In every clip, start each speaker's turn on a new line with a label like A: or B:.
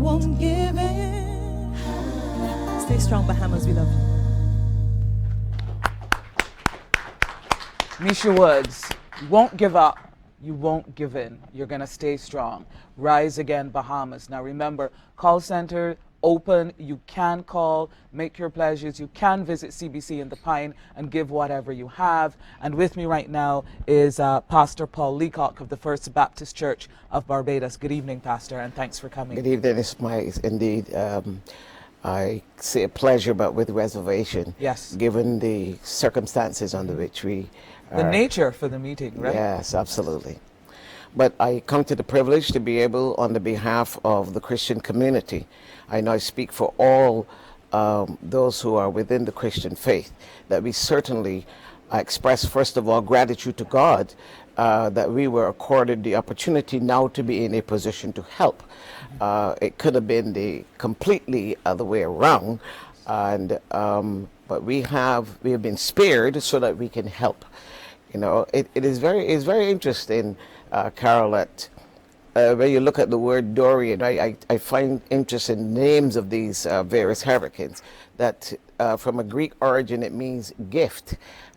A: won't give in. Stay strong, Bahamas. We love you.
B: Misha Woods, you won't give up. You won't give in. You're going to stay strong. Rise again, Bahamas. Now remember, call center open. You can call, make your pledges. You can visit CBC in the Pine and give whatever you have. And with me right now is Pastor Paul Leacock of the First Baptist Church of Barbados. Good evening, Pastor, and thanks for coming.
C: Good evening. It's indeed. I say a pleasure, but with reservation.
B: Yes.
C: Given the circumstances under which we
B: the nature for the meeting, right?
C: Yes, absolutely. But I come to the privilege to be able, on the behalf of the Christian community, I know I speak for all those who are within the Christian faith, that we certainly express, first of all, gratitude to God that we were accorded the opportunity now to be in a position to help. It could have been the completely other way around, and but we have been spared so that we can help. You know, it is very interesting, Carol, that when you look at the word Dorian, I find interest in names of these various hurricanes, that from a Greek origin it means gift.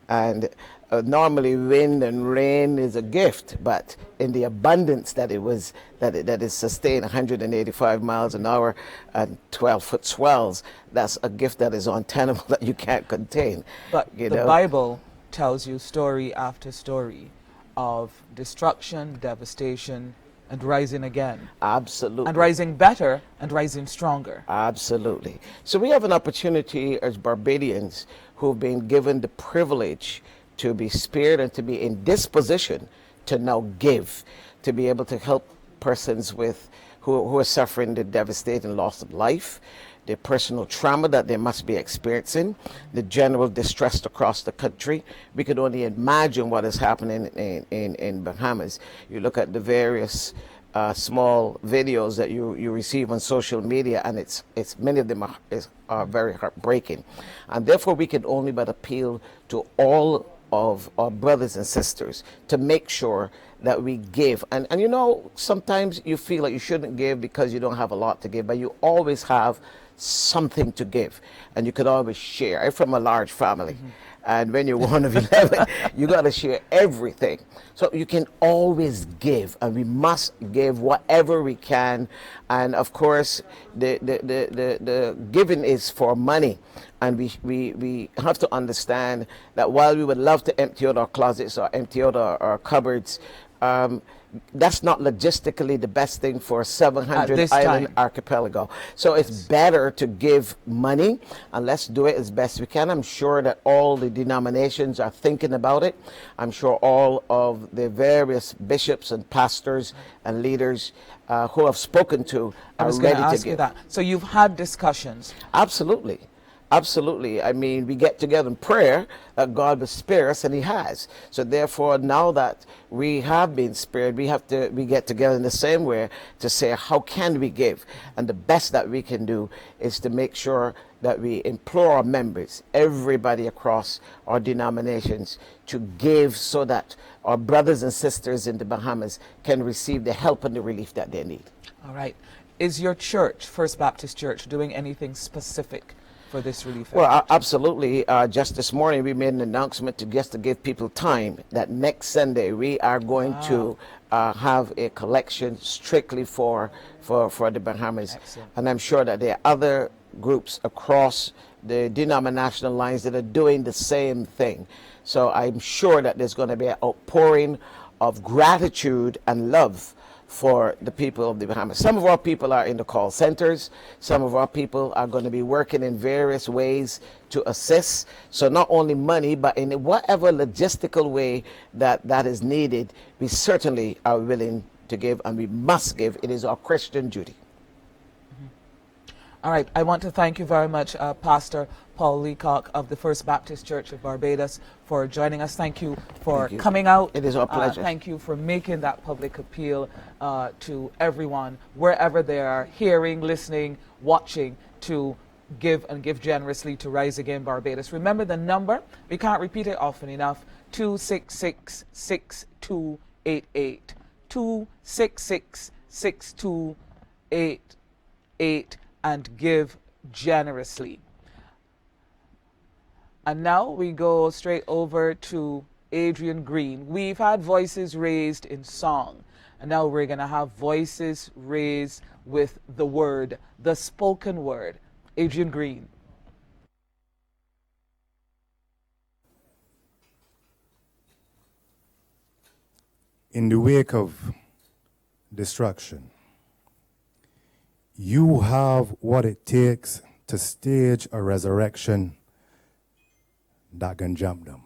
C: And normally wind and rain is a gift, but in the abundance that it was, that is sustained 185 miles an hour and 12-foot swells, that's a gift that is untenable, that you can't contain.
B: But the Bible tells you story after story of destruction, devastation, and rising again.
C: Absolutely.
B: And rising better and rising stronger.
C: Absolutely. So we have an opportunity as Barbadians who've been given the privilege to be spared and to be in disposition to now give, to be able to help persons with who are suffering the devastating loss of life, the personal trauma that they must be experiencing, the general distress across the country. We could only imagine what is happening in Bahamas. You look at the various small videos that you receive on social media, and it's many of them are very heartbreaking. And therefore we can only but appeal to all of our brothers and sisters to make sure that we give. And you know, sometimes you feel like you shouldn't give because you don't have a lot to give, but you always have something to give, and you could always share. I'm from a large family, and when you're one of 11, you got to share everything. So you can always give, and we must give whatever we can. And of course, the giving is for money, and we have to understand that while we would love to empty out our closets or empty out our cupboards, that's not logistically the best thing for a 700 island archipelago. So it's better to give money, and let's do it as best we can. I'm sure that all the denominations are thinking about it. I'm sure all of the various bishops and pastors and leaders who have spoken to are ready to give. I was going to ask you that.
B: So you've had discussions?
C: Absolutely. Absolutely. I mean, we get together in prayer that God will spare us, and He has. So therefore, now that we have been spared, we get together in the same way to say, how can we give? And the best that we can do is to make sure that we implore our members, everybody across our denominations, to give so that our brothers and sisters in the Bahamas can receive the help and the relief that they need.
B: All right. Is your church, First Baptist Church, doing anything specific for this relief effort?
C: Well, absolutely. Just this morning we made an announcement to give people time that next Sunday we are going to have a collection strictly for the Bahamas. Excellent. And I'm sure that there are other groups across the denominational lines that are doing the same thing. So I'm sure that there's going to be an outpouring of gratitude and love for the people of the Bahamas. Some of our people are in the call centers. Some of our people are going to be working in various ways to assist. So not only money, but in whatever logistical way that is needed, we certainly are willing to give, and we must give. It is our Christian duty.
B: All right. I want to thank you very much, Pastor Paul Leacock of the First Baptist Church of Barbados, for joining us. Thank you for coming out.
C: It is our pleasure.
B: Thank you for making that public appeal to everyone, wherever they are, hearing, listening, watching, to give and give generously to Rise Again Barbados. Remember the number, we can't repeat it often enough, 266-6288. 266-6288. 8, and give generously. And now we go straight over to Adrian Green. We've had voices raised in song, and now we're going to have voices raised with the word, the spoken word. Adrian Green.
D: In the wake of destruction, you have what it takes to stage a resurrection that can jump them.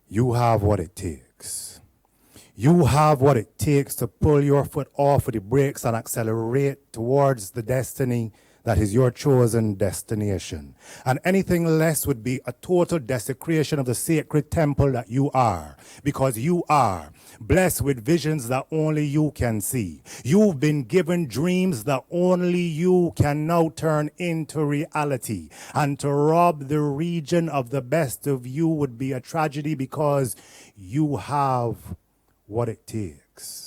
D: You have what it takes. You have what it takes to pull your foot off of the brakes and accelerate towards the destiny that is your chosen destination. And anything less would be a total desecration of the sacred temple that you are, because you are blessed with visions that only you can see. You've been given dreams that only you can now turn into reality. And to rob the region of the best of you would be a tragedy, because you have what it takes.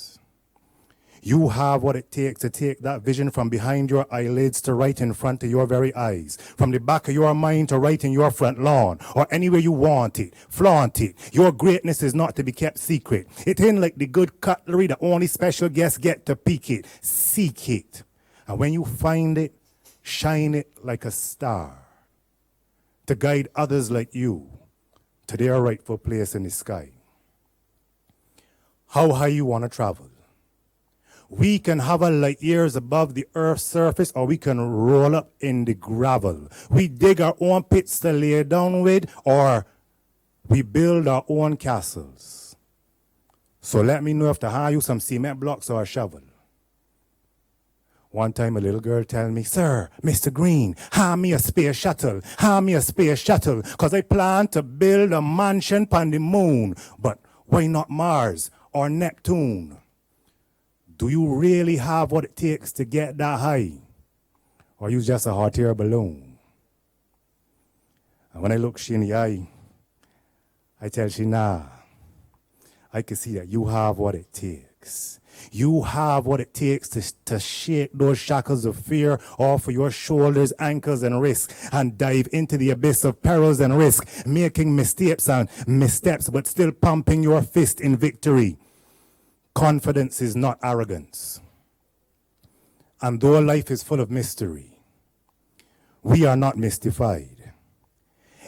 D: You have what it takes to take that vision from behind your eyelids to right in front of your very eyes, from the back of your mind to right in your front lawn, or anywhere you want it. Flaunt it. Your greatness is not to be kept secret. It ain't like the good cutlery that only special guests get to pick it. Seek it. And when you find it, shine it like a star to guide others like you to their rightful place in the sky. How high you want to travel? We can hover light years above the Earth's surface, or we can roll up in the gravel. We dig our own pits to lay down with, or we build our own castles. So let me know if to hire you some cement blocks or a shovel. One time a little girl tell me, "Sir, Mr. Green, hire me a space shuttle. Hire me a space shuttle, because I plan to build a mansion on the moon. But why not Mars or Neptune?" Do you really have what it takes to get that high? Or you just a hot air balloon? And when I look she in the eye, I tell she, nah, I can see that you have what it takes. You have what it takes to shake those shackles of fear off of your shoulders, ankles, and wrists, and dive into the abyss of perils and risk, making mistakes and missteps, but still pumping your fist in victory. Confidence is not arrogance. And though life is full of mystery, we are not mystified.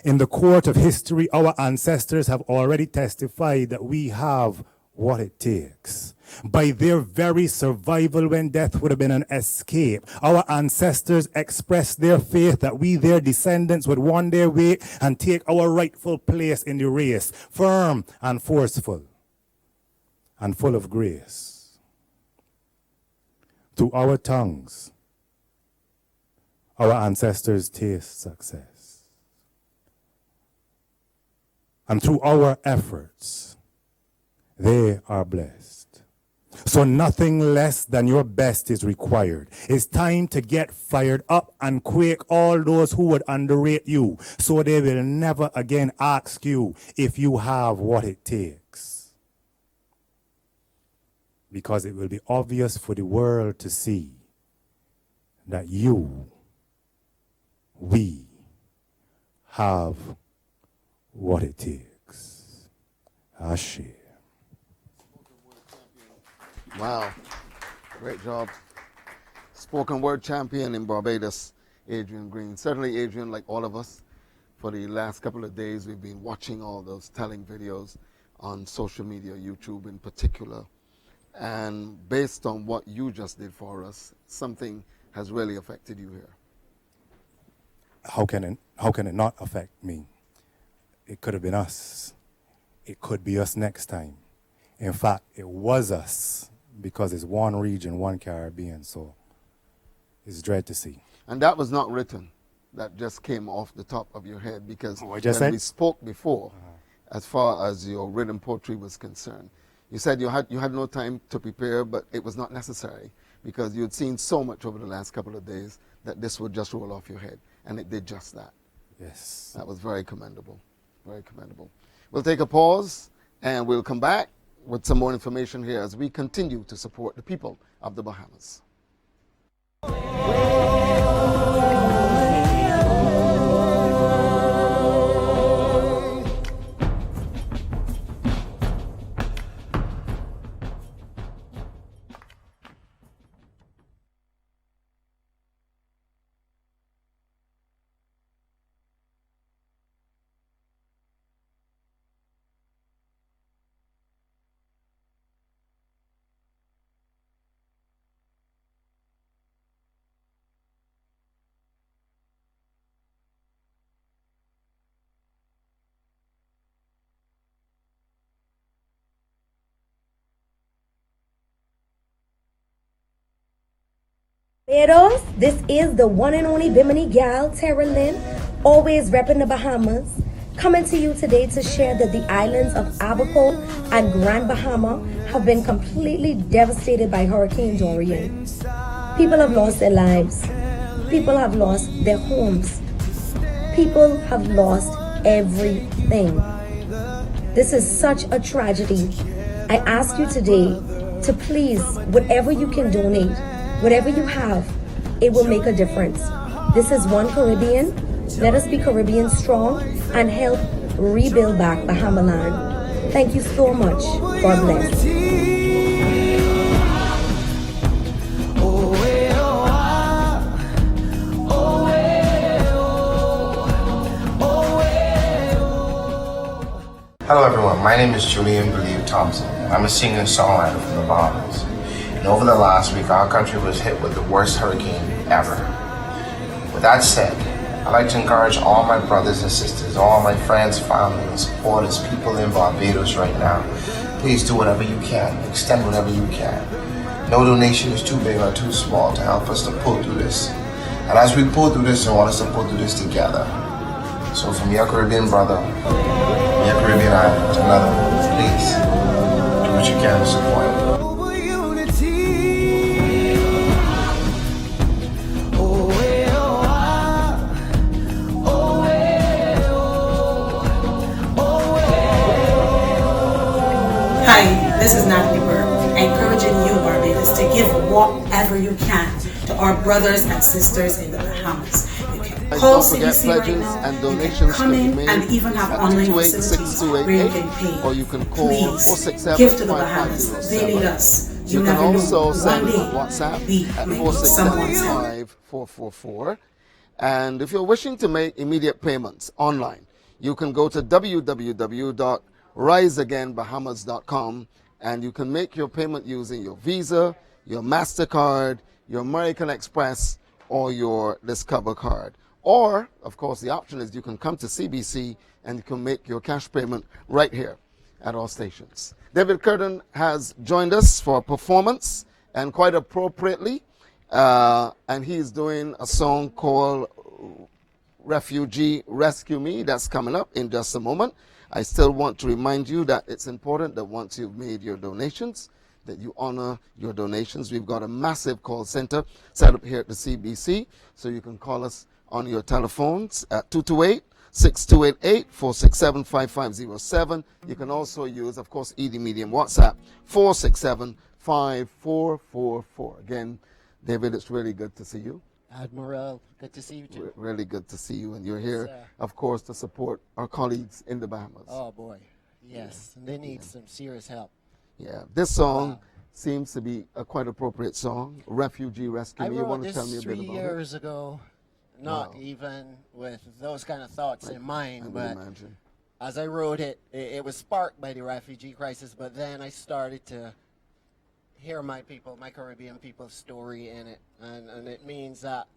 D: In the court of history, our ancestors have already testified that we have what it takes. By their very survival when death would have been an escape, our ancestors expressed their faith that we, their descendants, would one day wake and take our rightful place in the race, firm and forceful and full of grace. Through our tongues, our ancestors taste success. And through our efforts, they are blessed. So nothing less than your best is required. It's time to get fired up and quake all those who would underrate you, so they will never again ask you if you have what it takes. Because it will be obvious for the world to see that we have what it takes. Ashe.
E: Wow, great job. Spoken word champion in Barbados, Adrian Green. Certainly, Adrian, like all of us, for the last couple of days, we've been watching all those telling videos on social media, YouTube in particular. And based on what you just did for us, something has really affected you here.
D: How can it not affect me? It could have been us. It could be us next time. In fact, it was us, because it's one region, one Caribbean, so it's dread to see.
E: And that was not written. That just came off the top of your head, because when we spoke before, as far as your written poetry was concerned, you said you had no time to prepare, but it was not necessary, because you had seen so much over the last couple of days that this would just roll off your head, and it did just that.
D: Yes.
E: That was very commendable, very commendable. We'll take a pause, and we'll come back with some more information here as we continue to support the people of the Bahamas.
F: Barbados, this is the one and only Bimini gal, Tara Lynn, always repping the Bahamas, coming to you today to share that the islands of Abaco and Grand Bahama have been completely devastated by Hurricane Dorian. People have lost their lives. People have lost their homes. People have lost everything. This is such a tragedy. I ask you today to please, whatever you can donate, whatever you have, it will make a difference. This is One Caribbean. Let us be Caribbean strong and help rebuild back Bahama land. Thank you so much. God bless.
G: Hello everyone, my name is Julian Believe Thompson. I'm a singer and songwriter from the Bahamas. And over the last week, our country was hit with the worst hurricane ever. With that said, I'd like to encourage all my brothers and sisters, all my friends, family, and supporters, people in Barbados right now. Please do whatever you can, extend whatever you can. No donation is too big or too small to help us to pull through this. And as we pull through this, I want us to pull through this together. So from your Caribbean brother, your Caribbean island, to another one, please do what you can to support.
H: Hi, this is Natalie Burke, encouraging you, Barbados, to give whatever you can to our brothers and sisters in the Bahamas. You can call
E: Don't forget
H: CBC right
E: pledges
H: now,
E: and
H: you can
E: donations
H: come
E: can be
H: in
E: made
H: and even have
E: at
H: online facilities where you
E: 228-6288,
H: can pay.
E: or you can call
H: Please
E: 467-5507.
H: give to the Bahamas. They need us.
E: You can
H: never
E: also
H: know.
E: send
H: One day,
E: WhatsApp
H: we
E: at
H: may need someone's help.
E: 467-5444. And if you're wishing to make immediate payments online, you can go to www.riseagainbahamas.com and you can make your payment using your Visa, your MasterCard, your American Express, or your Discover card. Or, of course, the option is you can come to CBC and you can make your cash payment right here at all stations. David Curtin has joined us for a performance, and quite appropriately, and he's doing a song called Refugee Rescue Me. That's coming up in just a moment. I still want to remind you that it's important that once you've made your donations, that you honor your donations. We've got a massive call center set up here at the CBC, so you can call us on your telephones at 228-6288, 467-5507. You can also use, of course, ED Medium WhatsApp, 467-5444. Again, David, it's really good to see you.
I: Admiral, good to see you too.
E: Really good to see you, and you're here, of course, to support our colleagues in the Bahamas.
I: Oh boy, yes, and they need some serious help.
E: Yeah, this song seems to be a quite appropriate song, Refugee Rescue Me.
I: I
E: You
I: wrote
E: want to
I: this
E: tell me a bit
I: 3
E: about it?
I: years ago, not even with those kind of thoughts in mind, but
E: Imagine.
I: as I wrote it, it was sparked by the refugee crisis, but then I started to hear my people, my Caribbean people's story in it, and it means that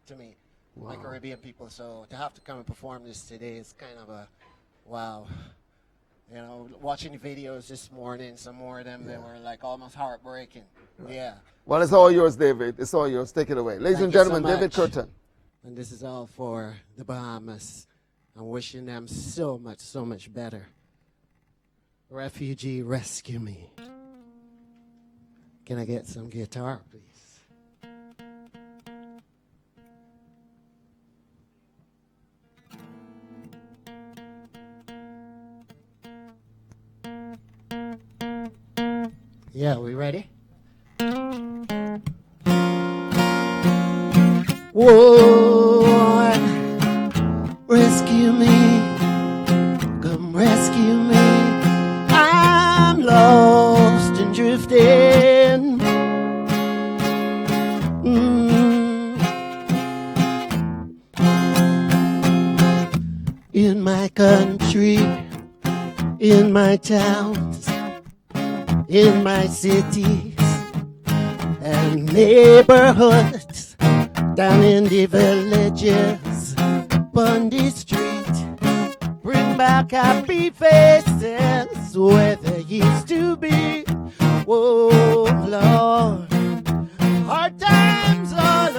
I: to me, my Caribbean people. So to have to come and perform this today is kind of a wow. You know, watching the videos this morning, some more of them, they were like almost heartbreaking. Yeah.
E: Well, it's all yours, David. It's all yours. Take it away. Ladies
I: Thank
E: and
I: you so
E: gentlemen, David
I: much.
E: Curtin.
I: And this is all for the Bahamas. I'm wishing them so much better. Refugee Rescue Me. Can I get some guitar, please? Yeah, we ready? Whoa, rescue me, come rescue me. I'm lost and drifting. In my country, in my towns, in my cities and neighborhoods, down in the villages, on the street, bring back happy faces where they used to be. Oh Lord, hard times all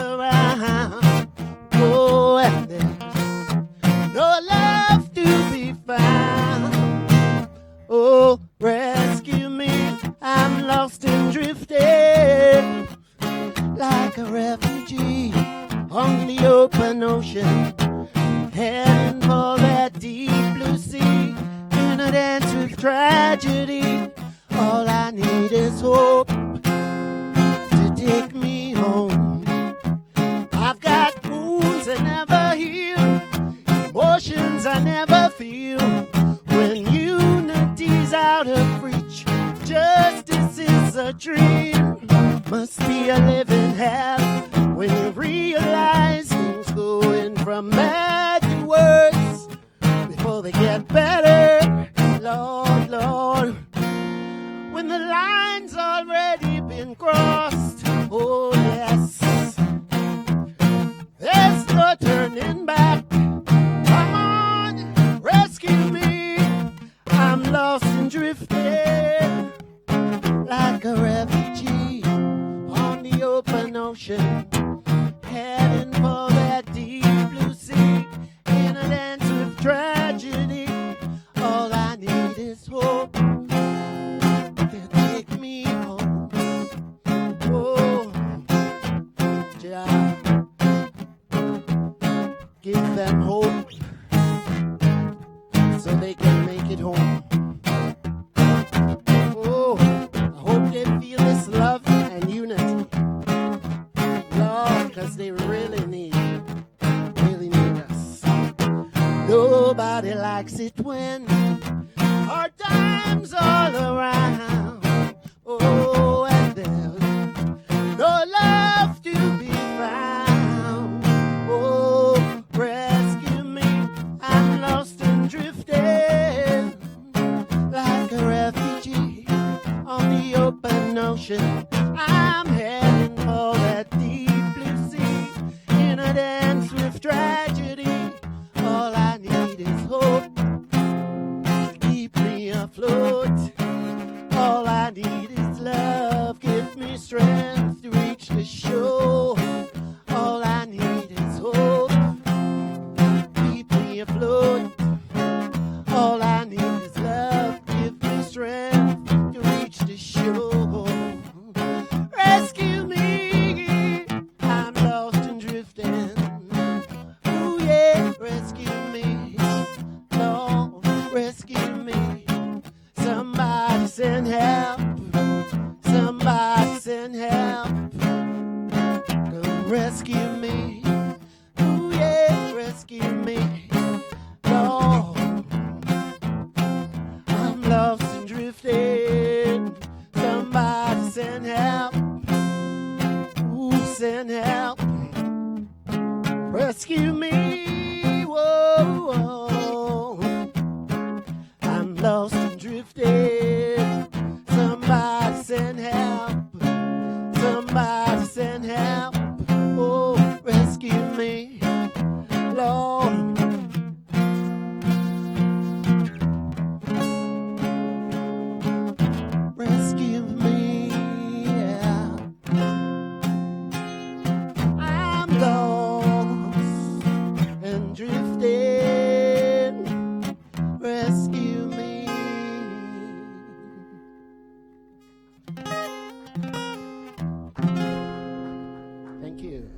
I: refugee on the open ocean, heading for that deep blue sea. In a dance with tragedy, all I need is hope to take me home. I've got wounds that never heal, emotions I never feel. When unity's out of reach, justice is a dream. Must be a living hell when you realize things going from bad to worse before they get better. Lord, Lord, when the line's already been crossed, oh yes, there's no turning back. Come on, rescue me. I'm lost and drifting like a refugee on the open ocean, heading for that deep blue sea. In a dance with tragedy, all I need is hope to take me home. Oh, Jah, give them hope so they can make it home. Oh, I hope they feel this love and unity, Lord, 'cause they really need us. Nobody likes it when hard times all around. Oh, and there's no love to be found. Oh, rescue me, I'm lost and drifting like a refugee on the open ocean. I'm heading for that deep blue sea. In a dance with tragedy, all I need is hope to keep me afloat. All I need is love, give me strength to reach the shore. All I need is hope, keep me afloat. All I need is love, give me strength to reach the shore. Rescue me, I'm lost and drifting. Ooh yeah, rescue me, Lord, rescue me. Somebody send help, somebody send help. Come rescue me, ooh yeah, rescue me, Lord. I'm lost and drifting. Somebody send help. Ooh, send help. Rescue me. Whoa, whoa. I'm lost and drifting. Somebody send help. Somebody send help. Oh, rescue me, Lord. Rescue me, yeah. I'm lost and drifting. Rescue me. Thank you.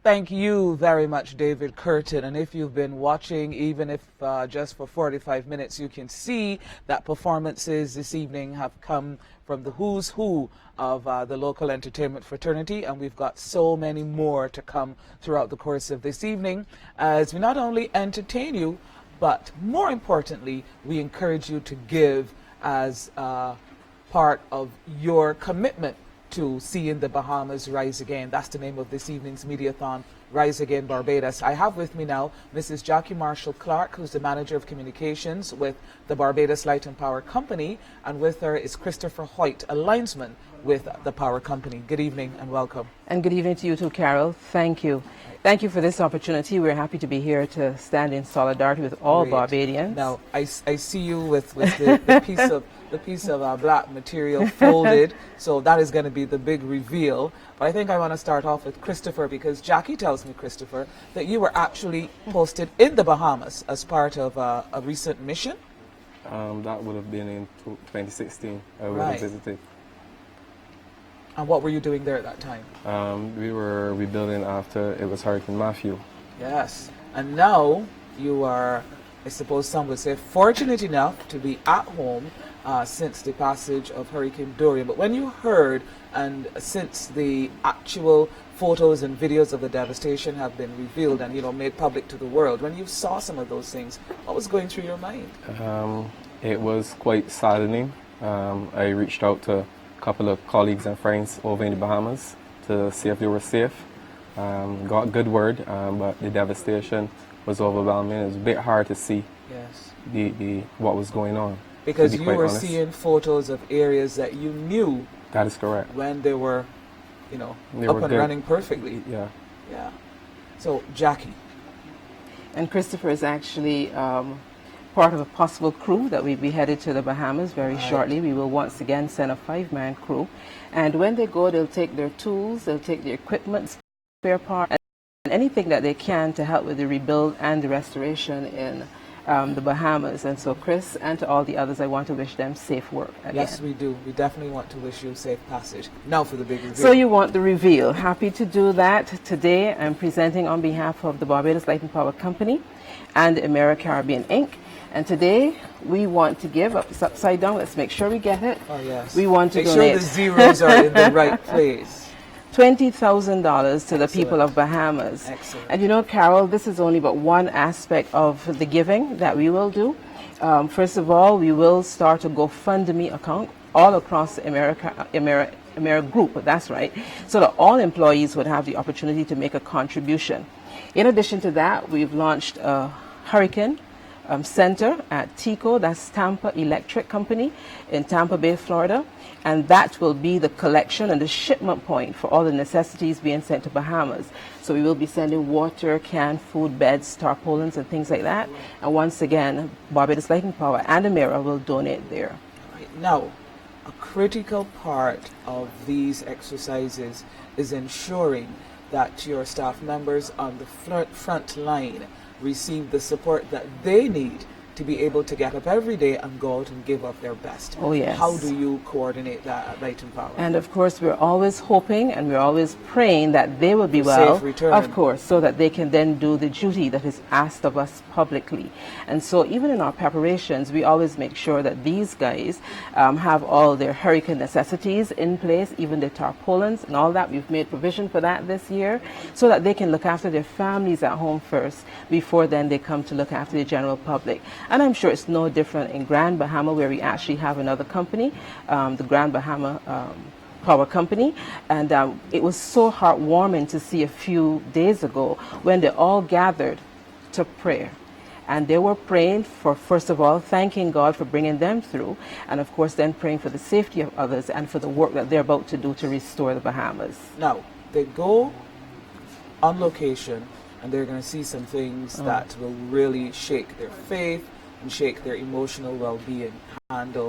B: Thank you very much, David Curtin. And if you've been watching, even if just for 45 minutes, you can see that performances this evening have come from the who's who of the local entertainment fraternity. And we've got so many more to come throughout the course of this evening as we not only entertain you, but more importantly, we encourage you to give as part of your commitment to seeing the Bahamas rise again. That's the name of this evening's Mediathon, Rise Again Barbados. I have with me now Mrs. Jackie Marshall Clark, who's the Manager of Communications with the Barbados Light and Power Company, and with her is Christopher Hoyt, a linesman with the Power Company. Good evening and welcome.
J: And good evening to you too, Carol. Thank you. Thank you for this opportunity. We're happy to be here to stand in solidarity with all
B: Great.
J: Barbadians.
B: Now, I see you with the piece of black material folded, so that is going to be the big reveal. But I think I want to start off with Christopher, because Jackie tells me, Christopher, that you were actually posted in the Bahamas as part of a recent mission.
K: That would have been in 2016. I would
B: Right.
K: have visited.
B: And what were you doing there at that time?
K: We were rebuilding after it was Hurricane Matthew.
B: Yes. And now you are, I suppose some would say, fortunate enough to be at home since the passage of Hurricane Dorian. But when you heard, and since the actual photos and videos of the devastation have been revealed and, made public to the world, when you saw some of those things, what was going through your mind?
K: It was quite saddening. I reached out to a couple of colleagues and friends over in the Bahamas to see if they were safe. Got a good word, but the devastation was overwhelming. It was a bit hard to see what was going on.
B: Because you were seeing photos of areas that you knew.
K: That is correct.
B: When they were,
K: they
B: up
K: were
B: and
K: good.
B: running perfectly.
K: Yeah.
B: Yeah. So, Jackie.
J: And Christopher is actually part of a possible crew that will be headed to the Bahamas very shortly. We will once again send a 5-man crew. And when they go, they'll take their tools, they'll take their equipment, spare parts, and anything that they can to help with the rebuild and the restoration in the Bahamas. And so, Chris, and to all the others, I want to wish them safe work again.
B: Yes, we do. We definitely want to wish you safe passage. Now for the big reveal.
J: So you want the reveal. Happy to do that. Today, I'm presenting on behalf of the Barbados Light and Power Company and Emera Caribbean Inc. And today, we want to give, it's upside down, let's make sure we get it.
B: Oh, yes.
J: We want to
B: make
J: donate.
B: sure the zeros are in the right place.
J: $20,000 to the people of Bahamas.
B: Excellent.
J: And Carol, this is only but one aspect of the giving that we will do. First of all, we will start a GoFundMe account all across the Emera Group, that's right, so that all employees would have the opportunity to make a contribution. In addition to that, we've launched a hurricane center at TECO, that's Tampa Electric Company in Tampa Bay, Florida, and that will be the collection and the shipment point for all the necessities being sent to Bahamas. So we will be sending water, canned food, beds, tarpaulins, and things like that. And once again, Barbados Light and Power and Emera will donate there.
B: Right. Now, a critical part of these exercises is ensuring that your staff members on the front line receive the support that they need to be able to get up every day and go out and give up their best.
J: Oh, yes.
B: How do you coordinate that at Light and Power?
J: And of course, we're always hoping and we're always praying that they will be well,
B: safe return.
J: of course, so that they can then do the duty that is asked of us publicly. And so even in our preparations, we always make sure that these guys have all their hurricane necessities in place, even the tarpaulins and all that. We've made provision for that this year so that they can look after their families at home first before then they come to look after the general public. And I'm sure it's no different in Grand Bahama, where we actually have another company, the Grand Bahama Power Company. And it was so heartwarming to see a few days ago when they all gathered to prayer. And they were praying for, first of all, thanking God for bringing them through, and of course then praying for the safety of others and for the work that they're about to do to restore the Bahamas.
B: Now, they go on location and they're going to see some things that will really shake their faith and shake their emotional well-being, handle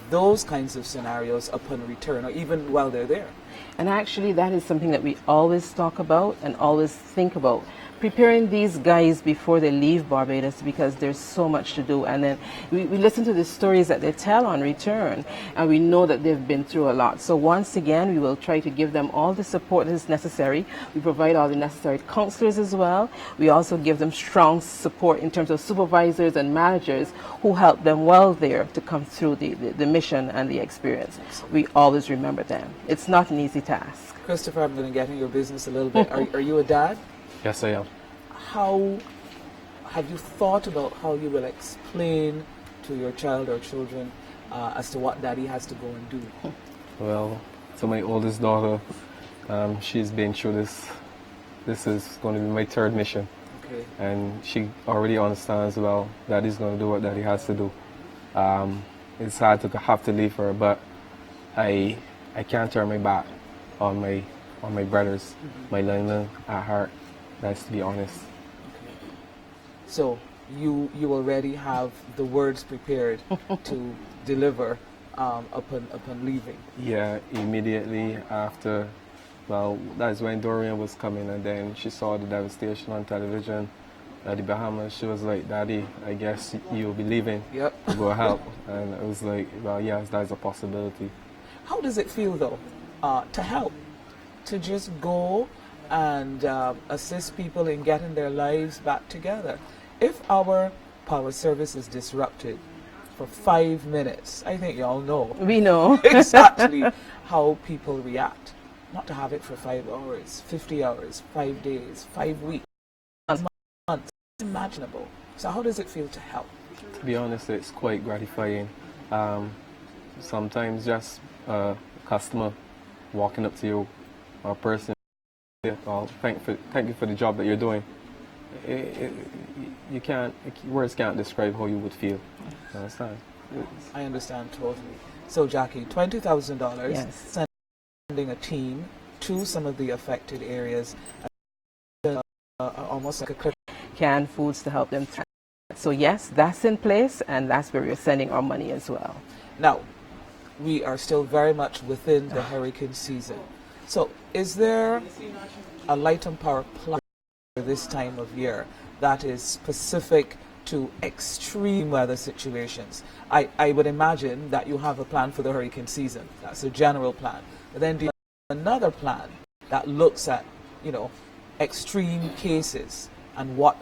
B: those kinds of scenarios upon return or even while they're there.
J: And actually that is something that we always talk about and always think about. Preparing these guys before they leave Barbados, because there's so much to do. And then we listen to the stories that they tell on return, and we know that they've been through a lot. So once again, we will try to give them all the support that is necessary. We provide all the necessary counselors as well. We also give them strong support in terms of supervisors and managers who help them well there to come through the mission and the experience. We always remember them. It's not an easy task.
B: Christopher, I'm going to get in your business a little bit. Are you a dad?
K: Yes, I am.
B: How have you thought about how you will explain to your child or children as to what daddy has to go and do?
K: Well, to my oldest daughter, she's been through this. This is going to be my third mission.
B: Okay.
K: And she already understands, well, daddy's going to do what daddy has to do. It's hard to have to leave her, but I can't turn my back on my brothers, my Lena at heart. That's to be honest.
B: Okay. So you already have the words prepared to deliver upon leaving.
K: Yeah, immediately after. Well, that's when Dorian was coming, and then she saw the devastation on television at the Bahamas. She was like, "Daddy, I guess you'll be leaving
B: Yep.
K: to go help." And I was like, "Well, yes, that's a possibility."
B: How does it feel though? to help, to just go and assist people in getting their lives back together. If our power service is disrupted for 5 minutes, I think you all know.
J: We know.
B: exactly how people react. Not to have it for 5 hours, 50 hours, 5 days, 5 weeks, months, unimaginable. So how does it feel to help?
K: To be honest, it's quite gratifying. Sometimes just a customer walking up to you, or a person, well, thank you for the job that you're doing. Words can't describe how you would feel. You understand?
B: I understand totally. So Jackie, $20,000,
J: Yes.
B: sending a team to some of the affected areas, almost like a
J: Canned foods to help them. So yes, that's in place, and that's where we're sending our money as well.
B: Now, we are still very much within the hurricane season. So is there a light and power plan for this time of year that is specific to extreme weather situations? I would imagine that you have a plan for the hurricane season. That's a general plan. But then do you have another plan that looks at, extreme cases and what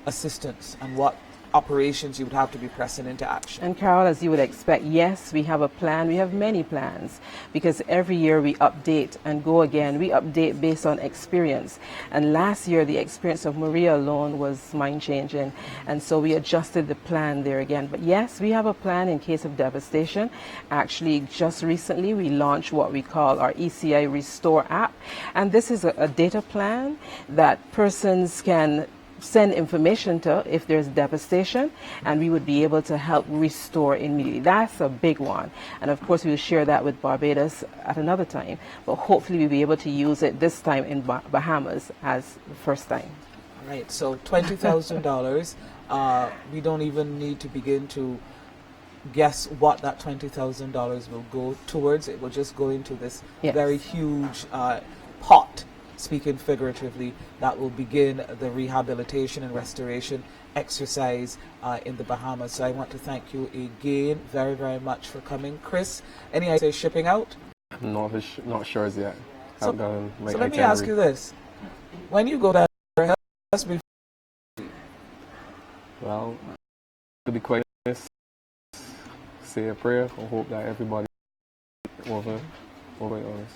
B: assistance and what operations you would have to be pressing into action?
J: And Carol, as you would expect, yes, we have a plan. We have many plans because every year we update and go again. We update based on experience. And last year, the experience of Maria alone was mind-changing. And so we adjusted the plan there again. But yes, we have a plan in case of devastation. Actually, just recently, we launched what we call our ECI Restore app. And this is a data plan that persons can send information to if there's devastation, and we would be able to help restore immediately. That's a big one. And of course, we'll share that with Barbados at another time. But hopefully, we'll be able to use it this time in Bahamas as the first time.
B: All right, so $20,000. We don't even need to begin to guess what that $20,000 will go towards. It will just go into this very huge pot, speaking figuratively, that will begin the rehabilitation and restoration exercise in the Bahamas. So I want to thank you again very, very much for coming. Chris, any idea shipping out?
K: Not sure as yet.
B: So let me ask you this. When you go there, let's be...
K: Well, to be quite honest, say a prayer and hope that everybody over honest.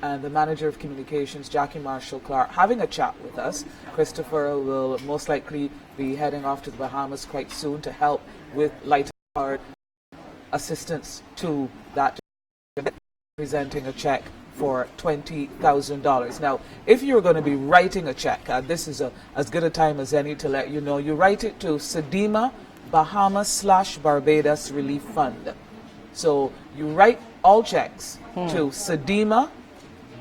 B: And the manager of communications, Jackie Marshall Clark, having a chat with us. Christopher will most likely be heading off to the Bahamas quite soon to help with light-powered assistance to that, presenting a check for $20,000. Now, if you're going to be writing a check, this is as good a time as any to let you know, you write it to Sedima Bahamas/Barbados Relief Fund. So you write all checks to Sedima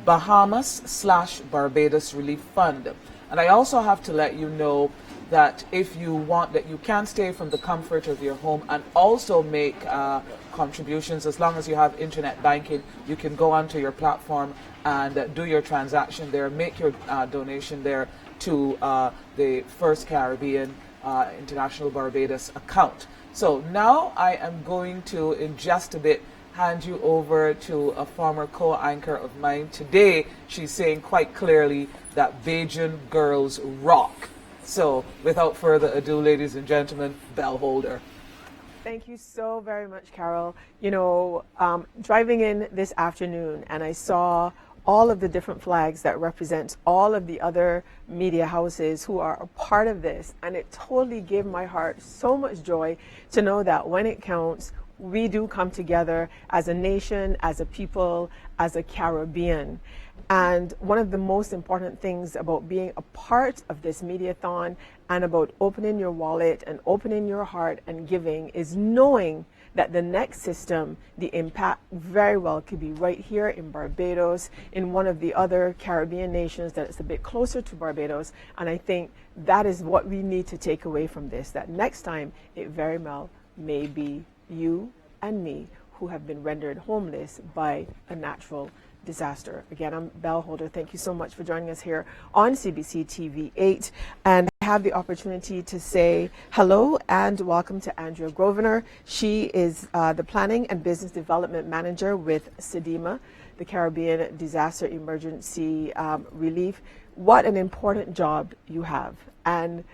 B: Bahamas/Barbados Relief Fund. And I also have to let you know that if you want, that you can stay from the comfort of your home and also make contributions. As long as you have internet banking, you can go onto your platform and do your transaction there, make your donation there to the First Caribbean International Barbados account. So now I am going to, in just a bit, hand you over to a former co-anchor of mine. Today, she's saying quite clearly that Bajan girls rock. So, without further ado, ladies and gentlemen, bell holder.
L: Thank you so very much, Carol. Driving in this afternoon, and I saw all of the different flags that represent all of the other media houses who are a part of this, and it totally gave my heart so much joy to know that when it counts, we do come together as a nation, as a people, as a Caribbean. And one of the most important things about being a part of this Mediathon and about opening your wallet and opening your heart and giving is knowing that the next system, the impact very well could be right here in Barbados, in one of the other Caribbean nations that is a bit closer to Barbados. And I think that is what we need to take away from this, that next time it very well may be you and me who have been rendered homeless by a natural disaster. Again, I'm Bell Holder. Thank you so much for joining us here on CBC TV 8. And I have the opportunity to say hello and welcome to Andrea Grosvenor. She is the Planning and Business Development Manager with Sedima, the the Caribbean Disaster Emergency Relief. What an important job you have. And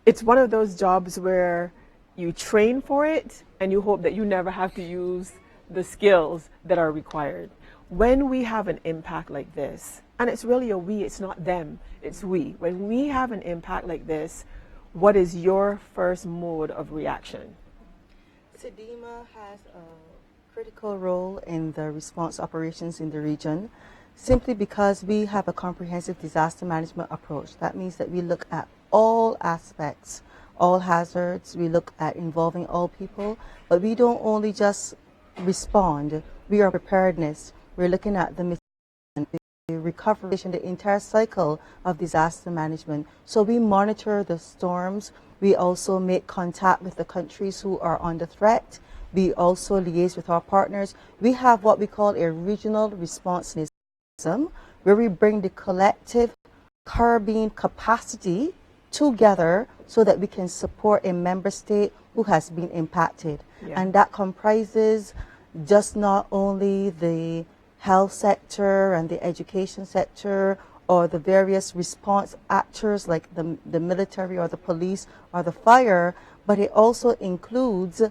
L: it's one of those jobs where you train for it and you hope that you never have to use the skills that are required. When we have an impact like this, and it's really a we, it's not them, it's we. When we have an impact like this, what is your first mode of reaction?
M: SEDEMA has a critical role in the response operations in the region, simply because we have a comprehensive disaster management approach. That means that we look at all aspects, all hazards, we look at involving all people, but we don't only just respond, we are preparedness. We're looking at the recovery, the entire cycle of disaster management. So we monitor the storms. We also make contact with the countries who are under threat. We also liaise with our partners. We have what we call a regional response mechanism, where we bring the collective Caribbean capacity together so that we can support a member state who has been impacted. Yeah. And that comprises just not only the health sector and the education sector or the various response actors like the military or the police or the fire, but it also includes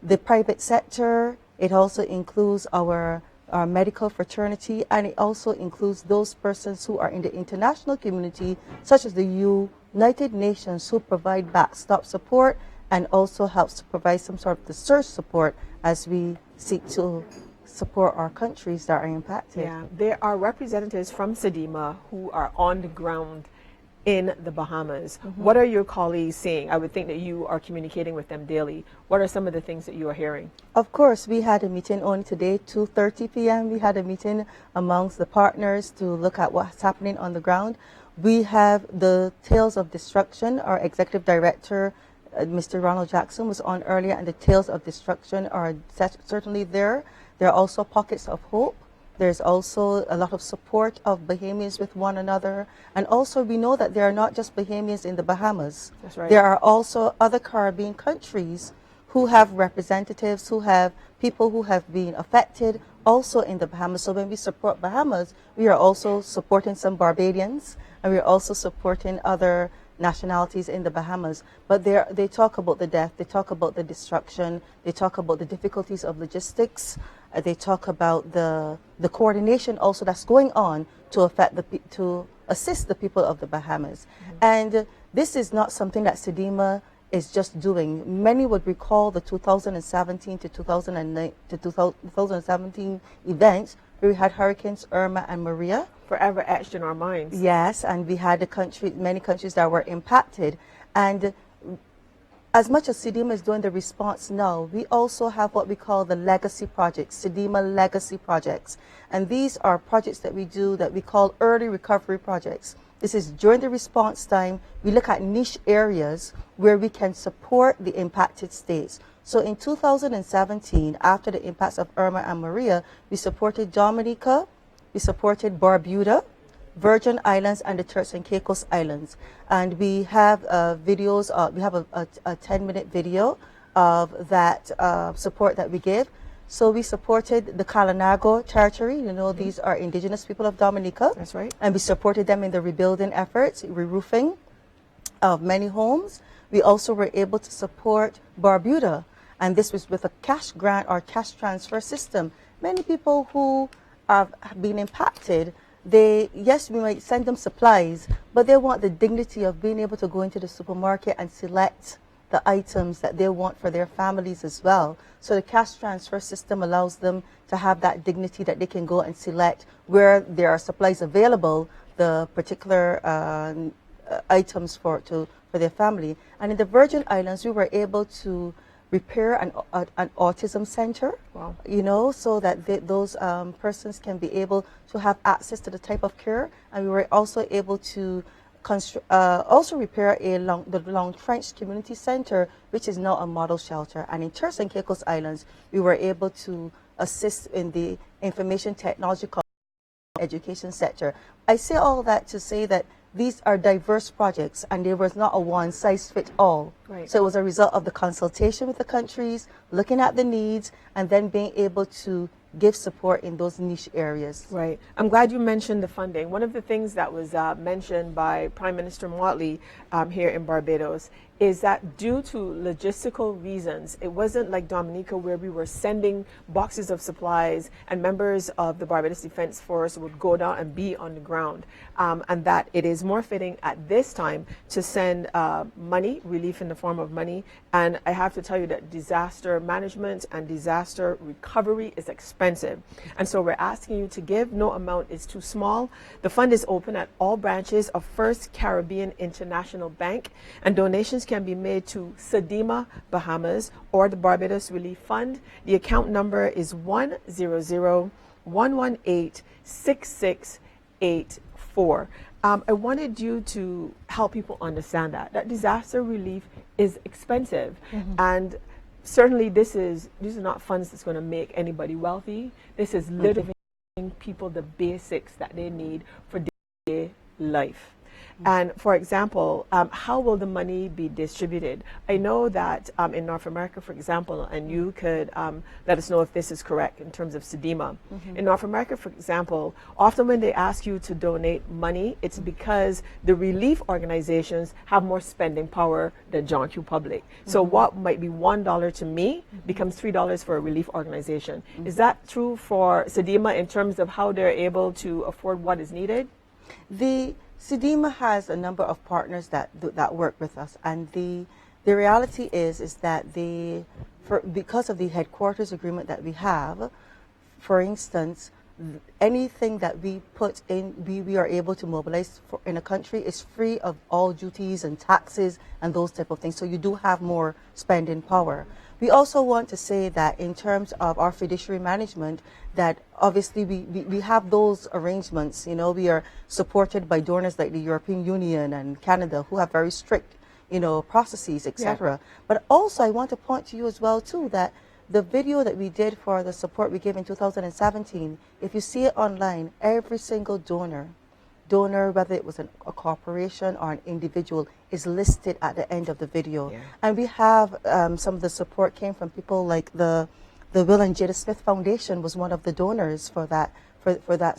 M: the private sector, it also includes our medical fraternity, and it also includes those persons who are in the international community, such as the United Nations, who provide backstop support and also helps to provide some sort of the surge support as we seek to support our countries that are impacted.
L: Yeah, there are representatives from SEDEMA who are on the ground in the Bahamas. Mm-hmm. What are your colleagues saying? I would think that you are communicating with them daily. What are some of the things that you are hearing?
M: Of course, we had a meeting only today, 2:30 p.m. We had a meeting amongst the partners to look at what's happening on the ground. We have the Tales of Destruction. Our executive director, Mr. Ronald Jackson, was on earlier, and the Tales of Destruction are certainly there. There are also pockets of hope. There's also a lot of support of Bahamians with one another. And also we know that there are not just Bahamians in the Bahamas.
L: That's right.
M: There are also other Caribbean countries who have representatives, who have people who have been affected also in the Bahamas. So when we support Bahamas, we are also supporting some Barbadians, and we're also supporting other nationalities in the Bahamas. But they talk about the death, they talk about the destruction, they talk about the difficulties of logistics, they talk about the coordination also that's going on to assist the people of the Bahamas. Mm-hmm. And this is not something that SEDEMA is just doing. Many would recall the 2017 to 2017 events where we had Hurricanes Irma and Maria.
L: Forever etched in our minds.
M: Yes, and we had many countries that were impacted. And as much as SEDEMA is doing the response now, we also have what we call the legacy projects, SEDEMA legacy projects. And these are projects that we do that we call early recovery projects. This is during the response time, we look at niche areas where we can support the impacted states. So in 2017, after the impacts of Irma and Maria, we supported Dominica, we supported Barbuda, Virgin Islands, and the Turks and Caicos Islands. And we have videos, we have a 10-minute video of that support that we give. So we supported the Kalinago territory. You know, these are indigenous people of Dominica.
L: That's right.
M: And we supported them in the rebuilding efforts, re-roofing of many homes. We also were able to support Barbuda, and this was with a cash grant or cash transfer system. Many people who have been impacted, yes, we might send them supplies, but they want the dignity of being able to go into the supermarket and select the items that they want for their families as well. So the cash transfer system allows them to have that dignity that they can go and select where there are supplies available, the particular items for their family. And in the Virgin Islands, we were able to repair an autism center, wow, you know, so that those persons can be able to have access to the type of care. And we were also able to also repair the Long Trench Community Center, which is now a model shelter. And in Turks and Caicos Islands, we were able to assist in the information technology education sector. I say all that to say that these are diverse projects, and there was not a one-size-fits-all.
L: Right.
M: So it was a result of the consultation with the countries, looking at the needs, and then being able to give support in those niche areas.
L: Right. I'm glad you mentioned the funding. One of the things that was mentioned by Prime Minister Motley here in Barbados is that due to logistical reasons, it wasn't like Dominica where we were sending boxes of supplies and members of the Barbados Defense Force would go down and be on the ground. And that it is more fitting at this time to send money, relief in the form of money. And I have to tell you that disaster management and disaster recovery is expensive. And so we're asking you to give. No amount is too small. The fund is open at all branches of First Caribbean International Bank, and donations can be made to Sedima Bahamas or the Barbados Relief Fund. The account number is 100-118-6684. I wanted you to help people understand that disaster relief is expensive, and certainly these are not funds that's going to make anybody wealthy. This is literally giving people the basics that they need for day-to-day life. And for example, how will the money be distributed? I know that in North America, for example, and you could let us know if this is correct in terms of Sedima. In North America, for example, often when they ask you to donate money, it's because the relief organizations have more spending power than John Q. Public. So what might be $1 to me becomes $3 for a relief organization. Is that true for Sedima in terms of how they're able to afford what is needed?
M: The Sedima has a number of partners that work with us, and the reality is that because of the headquarters agreement that we have, for instance, anything that we put in, we are able to mobilize in a country is free of all duties and taxes and those type of things. So you do have more spending power. We also want to say that in terms of our fiduciary management, that obviously we have those arrangements. You know, we are supported by donors like the European Union and Canada, who have very strict, processes, etc. But also I want to point to you as well too that the video that we did for the support we gave in 2017, if you see it online, every single donor, whether it was a corporation or an individual, is listed at the end of the video. And we have some of the support came from people like the Will and Jada Smith Foundation was one of the donors for that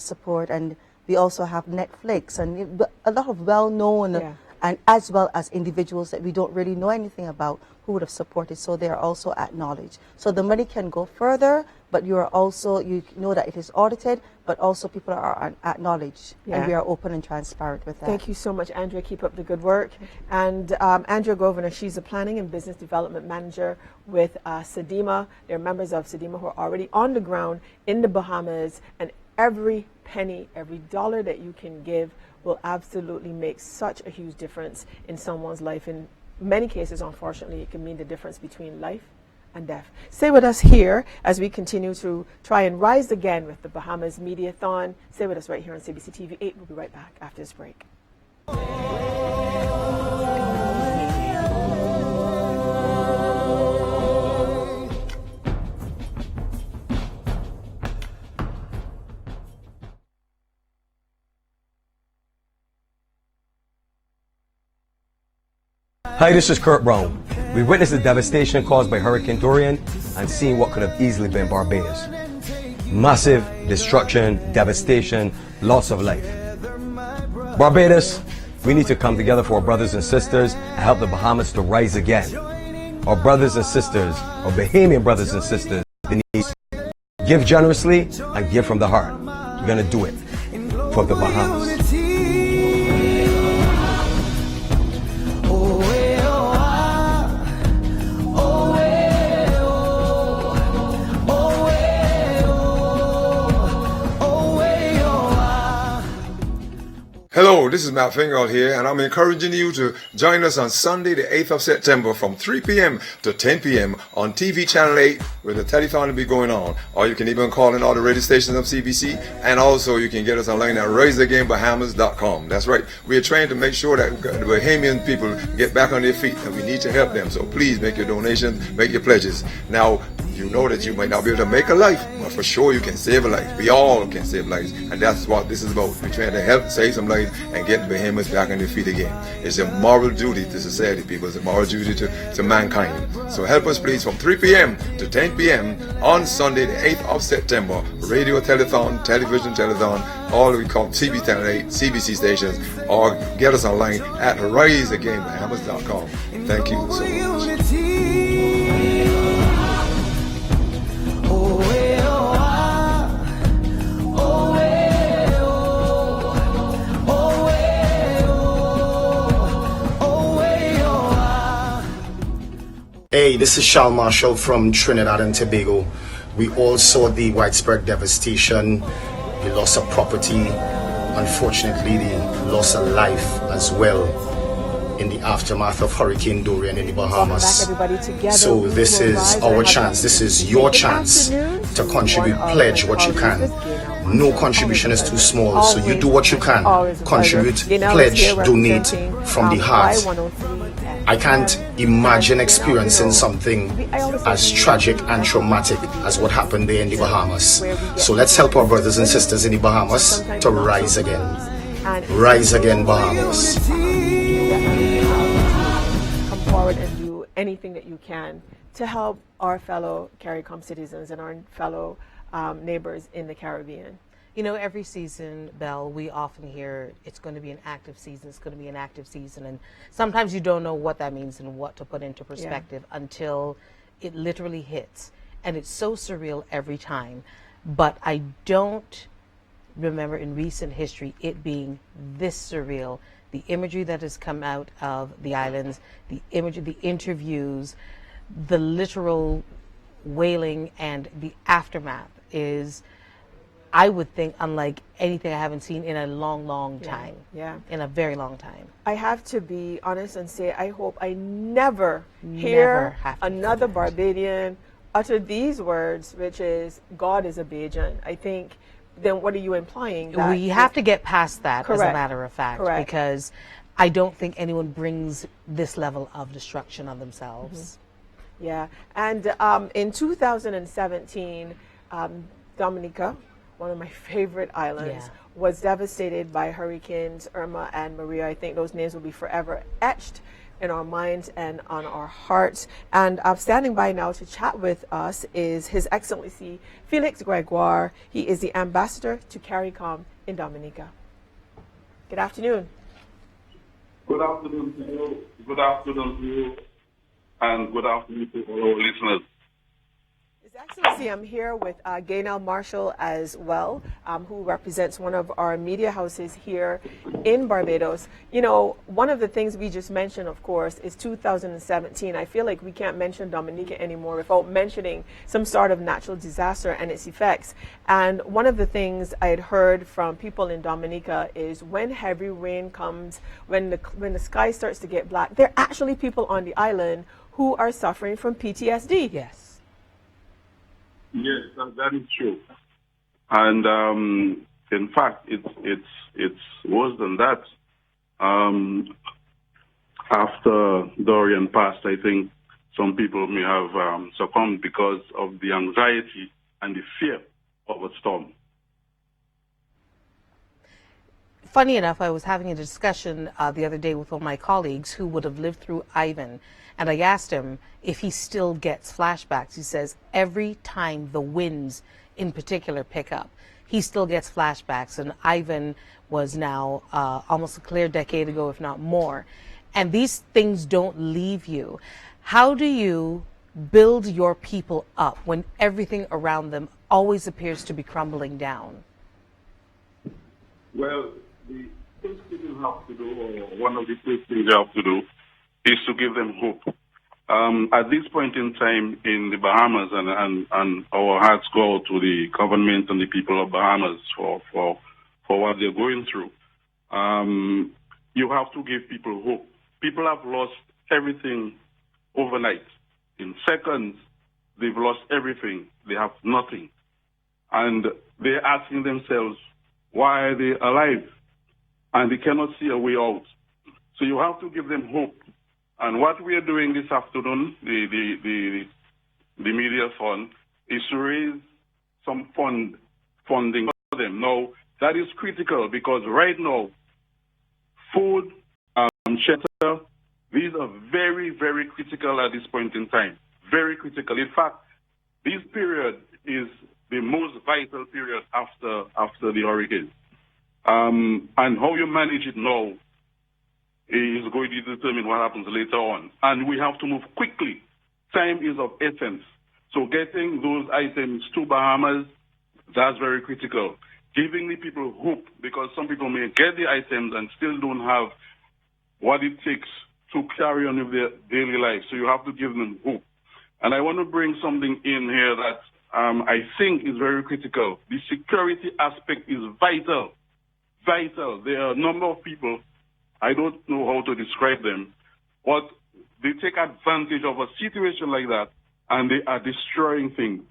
M: support, and we also have Netflix and a lot of well-known and as well as individuals that we don't really know anything about who would have supported, so they are also acknowledged. So the money can go further, but you know that it is audited, but also people are acknowledged, and we are open and transparent with that.
L: Thank you so much, Andrea. Keep up the good work. And Andrea Governor, she's a Planning and Business Development Manager with Sedima. They're members of Sedima who are already on the ground in the Bahamas, and every penny, every dollar that you can give will absolutely make such a huge difference in someone's life. In many cases, unfortunately, it can mean the difference between life and death. Stay with us here as we continue to try and rise again with the Bahamas Mediathon. Stay with us right here on CBC TV 8. We'll be right back after this break.
N: Hi, this is Kurt Brown. We witnessed the devastation caused by Hurricane Dorian and seen what could have easily been Barbados. Massive destruction, devastation, loss of life. Barbados, we need to come together for our brothers and sisters and help the Bahamas to rise again. Our brothers and sisters, our Bahamian brothers and sisters, they need to give generously and give from the heart. We're going to do it for the Bahamas.
O: Hello, this is Matt Fingal here, and I'm encouraging you to join us on Sunday, the 8th of September from 3 p.m. to 10 p.m. on TV Channel 8, where the telethon will be going on. Or you can even call in all the radio stations of CBC, and also you can get us online at RiseAgainBahamas.com. That's right. We are trying to make sure that the Bahamian people get back on their feet, and we need to help them. So please make your donations, make your pledges. Now, You know that you might not be able to make a life, but for sure you can save a life. We all can save lives, and that's what this is about. We're trying to help save some lives and get the Bahamas back on their feet again. It's a moral duty to society, people. It's a moral duty to mankind. So help us, please, from 3 p.m. to 10 p.m. on Sunday, the 8th of September. Radio telethon, television telethon, all we call TV Channel 8, CBC stations, or get us online at riseagainbahamas.com. Thank you so much.
P: Hey, this is Charles Marshall from Trinidad and Tobago. We all saw the widespread devastation, the loss of property, unfortunately the loss of life as well in the aftermath of Hurricane Dorian in the Bahamas.
L: Welcome back, everybody, together.
P: So this is our chance, this is your chance to contribute, pledge what you can. No contribution is too small, so you do what you can. Contribute, pledge, donate from the heart. I can't imagine experiencing something as tragic and traumatic as what happened there in the Bahamas. So let's help our brothers and sisters in the Bahamas to rise again. Rise again, Bahamas.
L: Come forward and do anything that you can to help our fellow CARICOM citizens and our fellow neighbors in the Caribbean.
Q: You know, every season, Belle, we often hear it's going to be an active season, it's going to be an active season. And sometimes you don't know what that means and what to put into perspective until it literally hits. And it's so surreal every time. But I don't remember in recent history it being this surreal. The imagery that has come out of the islands, the imagery, the interviews, the literal wailing and the aftermath is, I would think, unlike anything I haven't seen in a long, long time.
L: Yeah.
Q: In a very long time.
L: I have to be honest and say I hope I never hear another Barbadian utter these words, which is, God is a Bajan. I think, then what are you implying? That
Q: we have to get past that,
L: correct,
Q: as a matter of fact,
L: correct,
Q: because I don't think anyone brings this level of destruction on themselves.
L: Mm-hmm. Yeah. And in 2017, Dominica, one of my favorite islands, was devastated by hurricanes Irma and Maria. I think those names will be forever etched in our minds and on our hearts. And standing by now to chat with us is His Excellency Felix Gregoire. He is the ambassador to CARICOM in Dominica. Good afternoon.
R: Good afternoon to you. Good afternoon to you. And good afternoon to all our listeners.
L: His Excellency, I'm here with Gaynell Marshall as well, who represents one of our media houses here in Barbados. You know, one of the things we just mentioned, of course, is 2017. I feel like we can't mention Dominica anymore without mentioning some sort of natural disaster and its effects. And one of the things I had heard from people in Dominica is when heavy rain comes, when the sky starts to get black, there are actually people on the island who are suffering from PTSD.
Q: Yes.
R: Yes, that is true. And in fact, it's worse than that. After Dorian passed, I think some people may have succumbed because of the anxiety and the fear of a storm.
Q: Funny enough, I was having a discussion the other day with one of my colleagues who would have lived through Ivan, and I asked him if he still gets flashbacks. He says every time the winds in particular pick up, he still gets flashbacks. And Ivan was now almost a clear decade ago, if not more. And these things don't leave you. How do you build your people up when everything around them always appears to be crumbling down?
R: Well, the first thing you have to do, or one of the first things you have to do, is to give them hope. At this point in time in the Bahamas, and our hearts go out to the government and the people of Bahamas for what they're going through. You have to give people hope. People have lost everything overnight. In seconds, they've lost everything. They have nothing. And they're asking themselves, why are they alive? And they cannot see a way out. So you have to give them hope. And what we are doing this afternoon, the the Mediathon, is to raise some funding for them. Now, that is critical because right now, food, shelter, these are very, very critical at this point in time. Very critical. In fact, this period is the most vital period after the hurricane. And how you manage it now is going to determine what happens later on. And we have to move quickly. Time is of essence. So getting those items to Bahamas, that's very critical. Giving the people hope, because some people may get the items and still don't have what it takes to carry on with their daily life. So you have to give them hope. And I want to bring something in here that I think is very critical. The security aspect is vital. Vital. There are a number of people, I don't know how to describe them, but they take advantage of a situation like that and they are destroying things.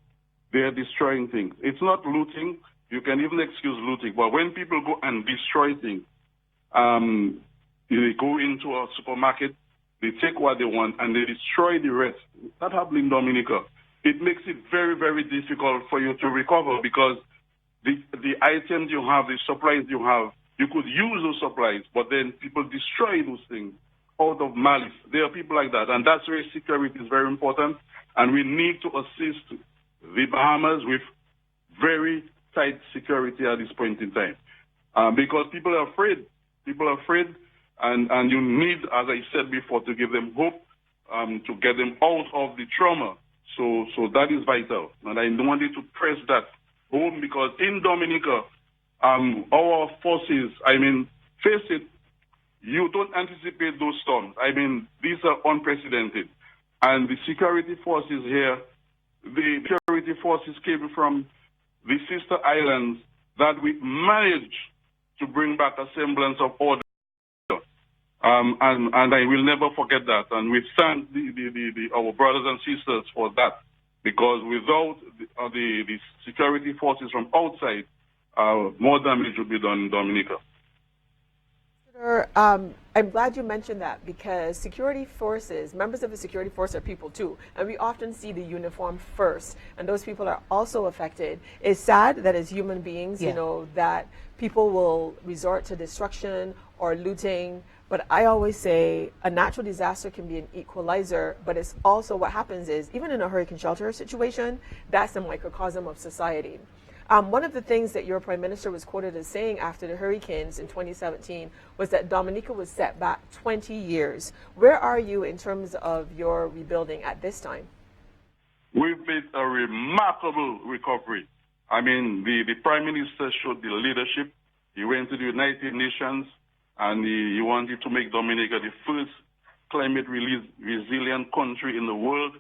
R: They are destroying things. It's not looting. You can even excuse looting. But when people go and destroy things, they go into a supermarket, they take what they want, and they destroy the rest. That happened in Dominica. It makes it very, very difficult for you to recover because the items you have, the supplies you have, you could use those supplies, but then people destroy those things out of malice. There are people like that, and that's where security is very important, and we need to assist the Bahamas with very tight security at this point in time because people are afraid. People are afraid, and you need, as I said before, to give them hope, to get them out of the trauma. So that is vital, and I wanted to press that home because in Dominica, our forces, face it, you don't anticipate those storms. These are unprecedented. And the security forces here, the security forces came from the sister islands that we managed to bring back a semblance of order. And I will never forget that. And we thank our brothers and sisters for that. Because without the security forces from outside, more damage would be done in Dominica.
L: I'm glad you mentioned that because security forces, members of the security force are people too, and we often see the uniform first, and those people are also affected. It's sad that as human beings, that people will resort to destruction or looting, but I always say a natural disaster can be an equalizer, but it's also what happens is, even in a hurricane shelter situation, that's a microcosm of society. One of the things that your prime minister was quoted as saying after the hurricanes in 2017 was that Dominica was set back 20 years. Where are you in terms of your rebuilding at this time?
R: We've made a remarkable recovery. The prime minister showed the leadership. He went to the United Nations and he wanted to make Dominica the first climate resilient country in the world.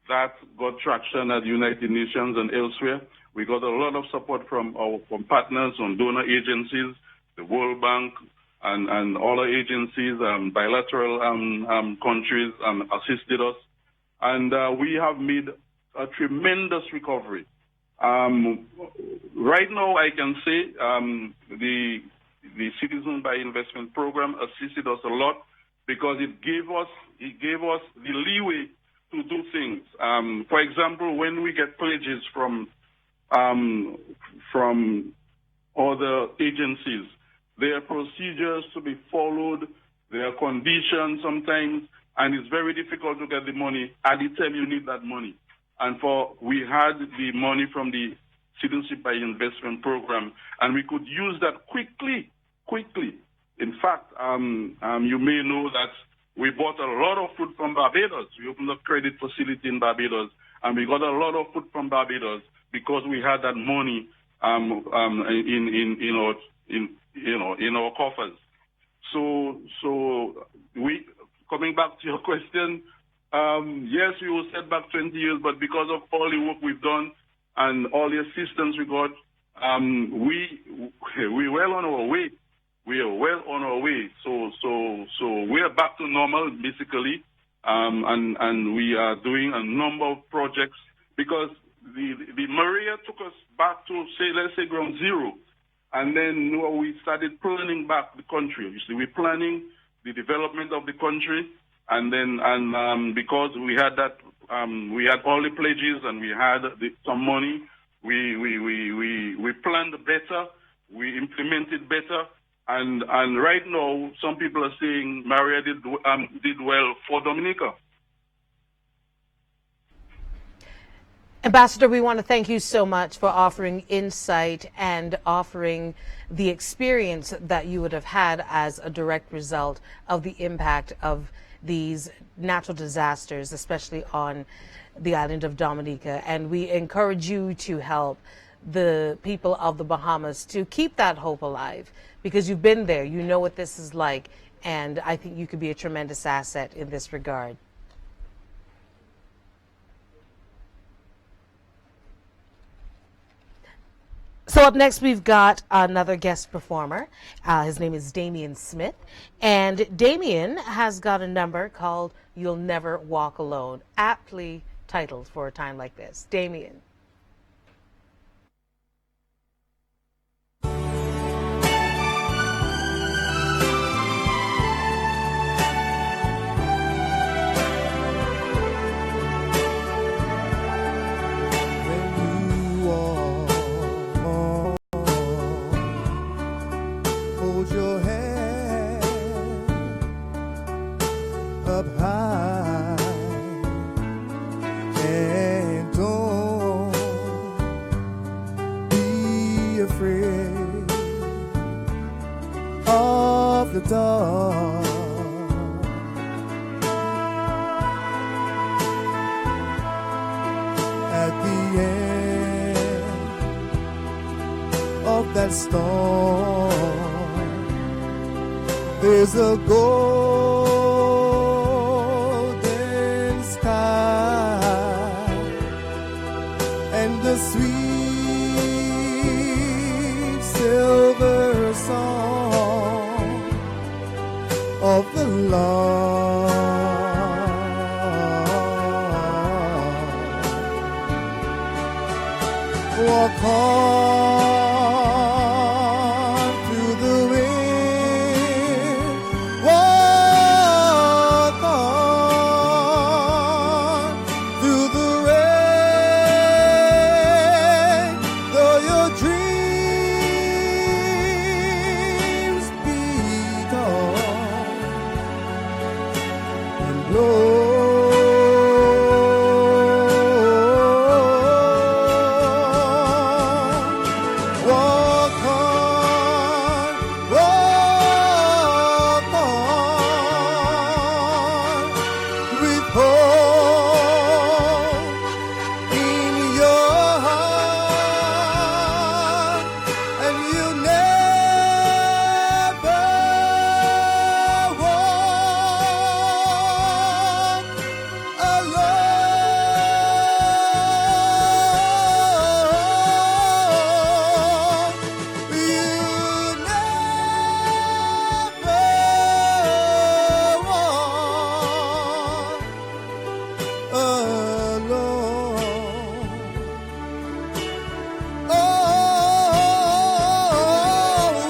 R: That got traction at the United Nations and elsewhere. We got a lot of support from partners, from donor agencies, the World Bank, and other agencies, bilateral countries assisted us. And we have made a tremendous recovery. Right now, I can say the Citizen by Investment Program assisted us a lot because it gave us the leeway to do things. For example, when we get pledges from other agencies, there are procedures to be followed, there are conditions sometimes, and it's very difficult to get the money at the time you need that money. And we had the money from the Citizenship by Investment Program, and we could use that quickly. In fact, you may know that we bought a lot of food from Barbados. We opened a credit facility in Barbados, and we got a lot of food from Barbados because we had that money in our coffers. So we coming back to your question, yes, we were set back 20 years, but because of all the work we've done and all the assistance we got, we're well on our way. We are well on our way. So we are back to normal, basically, and we are doing a number of projects because the Maria took us back to, let's say, ground zero. And then we started planning back the country. You see, we're planning the development of the country. And then, because we had that We had all the pledges and we had some money. We planned better. We implemented better. And right now, some people are saying Maria did well for Dominica.
Q: Ambassador, we want to thank you so much for offering insight and offering the experience that you would have had as a direct result of the impact of these natural disasters, especially on the island of Dominica. And we encourage you to help the people of the Bahamas to keep that hope alive, because you've been there, you know what this is like, and I think you could be a tremendous asset in this regard. So up next, we've got another guest performer. His name is Damian Smith. And Damian has got a number called You'll Never Walk Alone, aptly titled for a time like this. Damian.
S: Hold your head up high and don't be afraid of the dark. At the end of that storm, there's a golden sky and the sweet silver song of the lark. Walk on through the wind, walk on through the rain, though your dreams be gone and blow. Walk on, with hope in your heart, and you never walk alone. You never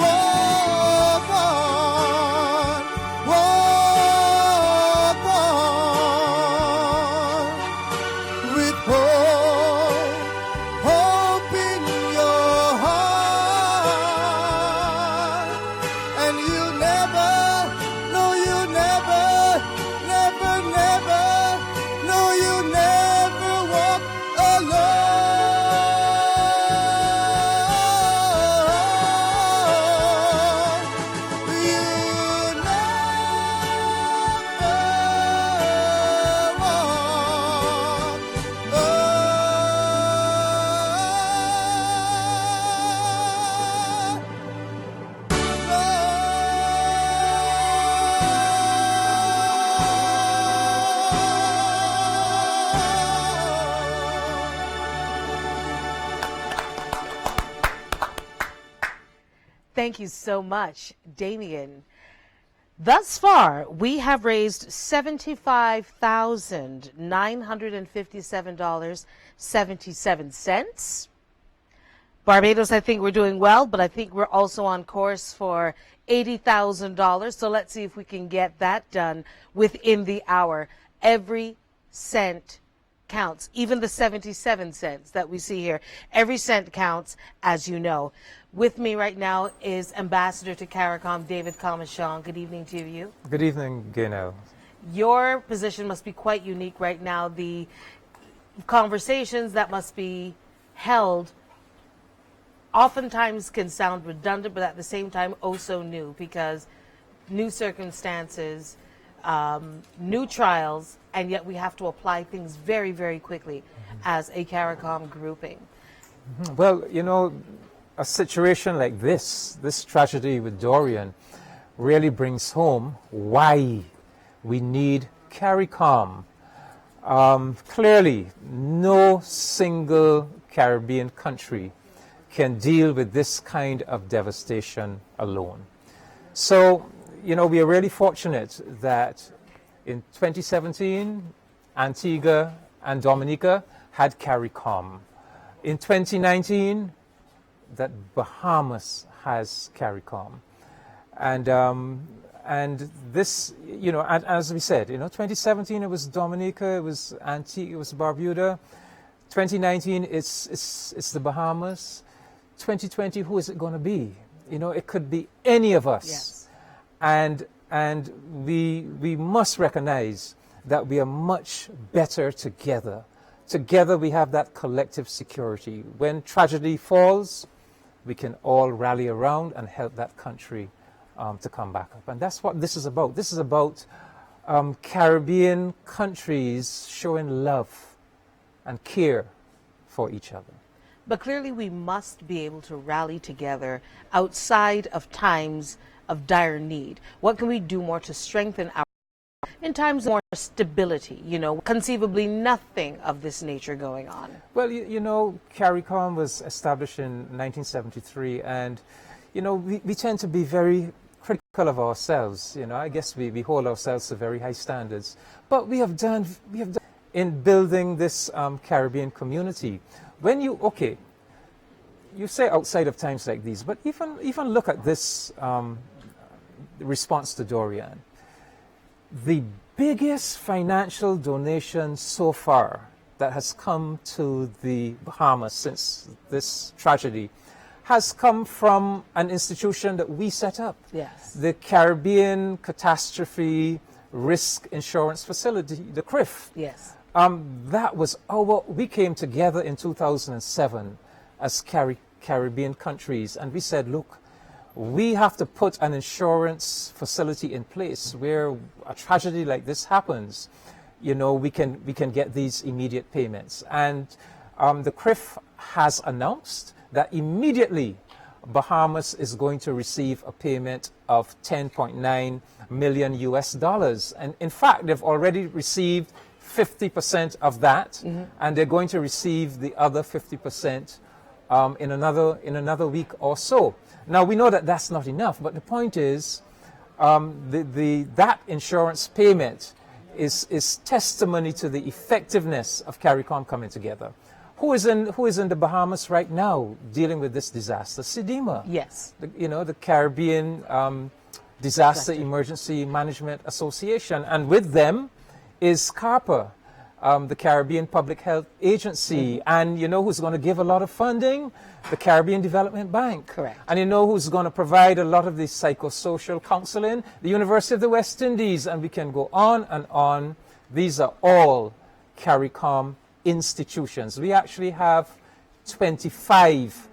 S: walk alone. Oh, walk on, with hope in your heart, and you never, no, you never, never, never, no, you never walk alone. You never walk
Q: Thank you so much, Damian. Thus far, we have raised $75,957.77. Barbados, I think we're doing well, but I think we're also on course for $80,000. So let's see if we can get that done within the hour. Every cent counts, even the 77 cents that we see here. Every cent counts, as you know. With me right now is Ambassador to CARICOM, David Comachon. Good evening to you.
T: Good evening, Gaynell.
Q: Your position must be quite unique right now. The conversations that must be held oftentimes can sound redundant, but at the same time oh so new, because new circumstances, new trials, and yet we have to apply things very, very quickly as a CARICOM grouping.
T: Well, you know, a situation like this tragedy with Dorian, really brings home why we need CARICOM. Clearly, no single Caribbean country can deal with this kind of devastation alone. So, you know, we are really fortunate that in 2017, Antigua and Dominica had CARICOM. In 2019, that Bahamas has CARICOM. And this, you know, as we said, you know, 2017 it was Dominica, it was Antigua, it was Barbuda. 2019 it's the Bahamas. 2020, who is it going to be? You know, it could be any of us.
Q: Yes.
T: And we must recognize that we are much better together. Together we have that collective security. When tragedy falls, we can all rally around and help that country to come back up. And that's what this is about. This is about Caribbean countries showing love and care for each other.
Q: But clearly we must be able to rally together outside of times of dire need. What can we do more to strengthen our in times of more stability, you know, conceivably nothing of this nature going on?
T: Well, you know, CARICOM was established in 1973, and, you know, we tend to be very critical of ourselves. You know, I guess we hold ourselves to very high standards. But we have done in building this Caribbean community. When you, okay, you say outside of times like these, but even look at this response to Dorian. The biggest financial donation so far that has come to the Bahamas since this tragedy has come from an institution that we set up.
Q: Yes.
T: The Caribbean Catastrophe Risk Insurance Facility, the CRIF.
Q: Yes.
T: That was we came together in 2007 as Caribbean countries, and we said, look, we have to put an insurance facility in place where a tragedy like this happens. You know, we can get these immediate payments. And the CRIF has announced that immediately Bahamas is going to receive a payment of $10.9 million US. And in fact, they've already received 50% of that, and they're going to receive the other 50% in another week or so. Now, we know that that's not enough, but the point is that insurance payment is testimony to the effectiveness of CARICOM coming together. Who is in the Bahamas right now dealing with this disaster? CDEMA.
Q: Yes.
T: The Caribbean Disaster Emergency Management Association. And with them is CARPA, the Caribbean Public Health Agency. And you know who's going to give a lot of funding? The Caribbean Development Bank.
Q: Correct.
T: And you know who's going to provide a lot of the psychosocial counseling? The University of the West Indies. And we can go on and on. These are all CARICOM institutions. We actually have 25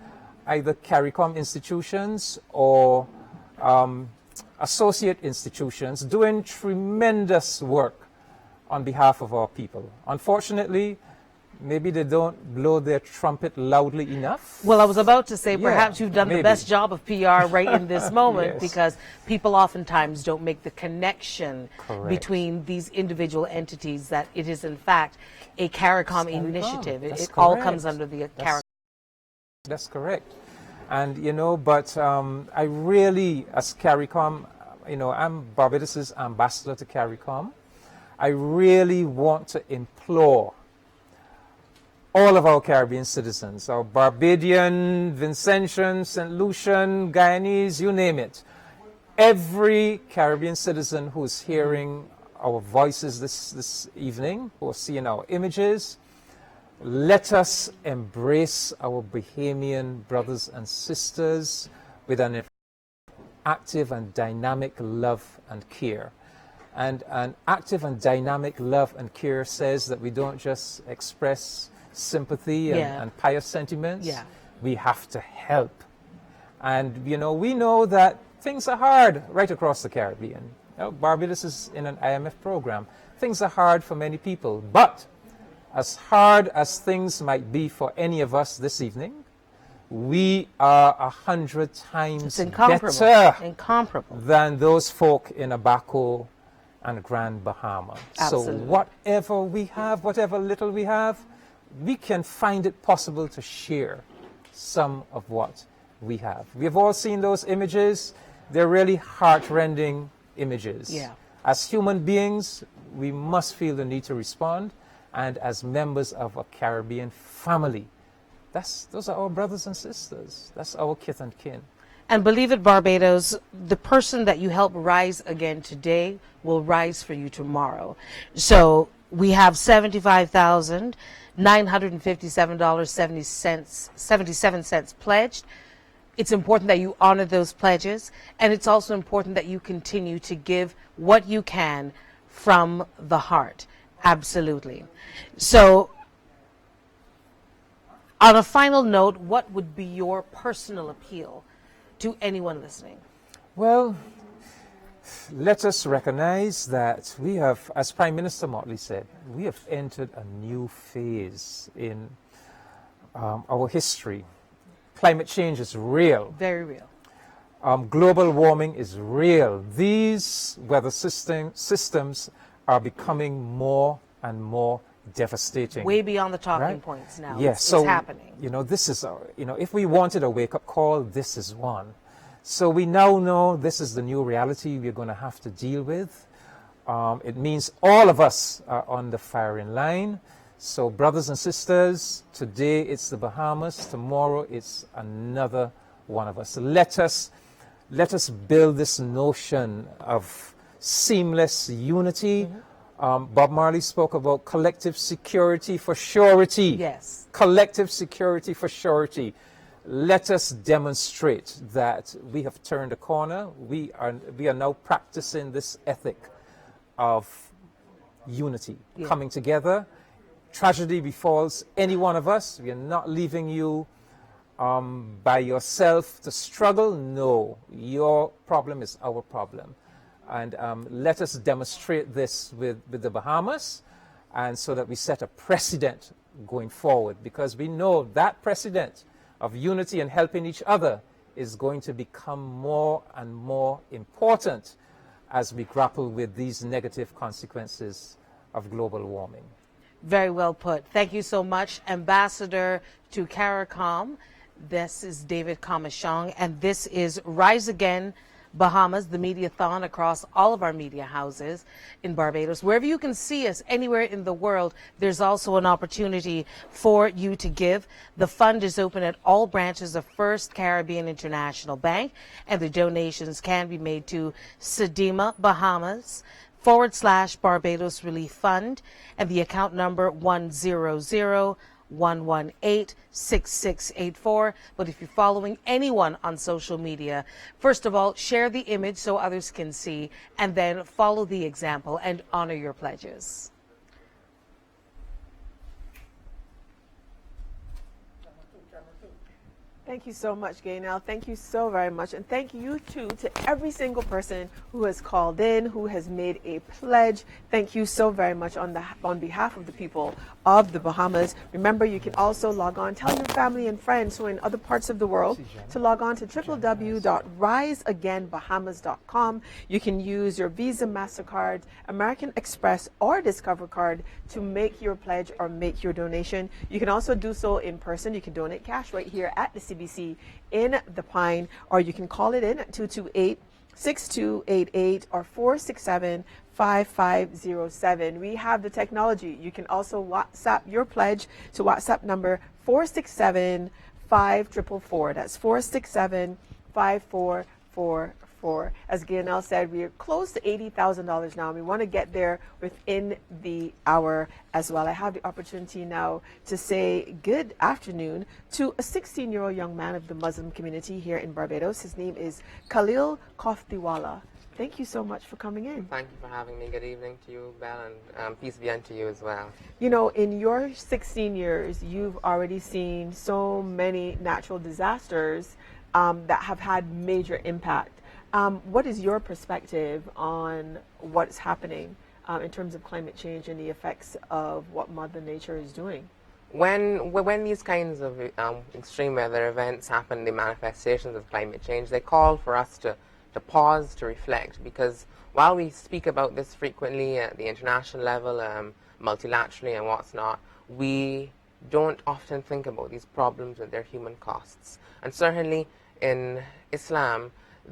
T: either CARICOM institutions or associate institutions doing tremendous work on behalf of our people. Unfortunately, maybe they don't blow their trumpet loudly enough.
Q: Well, I was about to say, perhaps you've done
T: maybe
Q: the best job of PR right in this moment,
T: Yes.
Q: because people oftentimes don't make the connection
T: Correct.
Q: between these individual entities, that it is in fact a CARICOM initiative.
T: That's
Q: It all
T: correct.
Q: comes under the CARICOM.
T: That's correct. And, you know, but I really, as CARICOM, you know, I'm Barbados' ambassador to CARICOM. I really want to implore all of our Caribbean citizens, our Barbadian, Vincentian, St. Lucian, Guyanese, you name it. Every Caribbean citizen who's hearing our voices this evening, or seeing our images, Let us embrace our Bahamian brothers and sisters with an active and dynamic love and care. And an active and dynamic love and care says that we don't just express sympathy and pious sentiments.
Q: Yeah.
T: We have to help. And, you know, we know that things are hard right across the Caribbean. You know, Barbados is in an IMF program. Things are hard for many people. But as hard as things might be for any of us this evening, we are 100 times better
Q: incomparable
T: than those folk in Abaco and Grand Bahama.
Q: Absolutely.
T: So whatever we have, whatever little we have, we can find it possible to share some of what we have. We have all seen those images. They're really heart-rending images.
Q: Yeah.
T: As human beings, we must feel the need to respond, and as members of a Caribbean family, those are our brothers and sisters. That's our kith and kin.
Q: And believe it, Barbados, the person that you help rise again today will rise for you tomorrow. So we have $75,957.77 pledged. It's important that you honor those pledges, and it's also important that you continue to give what you can from the heart. Absolutely. So on a final note, what would be your personal appeal to anyone listening?
T: Well, let us recognize that we have, as Prime Minister Motley said, we have entered a new phase in our history. Climate change is real.
Q: Very real.
T: Global warming is real. These weather systems are becoming more and more devastating.
Q: Way beyond the talking points now.
T: Yes,
Q: it's
T: so
Q: happening.
T: you know, this is if we wanted a wake-up call, this is one. So we now know this is the new reality we're going to have to deal with. It means all of us are on the firing line. So brothers and sisters, today it's the Bahamas, tomorrow it's another one of us. Let us build this notion of seamless unity. Bob Marley spoke about collective security for surety.
Q: Yes.
T: Collective security for surety. Let us demonstrate that we have turned a corner. We are now practicing this ethic of unity, coming together. Tragedy befalls any one of us. We are not leaving you by yourself to struggle. No, your problem is our problem. And let us demonstrate this with the Bahamas, and so that we set a precedent going forward, because we know that precedent of unity and helping each other is going to become more and more important as we grapple with these negative consequences of global warming.
Q: Very well put. Thank you so much, Ambassador to CARICOM. This is David Kamashong, and this is Rise Again Bahamas, the Mediathon across all of our media houses in Barbados. Wherever you can see us, anywhere in the world, there's also an opportunity for you to give. The fund is open at all branches of First Caribbean International Bank, and the donations can be made to Sedima Bahamas /Barbados Relief Fund, and the account number 100-118-6684. But if you're following anyone on social media, first of all, share the image so others can see, and then follow the example and honor your pledges.
L: Thank you so much, Gaynell. Thank you so very much. And thank you, too, to every single person who has called in, who has made a pledge. Thank you so very much on behalf of the people of the Bahamas. Remember, you can also log on, tell your family and friends who are in other parts of the world to log on to www.riseagainbahamas.com. You can use your Visa, MasterCard, American Express, or Discover card to make your pledge or make your donation. You can also do so in person. You can donate cash right here at the CBC in the Pine, or you can call it in at 228-6288 or 467-5507. We have the technology. You can also WhatsApp your pledge to WhatsApp number 467-5444. That's 467-5444. for. As Gaynell said, we are close to $80,000 now. We want to get there within the hour as well. I have the opportunity now to say good afternoon to a 16-year-old young man of the Muslim community here in Barbados. His name is Khalil Koftiwala. Thank you so much for coming in.
U: Thank you for having me. Good evening to you, Belle, and peace be unto you as well.
L: You know, in your 16 years, you've already seen so many natural disasters that have had major impact. What is your perspective on what's happening in terms of climate change and the effects of what Mother Nature is doing?
U: When these kinds of extreme weather events happen, the manifestations of climate change, they call for us to pause, to reflect, because while we speak about this frequently at the international level, multilaterally and what's not, we don't often think about these problems and their human costs. And certainly in Islam,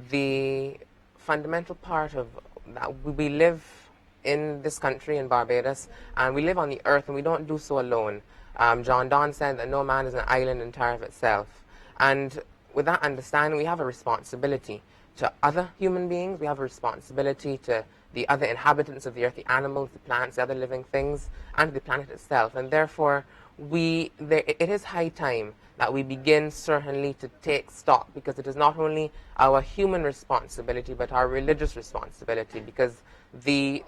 U: the fundamental part of that, we live in this country, in Barbados, and we live on the earth, and we don't do so alone. John Donne said that no man is an island entire of itself. And with that understanding, we have a responsibility to other human beings, we have a responsibility to the other inhabitants of the earth, the animals, the plants, the other living things, and to the planet itself. And therefore, it is high time that we begin certainly to take stock, because it is not only our human responsibility, but our religious responsibility, because the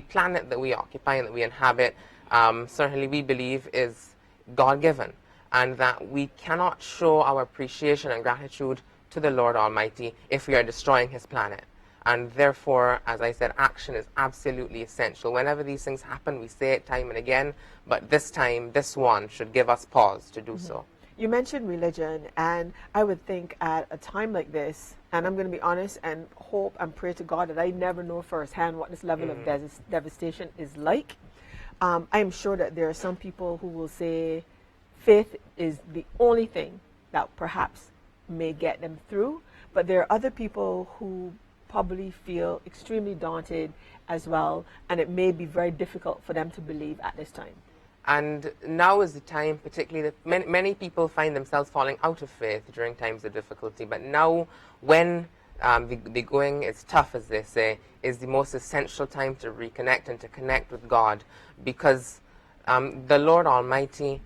U: planet that we occupy and that we inhabit, certainly we believe is God-given, and that we cannot show our appreciation and gratitude to the Lord Almighty if we are destroying His planet. And therefore, as I said, action is absolutely essential. Whenever these things happen, we say it time and again, but this time, this one should give us pause to do so.
L: You mentioned religion, and I would think at a time like this, and I'm going to be honest and hope and pray to God that I never know firsthand what this level of devastation is like. I am sure that there are some people who will say faith is the only thing that perhaps may get them through, but there are other people who probably feel extremely daunted as well, and it may be very difficult for them to believe at this time.
U: And now is the time, particularly, that many people find themselves falling out of faith during times of difficulty, but now when the going is tough, as they say, is the most essential time to reconnect and to connect with God, because the Lord Almighty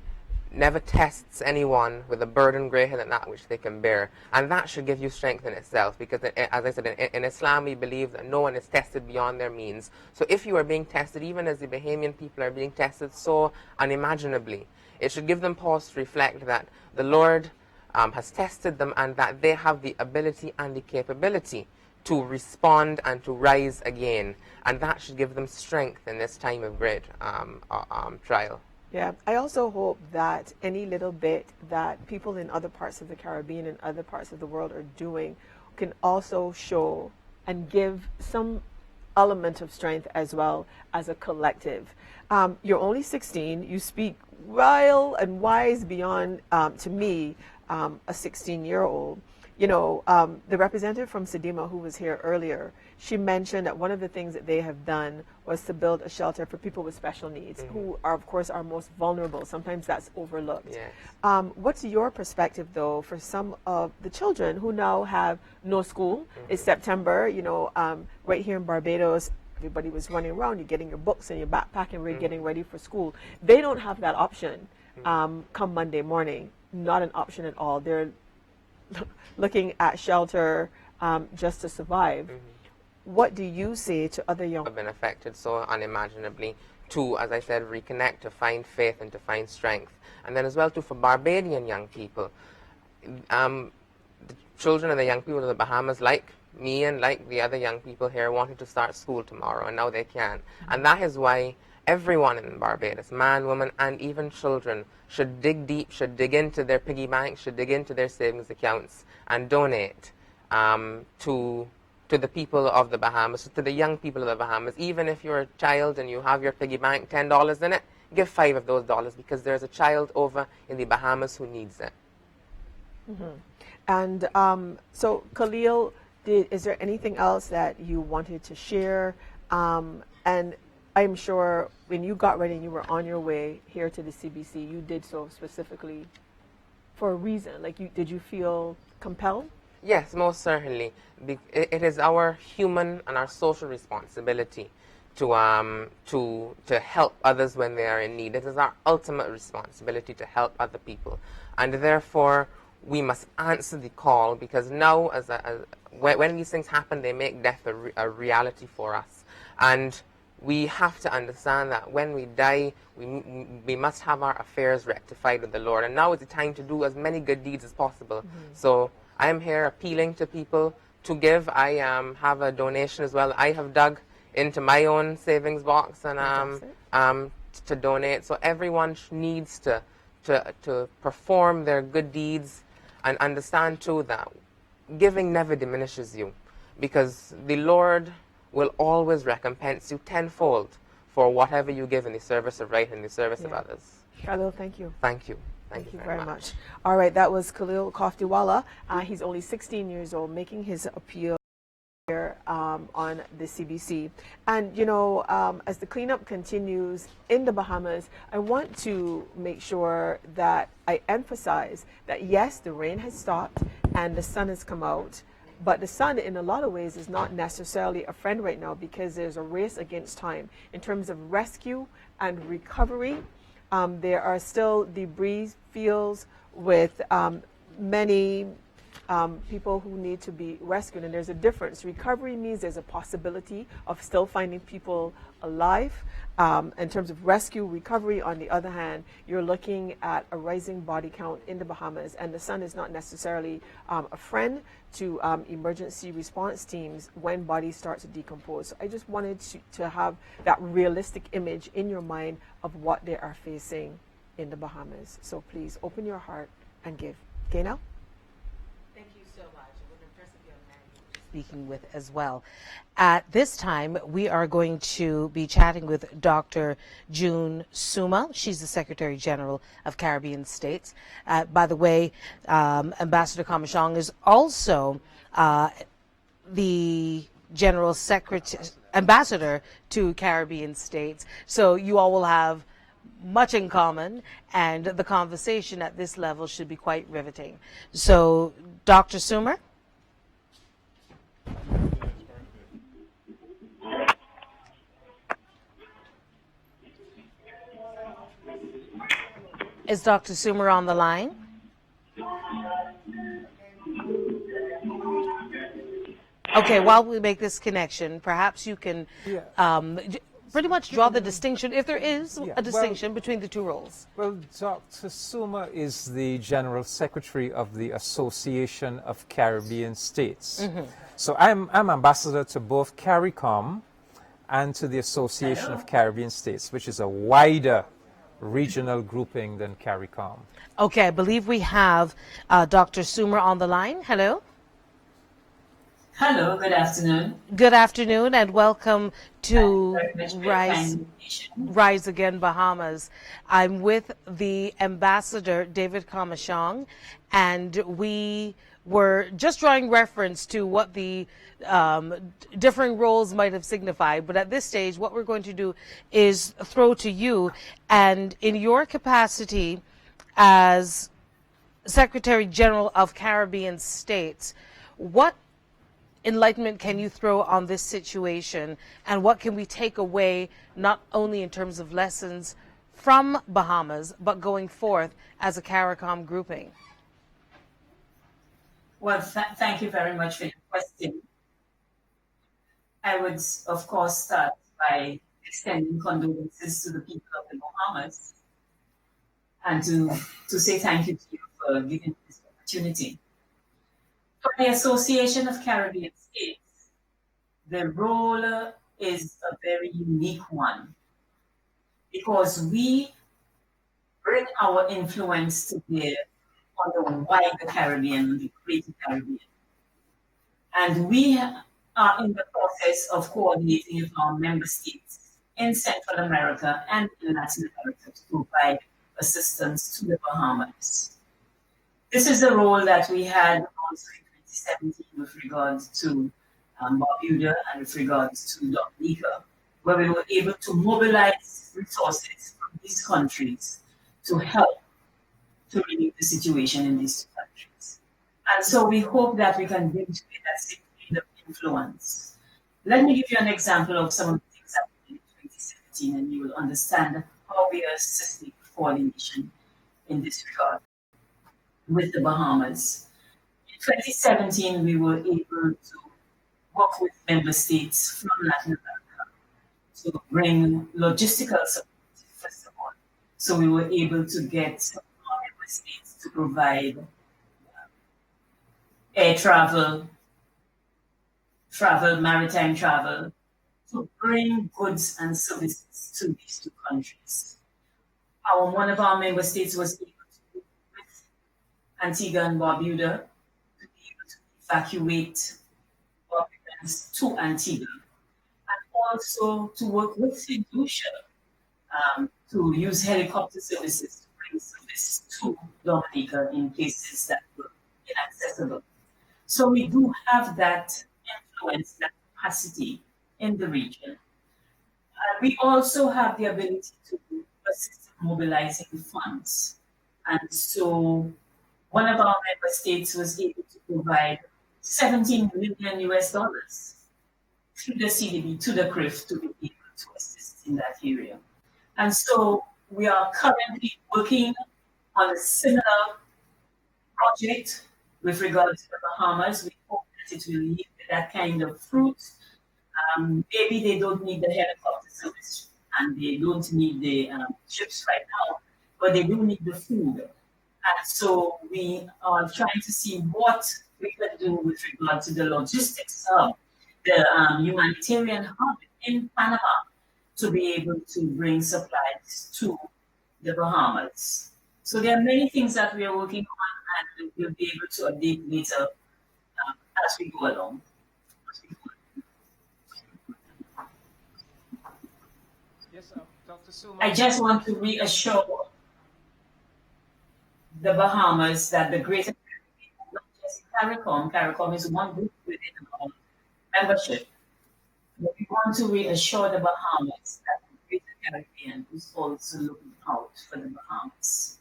U: never tests anyone with a burden greater than that which they can bear. And that should give you strength in itself, because as I said, in Islam we believe that no one is tested beyond their means. So if you are being tested, even as the Bahamian people are being tested so unimaginably, it should give them pause to reflect that the Lord has tested them, and that they have the ability and the capability to respond and to rise again. And that should give them strength in this time of great trial.
L: Yeah, I also hope that any little bit that people in other parts of the Caribbean and other parts of the world are doing can also show and give some element of strength as well as a collective. You're only 16. You speak well and wise beyond, to me, a 16-year-old. You know, the representative from Sedima who was here earlier, she mentioned that one of the things that they have done was to build a shelter for people with special needs, who are, of course, are most vulnerable. Sometimes that's overlooked.
U: Yes.
L: What's your perspective, though, for some of the children who now have no school? It's September, you know, right here in Barbados, everybody was running around, you're getting your books and your backpack and we're getting ready for school. They don't have that option come Monday morning. Not an option at all. They're looking at shelter just to survive. What do you say to other young
U: have been affected so unimaginably to, as I said, reconnect, to find faith and to find strength? And then as well too for Barbadian young people, the children and the young people of the Bahamas, like me and like the other young people here, wanted to start school tomorrow, and now they can. And that is why everyone in Barbados, man, woman, and even children, should dig deep, should dig into their piggy banks, should dig into their savings accounts and donate to the people of the Bahamas, to the young people of the Bahamas. Even if you're a child and you have your piggy bank, $10 in it, give $5 of those dollars, because there's a child over in the Bahamas who needs it.
L: And so, Khalil, is there anything else that you wanted to share? And I'm sure when you got ready and you were on your way here to the CBC, you did so specifically for a reason. Like, did you feel compelled
U: Yes, most certainly. It is our human and our social responsibility to help others when they are in need. It is our ultimate responsibility to help other people, and therefore we must answer the call, because now, when these things happen, they make death a reality for us, and we have to understand that when we die, we must have our affairs rectified with the Lord. And now is the time to do as many good deeds as possible. So I am here appealing to people to give. I have a donation as well. I have dug into my own savings box and to donate. So everyone needs to perform their good deeds and understand too that giving never diminishes you, because the Lord will always recompense you tenfold for whatever you give in the service of right and the service of others.
L: Khalil, thank you.
U: Thank you.
L: Thank you very much. All right, that was Khalil Koftiwala. He's only 16 years old, making his appeal here on the CBC. And, you know, as the cleanup continues in the Bahamas, I want to make sure that I emphasize that, yes, the rain has stopped and the sun has come out. But the sun, in a lot of ways, is not necessarily a friend right now, because there's a race against time in terms of rescue and recovery. There are still debris fields with many people who need to be rescued, and there's a difference. Recovery means there's a possibility of still finding people alive. In terms of rescue, recovery, on the other hand, you're looking at a rising body count in the Bahamas, and the sun is not necessarily a friend to emergency response teams when bodies start to decompose. So I just wanted to have that realistic image in your mind of what they are facing in the Bahamas. So please open your heart and give. Gaynell?
Q: Thank you so much. It was impressive young man you were speaking with as well. At this time, we are going to be chatting with Dr. June Suma. She's the Secretary General of Caribbean States. By the way, Ambassador Kamashong is also the General Secretary, Ambassador to Caribbean States. So you all will have much in common, and the conversation at this level should be quite riveting. So, Dr. Sumer? Is Dr. Sumer on the line? Okay, while we make this connection, perhaps you can pretty much draw the distinction, if there is a distinction, between the two roles.
T: Well, Dr. Suma is the General Secretary of the Association of Caribbean States. So I'm ambassador to both CARICOM and to the Association of Caribbean States, which is a wider regional grouping than CARICOM.
Q: Okay, I believe we have Dr. Sumer on the line. Hello.
A: Hello, good afternoon.
Q: Good afternoon, and welcome to Rise Again Bahamas. I'm with the Ambassador, David Kamashong, and we were just drawing reference to what the differing roles might have signified. But at this stage, what we're going to do is throw to you, and in your capacity as Secretary General of Caribbean States, what enlightenment can you throw on this situation, and what can we take away, not only in terms of lessons from Bahamas, but going forth as a CARICOM grouping?
A: Well, thank you very much for your question. I would, of course, start by extending condolences to the people of the Bahamas and to say thank you to you for giving this opportunity. For the Association of Caribbean States, the role is a very unique one because we bring our influence to bear on the wider Caribbean, the Greater Caribbean. And we are in the process of coordinating with our member states in Central America and in Latin America to provide assistance to the Bahamas. This is the role that we had also in 2017 with regards to Barbuda and with regards to Dominica, where we were able to mobilize resources from these countries to help to relieve the situation in these two countries. And so we hope that we can bring together that same kind of influence. Let me give you an example of some of the things that we did in 2017, and you will understand how we are assisting coordination in this regard with the Bahamas. In 2017, we were able to work with member states from Latin America to bring logistical support, first of all. So we were able to get our member states to provide air travel, maritime travel, to bring goods and services to these two countries. One of our member states was able to work with Antigua and Barbuda to be able to evacuate Barbudans to Antigua, and also to work with St. Lucia to use helicopter services to bring service to Dominica in places that were inaccessible. So we do have that influence, that capacity in the region. We also have the ability to assist in mobilizing funds. And so one of our member states was able to provide 17 million US dollars through the CDB to the CRIF to be able to assist in that area. And so we are currently working on a similar project with regard to the Bahamas. We hope that it will yield that kind of fruit. Maybe they don't need the helicopter service and they don't need the ships right now, but they do need the food. And so we are trying to see what we can do with regard to the logistics hub, the humanitarian hub in Panama, to be able to bring supplies to the Bahamas. So there are many things that we are working on, and we'll be able to update later as we go along.
T: Yes, Dr. Suma.
A: I just want to reassure the Bahamas that the Greater Caribbean, not just CARICOM is one group within our membership. But we want to reassure the Bahamas that the Greater Caribbean is also looking out for the Bahamas.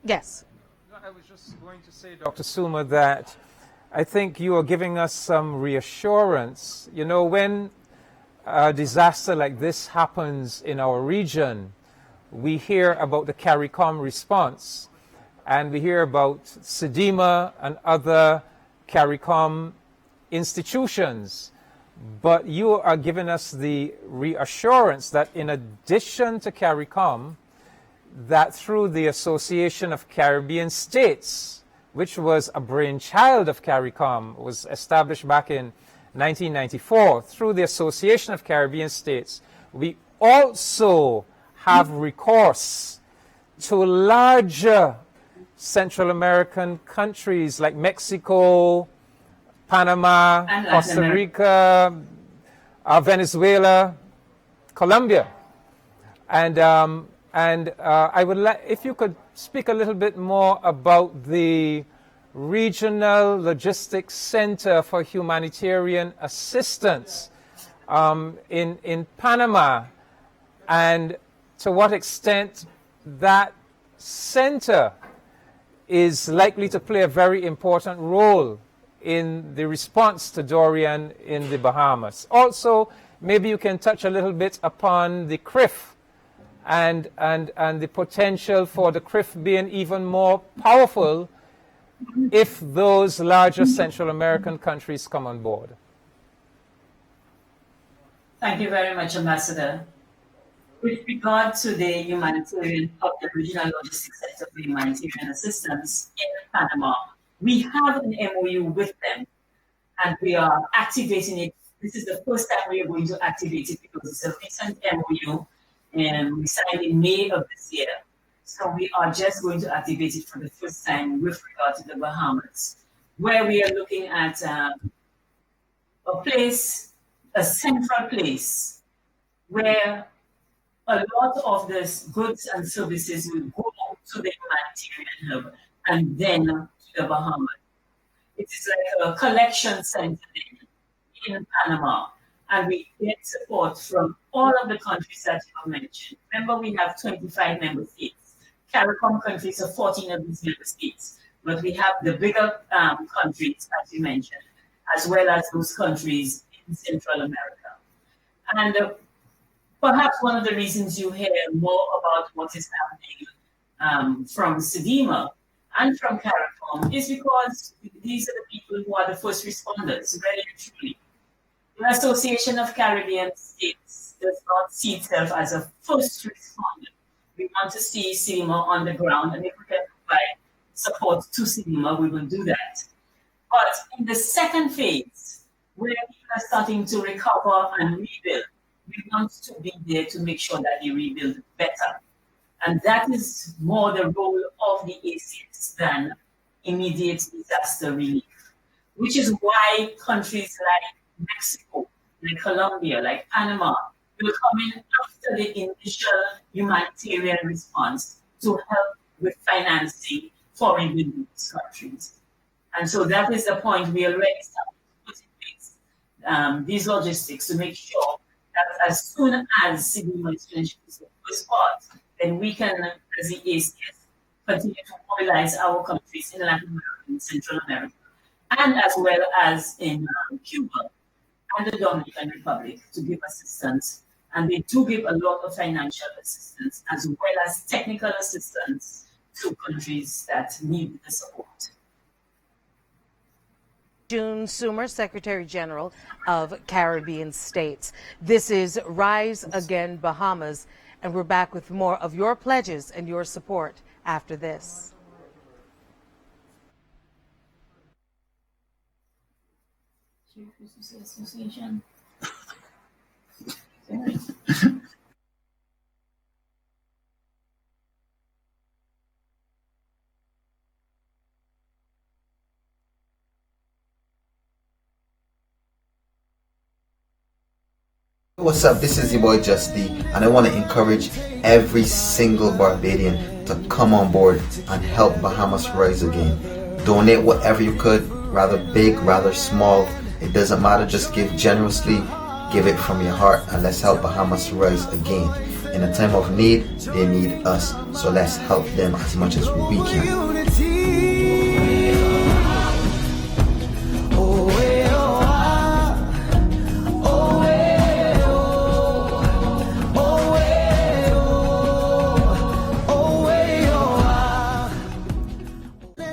Q: Yes.
T: No, I was just going to say, Dr. Suma, that I think you are giving us some reassurance. You know, when a disaster like this happens in our region, we hear about the CARICOM response, and we hear about SEDIMA and other CARICOM institutions. But you are giving us the reassurance that in addition to CARICOM, that through the Association of Caribbean States, which was a brainchild of CARICOM, was established back in 1994, through the Association of Caribbean States, we also have recourse to larger Central American countries like Mexico, Panama, Costa Rica, Venezuela, Colombia. And I would like, if you could speak a little bit more about the Regional Logistics Center for Humanitarian Assistance in Panama, and to what extent that center is likely to play a very important role in the response to Dorian in the Bahamas. Also, maybe you can touch a little bit upon the CRIF and the potential for the CRIF being even more powerful if those larger Central American countries come on board.
A: Thank you very much, Ambassador. With regard to the humanitarian hub, the Regional Logistics Center for Humanitarian Assistance in Panama, we have an MOU with them, and we are activating it. This is the first time we are going to activate it because it's a recent MOU, and we signed in May of this year. So we are just going to activate it for the first time with regard to the Bahamas, where we are looking at a place, a central place, where a lot of the goods and services will go to the humanitarian hub and then to the Bahamas. It is like a collection center in Panama, and we get support from all of the countries that you have mentioned. Remember, we have 25 member states. CARICOM countries of 14 of these member states, but we have the bigger countries, as you mentioned, as well as those countries in Central America. And perhaps one of the reasons you hear more about what is happening from SEDIMA and from CARICOM is because these are the people who are the first responders, really and truly. The Association of Caribbean States does not see itself as a first responder. We want to see SEDIMA on the ground, and if we can provide support to SEDIMA, we will do that. But in the second phase, where people are starting to recover and rebuild, we want to be there to make sure that they rebuild better. And that is more the role of the ACS than immediate disaster relief, which is why countries like Mexico, like Colombia, like Panama, will come in after the initial humanitarian response to help with financing for rebuilding these countries. And so that is the point we already started to put in place these logistics to make sure that as soon as SEDIMA is finished with the first part, then we can, as the ACS, continue to mobilize our countries in Latin America and Central America, and as well as in Cuba and the Dominican Republic to give assistance. And they do give a lot of financial assistance as well as technical assistance to countries that need the support.
Q: June Sumer, Secretary General of Caribbean States. This is Rise Again Bahamas, and we're back with more of your pledges and your support after this.
A: Association.
C: What's up? This is your boy Justy, and I want to encourage every single Barbadian to come on board and help Bahamas rise again. Donate whatever you could, rather big, rather small. It doesn't matter, just give generously, give it from your heart, and let's help Bahamas rise again. In a time of need, they need us, so let's help them as much as we can.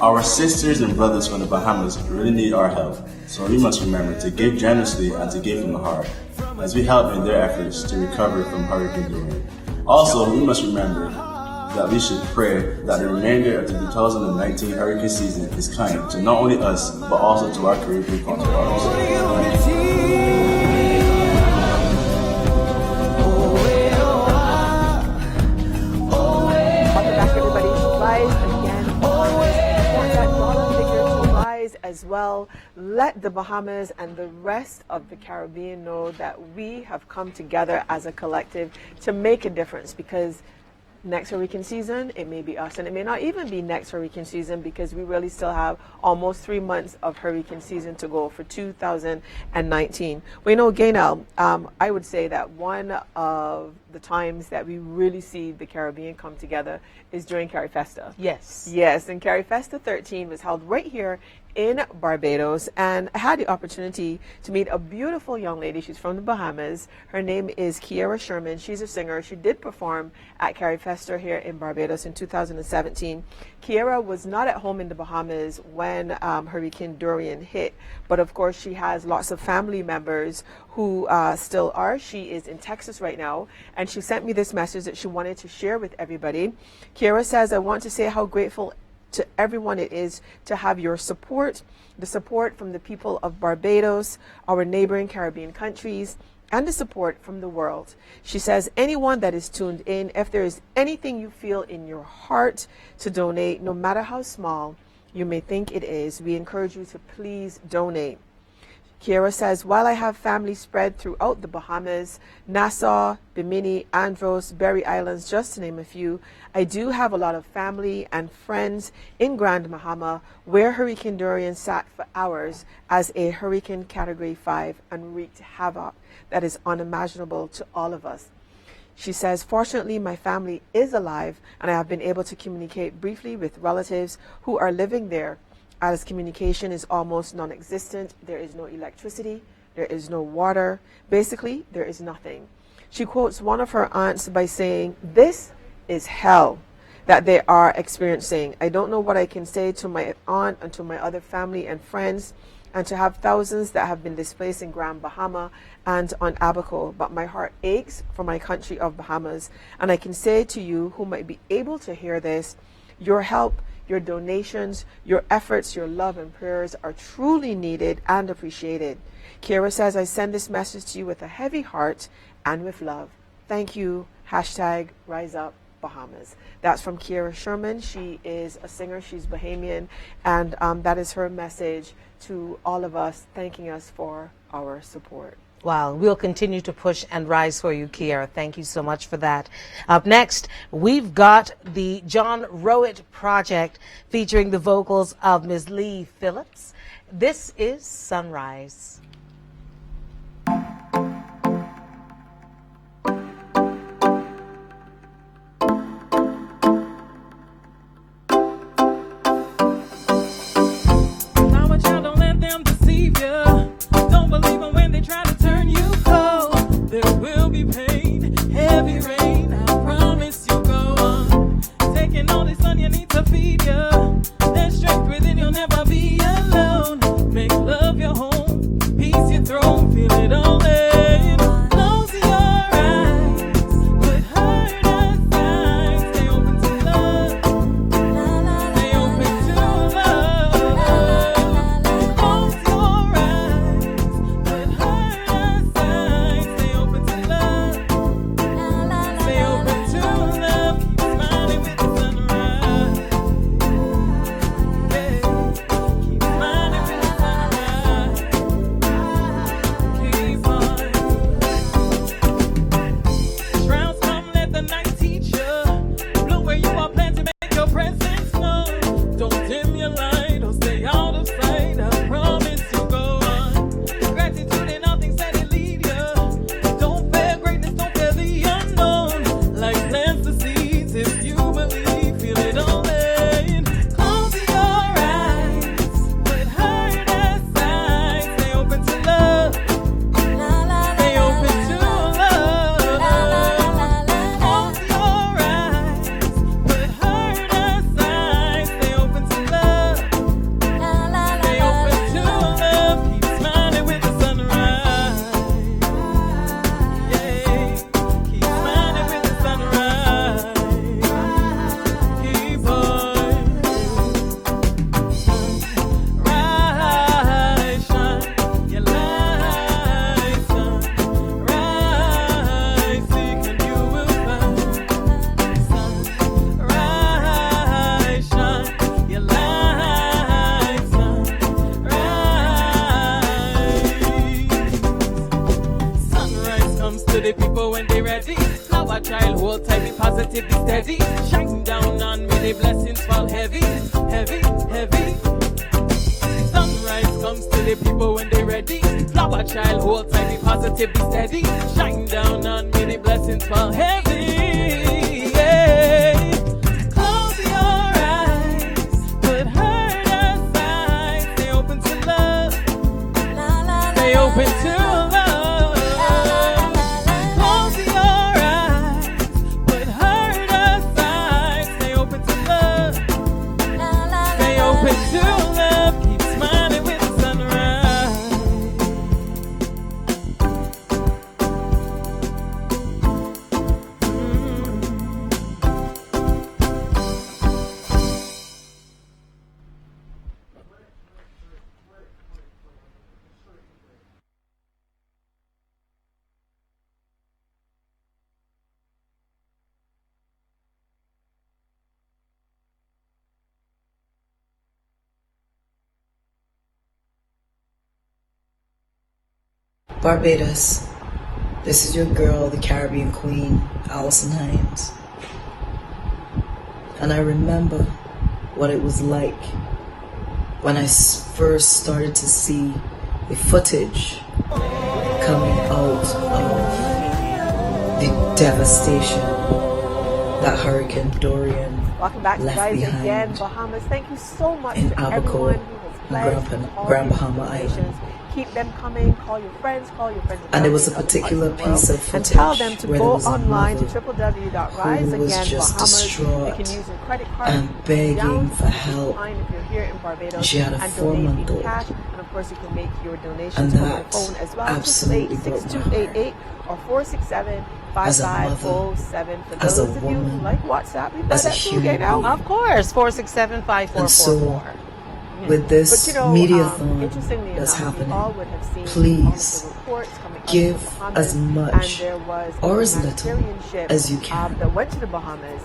V: Our sisters and brothers from the Bahamas really need our help, so we must remember to give generously and to give from the heart, as we help in their efforts to recover from Hurricane Dorian. Also, we must remember that we should pray that the remainder of the 2019 hurricane season is kind to not only us, but also to our Caribbean counterparts.
L: As well, let the Bahamas and the rest of the Caribbean know that we have come together as a collective to make a difference, because next hurricane season, it may be us, and it may not even be next hurricane season, because we really still have almost 3 months of hurricane season to go for 2019. We know, Gaynell, I would say that one of the times that we really see the Caribbean come together is during CariFesta.
Q: Yes.
L: Yes, and CariFesta 13 was held right here in Barbados, and I had the opportunity to meet a beautiful young lady. She's from the Bahamas. Her name is Kiera Sherman. She's a singer. She did perform at CariFesta here in Barbados in 2017. Kiera was not at home in the Bahamas when Hurricane Dorian hit, but of course she has lots of family members who still are. She is in Texas right now, and she sent me this message that she wanted to share with everybody. Kiera says, I want to say how grateful to everyone it is to have your support, the support from the people of Barbados, our neighboring Caribbean countries, and the support from the world. She says, anyone that is tuned in, if there is anything you feel in your heart to donate, no matter how small you may think it is, we encourage you to please donate. Kiera says, while I have family spread throughout the Bahamas, Nassau, Bimini, Andros, Berry Islands, just to name a few, I do have a lot of family and friends in Grand Bahama, where Hurricane Dorian sat for hours as a Hurricane Category 5 and wreaked havoc that is unimaginable to all of us. She says, fortunately, my family is alive and I have been able to communicate briefly with relatives who are living there, as communication is almost non-existent. There is no electricity, there is no water. Basically, there is nothing. She quotes one of her aunts by saying, "This is hell that they are experiencing. I don't know what I can say to my aunt and to my other family and friends, and to have thousands that have been displaced in Grand Bahama and on Abaco, but my heart aches for my country of Bahamas. And I can say to you who might be able to hear this, your help, your donations, your efforts, your love and prayers are truly needed and appreciated." Kira says, "I send this message to you with a heavy heart and with love. Thank you. Hashtag Rise Up Bahamas." That's from Kira Sherman. She is a singer. She's Bahamian. And that is her message to all of us, thanking us for our support.
Q: Wow, we'll continue to push and rise for you, Kiara. Thank you so much for that. Up next, we've got the John Rowett Project featuring the vocals of Ms. Lee Phillips. This is Sunrise.
D: Don't believe them when they try to turn you cold. There will be pain, heavy rain. I promise you go on. Taking all this on you need to feed you. There's strength within, you'll never be alone. Make love your home, peace your throne, feel it all in. Close your eyes, put hurt aside. Stay open to love. Stay open to love. Close your eyes, put hurt aside. Stay open to love. Stay open to love. Keep smiling with the sunrise. Yeah. Keep smiling with the sunrise. Keep on. Shrouds come, let the night teach you. Look where you are, plan to make your presence known. Don't dim your light or stay out of sight. I promise you go on. Gratitude in all things that it lead you. Don't fear greatness, don't fear the unknown. Life plants the seeds if you believe, feel it all in. Close your eyes, put hurt aside. Stay open to love. Stay open to love. Close your eyes, put hurt aside. Stay open to love. Stay open to love. Keep smiling with the sunrise. Yeah. Keep smiling with the sunrise. Keep on. Rise, shine your light, sun. Rise, seek and you will find. Sun, rise, shine your light, sun. Rise. Sunrise comes to the people when they ready. Flower child, hold tight, be positive, be steady. Shine down on me, the blessings fall heavy, heavy, heavy. Sunrise comes to the people when they ready. Flower child, hold tight, be positive, be steady. Shine down on me, the blessings fall heavy. Yeah. Close your eyes, put hurt aside. Stay open to love. Stay open to love. Close your eyes, put hurt aside. Stay open to love. Stay open to love. Keep smiling with the sunrise.
F: Barbados. This is your girl, the Caribbean Queen, Allison Hines. And I remember what it was like when I first started to see the footage coming out of the devastation that Hurricane Dorian
L: Welcome back to
F: left
L: Rise
F: behind
L: Again Bahamas. Thank you so much
F: in
L: to
F: Abaco
L: everyone who has pledged all
F: Grand
L: these
F: Bahama
L: donations.
F: Island.
L: Keep them coming. Call your friends. Call your friends.
F: And there was a
L: in other
F: particular
L: parts of the
F: piece of
L: world, and
F: footage
L: tell them to
F: where there
L: go
F: was a
L: online to
F: mother who was
L: www.riseagainbahamas.
F: just
L: They
F: distraught
L: can use your credit card
F: and begging for help.
L: if you're here in Barbados,
F: And she had a
L: and
F: 4-month-old.
L: cash. And of course, you can make your donations
F: And
L: over the
F: that
L: phone as well.
F: absolutely broke my heart.
L: 6288 or 467
F: As a mother,
L: 5507. For
F: as a
L: those of you who
F: woman,
L: like WhatsApp, we
F: as a
L: that too,
F: human
L: now.
F: being.
Q: Of course, 467-5444.
F: And so, with this mediathon
L: interestingly
F: that's
L: enough,
F: happening,
L: we all would have seen
F: please
L: all of the reports coming out
F: give
L: of the Bahamas,
F: as much
L: and there was
F: or
L: a
F: as little
L: humanitarian ship,
F: as you can,
L: that went to the Bahamas.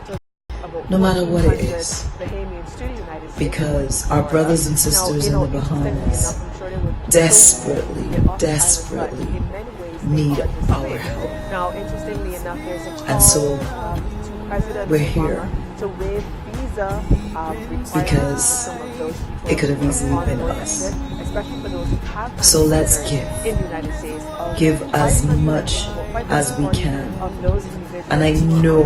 L: About
F: no matter what it
L: 1,400
F: is,
L: Bahamians to the United States.
F: because our brothers and sisters in the Bahamas desperately need our help.
L: Now, interestingly enough, there's a call
F: And so,
L: to President
F: we're
L: Obama
F: here
L: to waive visa requirements
F: because
L: for some of those people
F: it could have
L: who are
F: easily
L: on
F: been
L: board
F: us.
L: with it, especially for those who have
F: So let's
L: family
F: give.
L: members in the United States.
F: Give as much as we can. And I know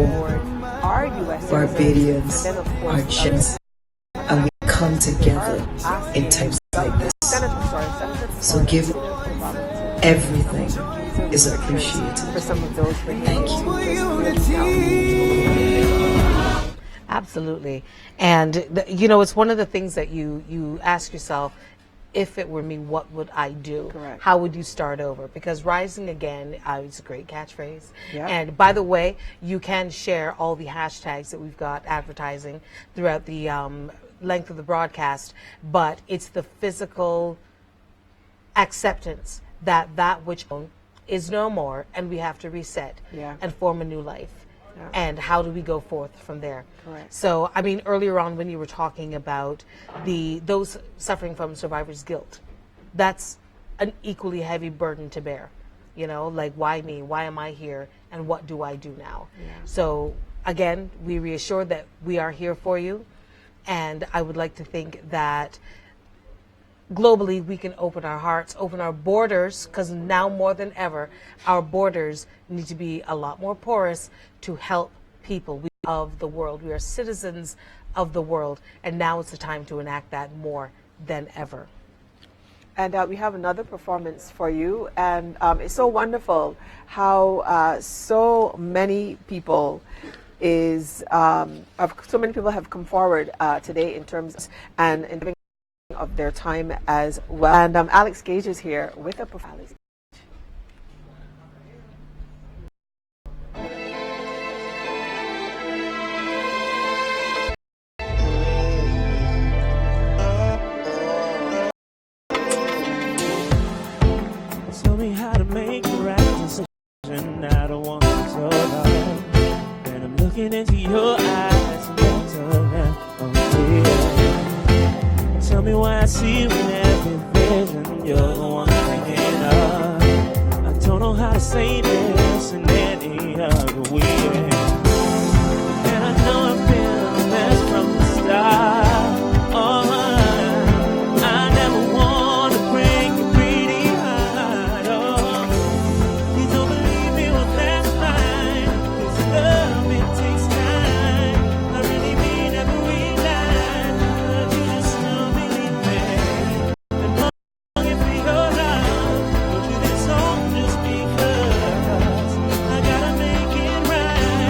F: Barbadians are just, and we come together in times like this. So give everything is appreciated. Thank you.
Q: Absolutely. And, it's one of the things that you ask yourself, if it were me, what would I do?
L: Correct.
Q: How would you start over? Because rising again is a great catchphrase.
L: Yeah.
Q: And by the way, you can share all the hashtags that we've got advertising throughout the length of the broadcast, but it's the physical acceptance that which is no more, and we have to reset and form a new life. Yeah. And how do we go forth from there?
L: Correct.
Q: So, earlier on when you were talking about those suffering from survivor's guilt, that's an equally heavy burden to bear. Like, why me? Why am I here? And what do I do now? Yeah. So, again, we reassure that we are here for you. And I would like to think that globally we can open our hearts, open our borders, because now more than ever, our borders need to be a lot more porous to help people of the world. We are citizens of the world, and now it's the time to enact that more than ever.
L: And we have another performance for you, and it's so wonderful how so many people have come forward today in terms and in giving of their time as well. And Alex Gage is here with a performance.
G: Tell me how to make the right decision. I don't want to so hard. And I'm looking into your eyes and tell me why I see you in every vision. You're the one I'm thinking of. I don't know how to say this in any other way. And I know I've been a mess from the start. Oh, I never want to break your pretty heart. Oh, please don't believe me when that's fine. 'Cause love, it takes time. I really mean every line. But you just don't believe me. And longing for your love. Don't do this all just because I gotta make it right.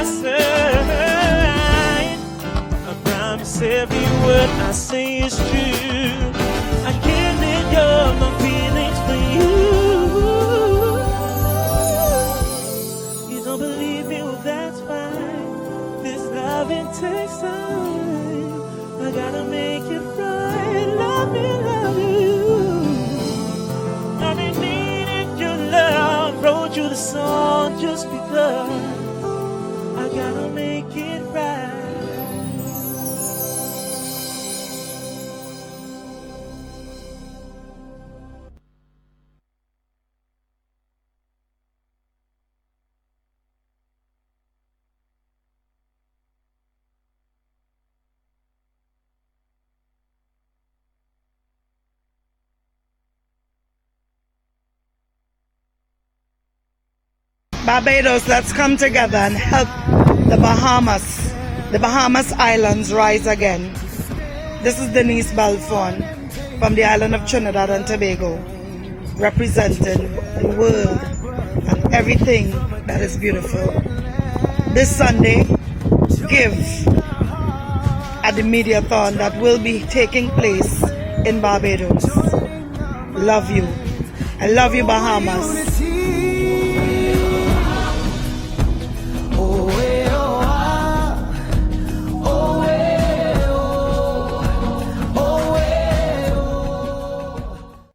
G: side. I promise every word I say is true. I can't let go of my feelings for you. You don't believe me? Well, that's fine. This loving takes time. I gotta make it right. Love me, love you. I've been needing your love. Wrote you the song just because I gotta make it right.
E: Barbados, let's come together and help the Bahamas Islands rise again. This is Denise Balfon from the island of Trinidad and Tobago, representing the world and everything that is beautiful. This Sunday, give at the Mediathon that will be taking place in Barbados. Love you. I love you, Bahamas.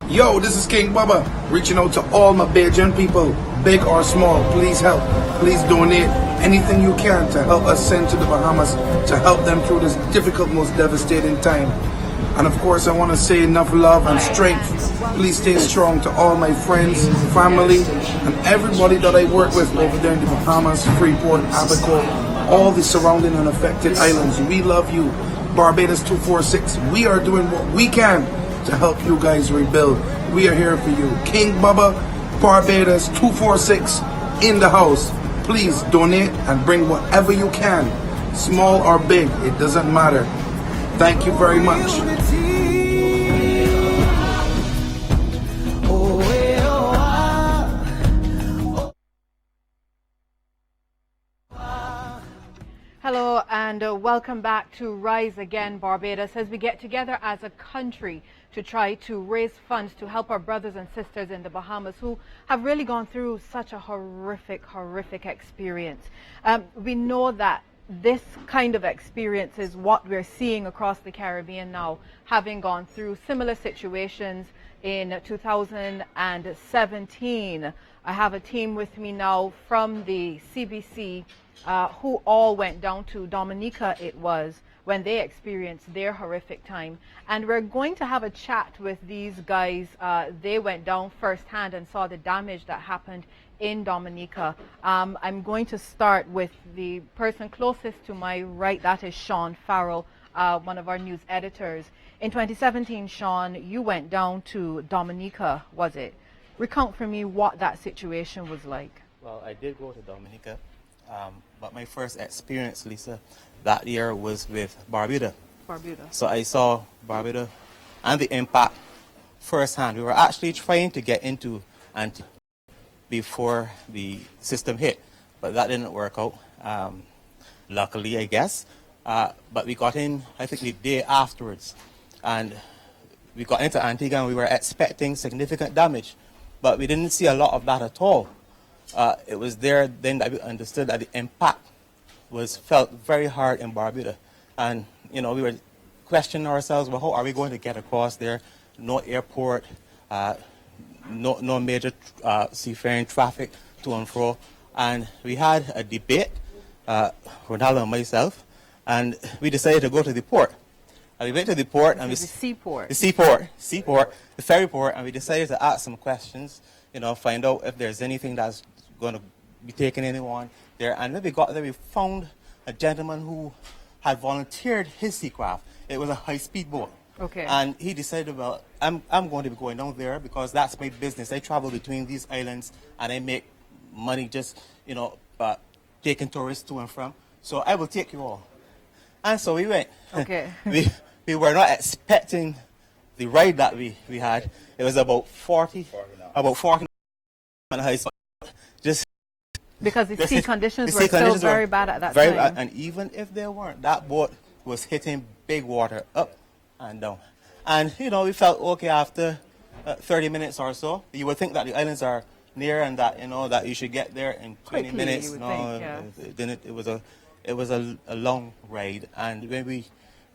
P: Yo, this is King Bubba, reaching out to all my Bajan people, big or small. Please help. Please donate anything you can to help us send to the Bahamas to help them through this difficult, most devastating time. And of course, I want to say enough love and strength. Please stay strong to all my friends, family, and everybody that I work with over there in the Bahamas, Freeport, Abaco, all the surrounding and affected islands. We love you. Barbados 246, we are doing what we can to help you guys rebuild. We are here for you. King Bubba, Barbados 246 in the house. Please donate and bring whatever you can, small or big, it doesn't matter. Thank you very much.
H: Hello and welcome back to Rise Again Barbados as we get together as a country to try to raise funds to help our brothers and sisters in the Bahamas who have really gone through such a horrific experience. We know that this kind of experience is what we're seeing across the Caribbean now, having gone through similar situations in 2017. I have a team with me now from the CBC who all went down to Dominica, it was, when they experienced their horrific time. And we're going to have a chat with these guys. They went down firsthand and saw the damage that happened in Dominica. I'm going to start with the person closest to my right, that is Sean Farrell, one of our news editors. In 2017, Sean, you went down to Dominica, was it? Recount for me what that situation was like.
W: Well, I did go to Dominica, but my first experience, Lisa, that year was with Barbuda. So I saw Barbuda and the impact firsthand. We were actually trying to get into Antigua before the system hit, but that didn't work out, luckily, I guess. But we got in, I think, the day afterwards, and we got into Antigua and we were expecting significant damage, but we didn't see a lot of that at all. It was there then that we understood that the impact was felt very hard in Barbuda. And, you know, we were questioning ourselves, well, how are we going to get across there? No airport, no major seafaring traffic to and fro. And we had a debate, Ronaldo and myself, and we decided to go to the port. And we went to the port and
H: the seaport.
W: The ferry port, and we decided to ask some questions, you know, find out if there's anything that's going to be taking anyone there. And when we got there, we found a gentleman who had volunteered his seacraft. It was a high-speed boat.
H: Okay.
W: And he decided, well, I'm going to be going down there because that's my business. I travel between these islands and I make money just, you know, taking tourists to and from. So I will take you all. And so we went.
H: Okay.
W: we were not expecting the ride that we had. It was about 40 on the high speed. Just
H: Because the sea conditions
W: the
H: were
W: sea
H: still
W: conditions
H: very
W: were
H: bad at that
W: very
H: time.
W: bad, and even if they weren't, that boat was hitting big water up and down. And, you know, we felt okay after 30 minutes or so. You would think that the islands are near and that, you know, that you should get there in 20
H: Quickly,
W: minutes.
H: you would
W: No,
H: think, yeah.
W: it didn't. It was a long ride. And when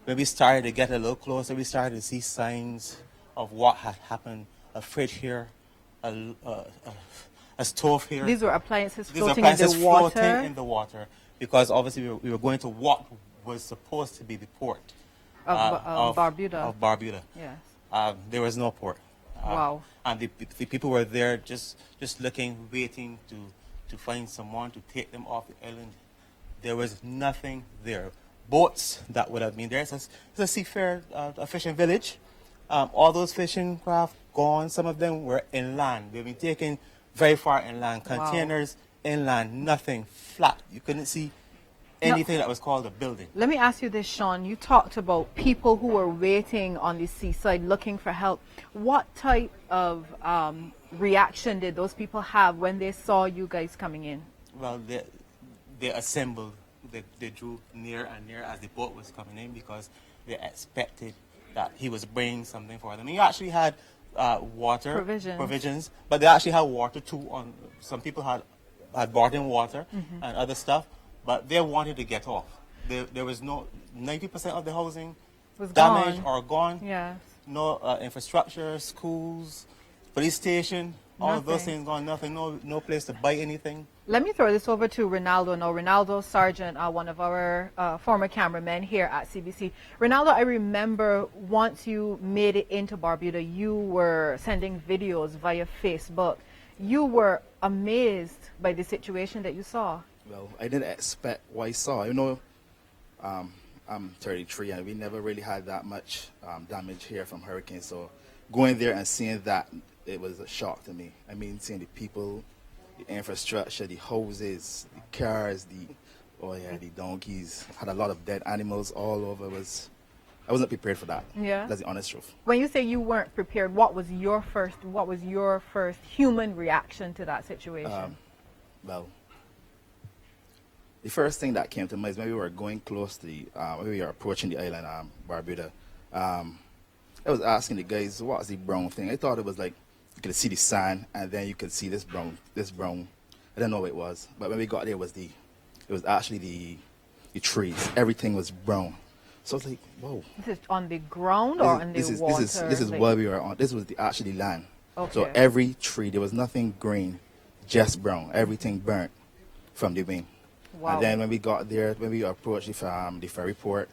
W: we started to get a little closer, we started to see signs of what had happened. A fridge here, a stove here.
H: These were appliances
W: These were
H: floating in the
W: appliances
H: water.
W: floating in the water, because obviously we were going to what was supposed to be the port
H: Of Barbuda.
W: Of Barbuda.
H: Yes.
W: There was no port.
H: Wow.
W: And the people were there just looking, waiting to find someone to take them off the island. There was nothing there. Boats that would have been there. It's a seafair, a fishing village. All those fishing craft gone. Some of them were inland. They've been taken very far inland. Containers inland. Nothing. Flat. You couldn't see anything that was called a building.
H: Let me ask you this, Sean. You talked about people who were waiting on the seaside looking for help. What type of reaction did those people have when they saw you guys coming in?
W: Well, they assembled. They drew near and near as the boat was coming in, because they expected that he was bringing something for them. He actually had water, provisions, but they actually had water too. Some people had brought in water and other stuff, but they wanted to get off. There was no 90% of the housing
H: was
W: damaged
H: gone.
W: or gone.
H: Yes.
W: No infrastructure, schools, police station, all of those
H: Nothing.
W: things gone. Nothing. No place to buy anything.
H: Let me throw this over to Ronaldo now. Ronaldo Sargent, one of our former cameramen here at CBC. Ronaldo, I remember once you made it into Barbuda, you were sending videos via Facebook. You were amazed by the situation that you saw.
I: Well, I didn't expect what I saw. You know, I'm 33 and we never really had that much damage here from hurricanes. So going there and seeing that, it was a shock to me. I mean, seeing the people, the infrastructure, the houses, the cars, the donkeys, had a lot of dead animals all over. I wasn't prepared for that.
H: Yeah.
I: That's the honest truth.
H: When you say you weren't prepared, what was your first human reaction to that situation?
I: Well, the first thing that came to mind is when we were going close to when we were approaching the island, Barbuda. I was asking the guys, what's the brown thing? I thought it was like you could see the sand and then you could see this brown. I don't know what it was, but when we got there, it was actually the trees. Everything was brown. So I was like, whoa.
H: This is on the ground or on the water?
I: This is where we were on. This was actually land.
H: Okay.
I: So every tree, there was nothing green, just brown. Everything burnt from the wind.
H: Wow.
I: And then when we got there, when we approached the ferry port,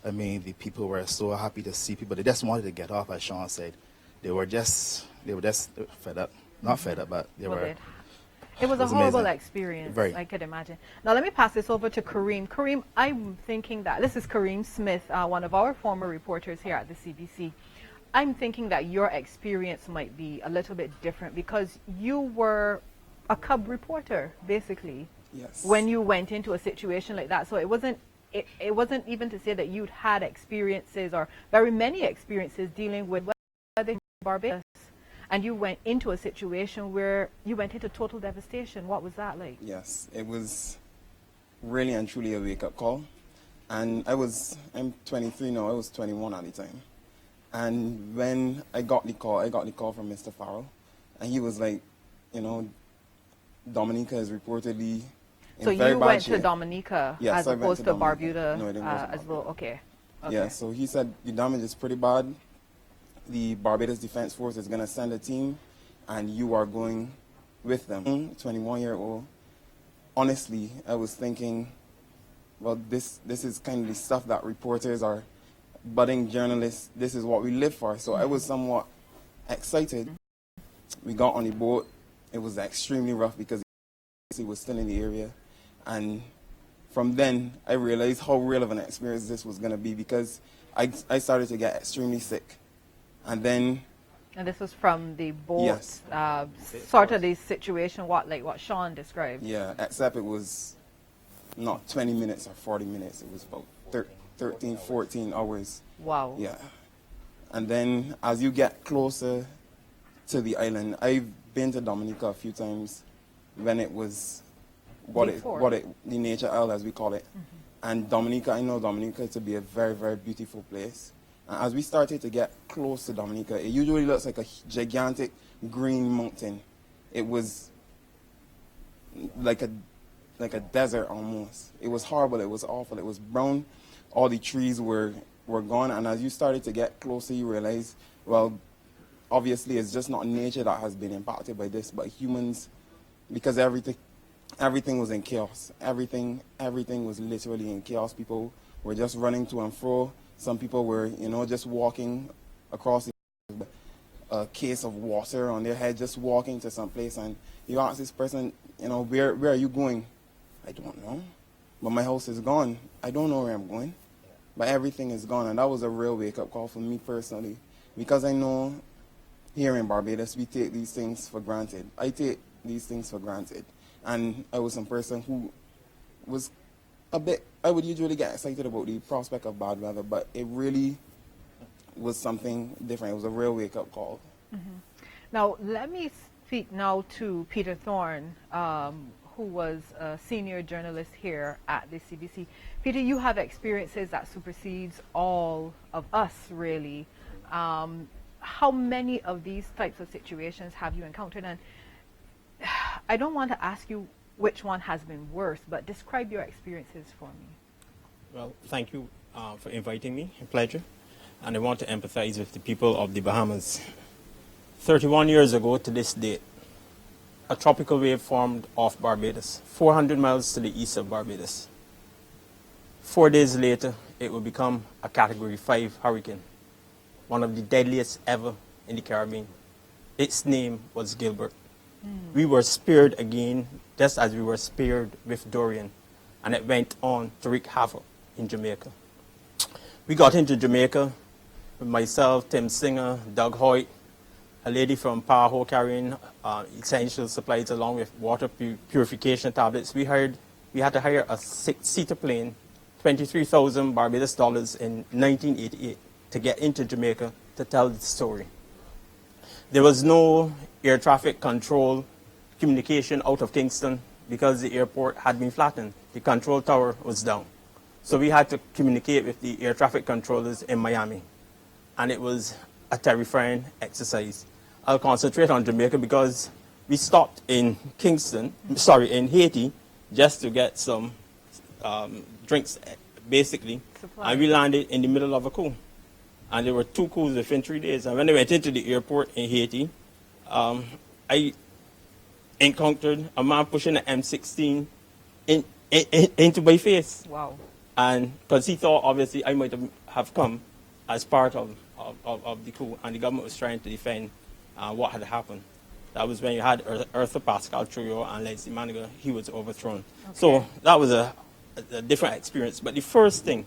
I: I mean, the people were so happy to see people. They just wanted to get off, as Sean said. They were just fed up. Not fed up, but they were.
H: It was a horrible
I: amazing.
H: experience,
I: Very.
H: I could imagine. Now, let me pass this over to Kareem. Kareem, I'm thinking that, this is Kareem Smith, one of our former reporters here at the CBC. I'm thinking that your experience might be a little bit different because you were a cub reporter, basically.
J: Yes.
H: When you went into a situation like that. So it wasn't even to say that you'd had experiences or very many experiences dealing with Barbados. And you went into a situation where you went into total devastation. What was that like?
J: Yes, it was really and truly a wake-up call. And I'm 23 now, I was 21 at the time. And when I got the call from Mr. Farrell. And he was like, you know, Dominica is reportedly in
H: so
J: very
H: you
J: bad
H: went
J: shape.
H: to Dominica
J: Yes,
H: as
J: I went
H: opposed to Barbuda
J: No, I didn't go to
H: as well? Okay.
J: Yeah, so he said the damage is pretty bad. The Barbados Defense Force is going to send a team, and you are going with them. 21-year-old. Honestly, I was thinking, well, this is kind of the stuff that reporters are, budding journalists, this is what we live for. So I was somewhat excited. We got on the boat. It was extremely rough because he was still in the area. And from then, I realized how real of an experience this was going to be because I started to get extremely sick. And then...
H: And this was from the boat,
J: yes.
H: Sort of the situation, what Sean described.
J: Yeah, except it was not 20 minutes or 40 minutes. It was about 13, 14 hours.
H: Wow.
J: Yeah. And then as you get closer to the island, I've been to Dominica a few times when it was the nature isle, as we call it. And Dominica, I know Dominica to be a very, very beautiful place. And as we started to get close to Dominica, it usually looks like a gigantic green mountain. It was like a desert almost. It was horrible, it was awful, it was brown. All the trees were gone, and as you started to get closer, you realize, well, obviously it's just not nature that has been impacted by this, but humans, because everything was in chaos. Everything was literally in chaos. People were just running to and fro. Some people were, just walking across a case of water on their head, just walking to some place, and you ask this person, where are you going? I don't know. But my house is gone. I don't know where I'm going. But everything is gone, and that was a real wake-up call for me personally, because I know here in Barbados we take these things for granted. I take these things for granted. And I was some person who was I would usually get excited about the prospect of bad weather, but it really was something different. It was a real wake-up call.
H: Now, let me speak now to Peter Thorne, who was a senior journalist here at the CBC. Peter, you have experiences that supersedes all of us, really. How many of these types of situations have you encountered? And I don't want to ask you which one has been worse, but describe your experiences for me.
B: Well, thank you for inviting me. A pleasure. And I want to empathize with the people of the Bahamas. 31 years ago to this date, a tropical wave formed off Barbados, 400 miles to the east of Barbados. 4 days later, it will become a Category 5 hurricane, one of the deadliest ever in the Caribbean. Its name was Gilbert. We were spared again, just as we were spared with Dorian, and it went on to wreak havoc in Jamaica. We got into Jamaica with myself, Tim Singer, Doug Hoyt, a lady from Paho carrying essential supplies along with water purification tablets. We had to hire a 6-seater plane, 23,000 Barbados dollars in 1988 to get into Jamaica to tell the story. There was no air traffic control communication out of Kingston because the airport had been flattened. The control tower was down. So we had to communicate with the air traffic controllers in Miami. And it was a terrifying exercise. I'll concentrate on Jamaica because we stopped in in Haiti, just to get some drinks, basically. And we landed in the middle of a coup. And there were 2 coups within 3 days. And when I went into the airport in Haiti, I encountered a man pushing an M16 into my face.
H: Wow.
B: And because he thought, obviously, I might have come as part of the coup, and the government was trying to defend what had happened. That was when you had Arthur Pascal Trio and Leslie Maniga. He was overthrown. Okay. So that was a different experience. But the first thing,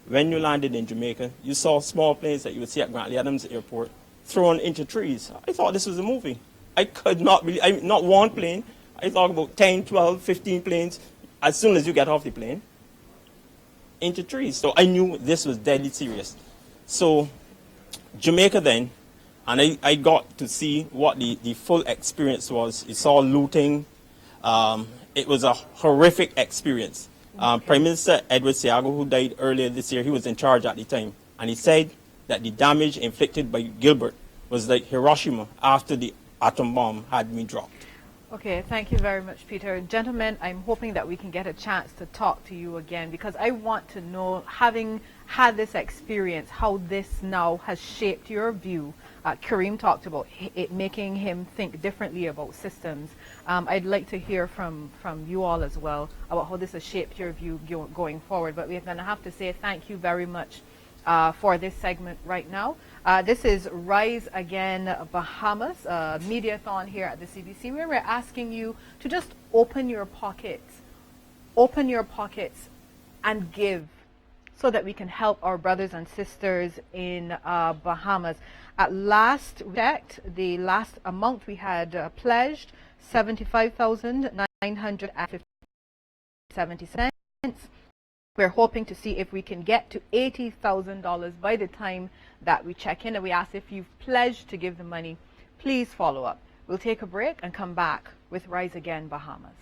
B: when you landed in Jamaica, you saw small planes that you would see at Grantley Adams Airport thrown into trees. I thought this was a movie. I could not believe, not one plane. I thought about 10, 12, 15 planes. As soon as you get off the plane, into trees. So I knew this was deadly serious. So Jamaica then, and I got to see what the full experience was. You saw looting. It was a horrific experience. Prime Minister Edward Seago, who died earlier this year, he was in charge at the time. And he said that the damage inflicted by Gilbert was like Hiroshima after the atom bomb had been dropped.
H: Okay, thank you very much, Peter. Gentlemen, I'm hoping that we can get a chance to talk to you again, because I want to know, having had this experience, how this now has shaped your view. Kareem talked about it making him think differently about systems. I'd like to hear from you all as well about how this has shaped your view going forward. But we're going to have to say thank you very much for this segment right now. This is Rise Again Bahamas Mediathon here at the CBC, where we're asking you to just open your pockets and give, so that we can help our brothers and sisters in Bahamas. At last checked, the last amount we had pledged, $75,950.70. We're hoping to see if we can get to $80,000 by the time that we check in. And we ask, if you've pledged to give the money, please follow up. We'll take a break and come back with Rise Again Bahamas.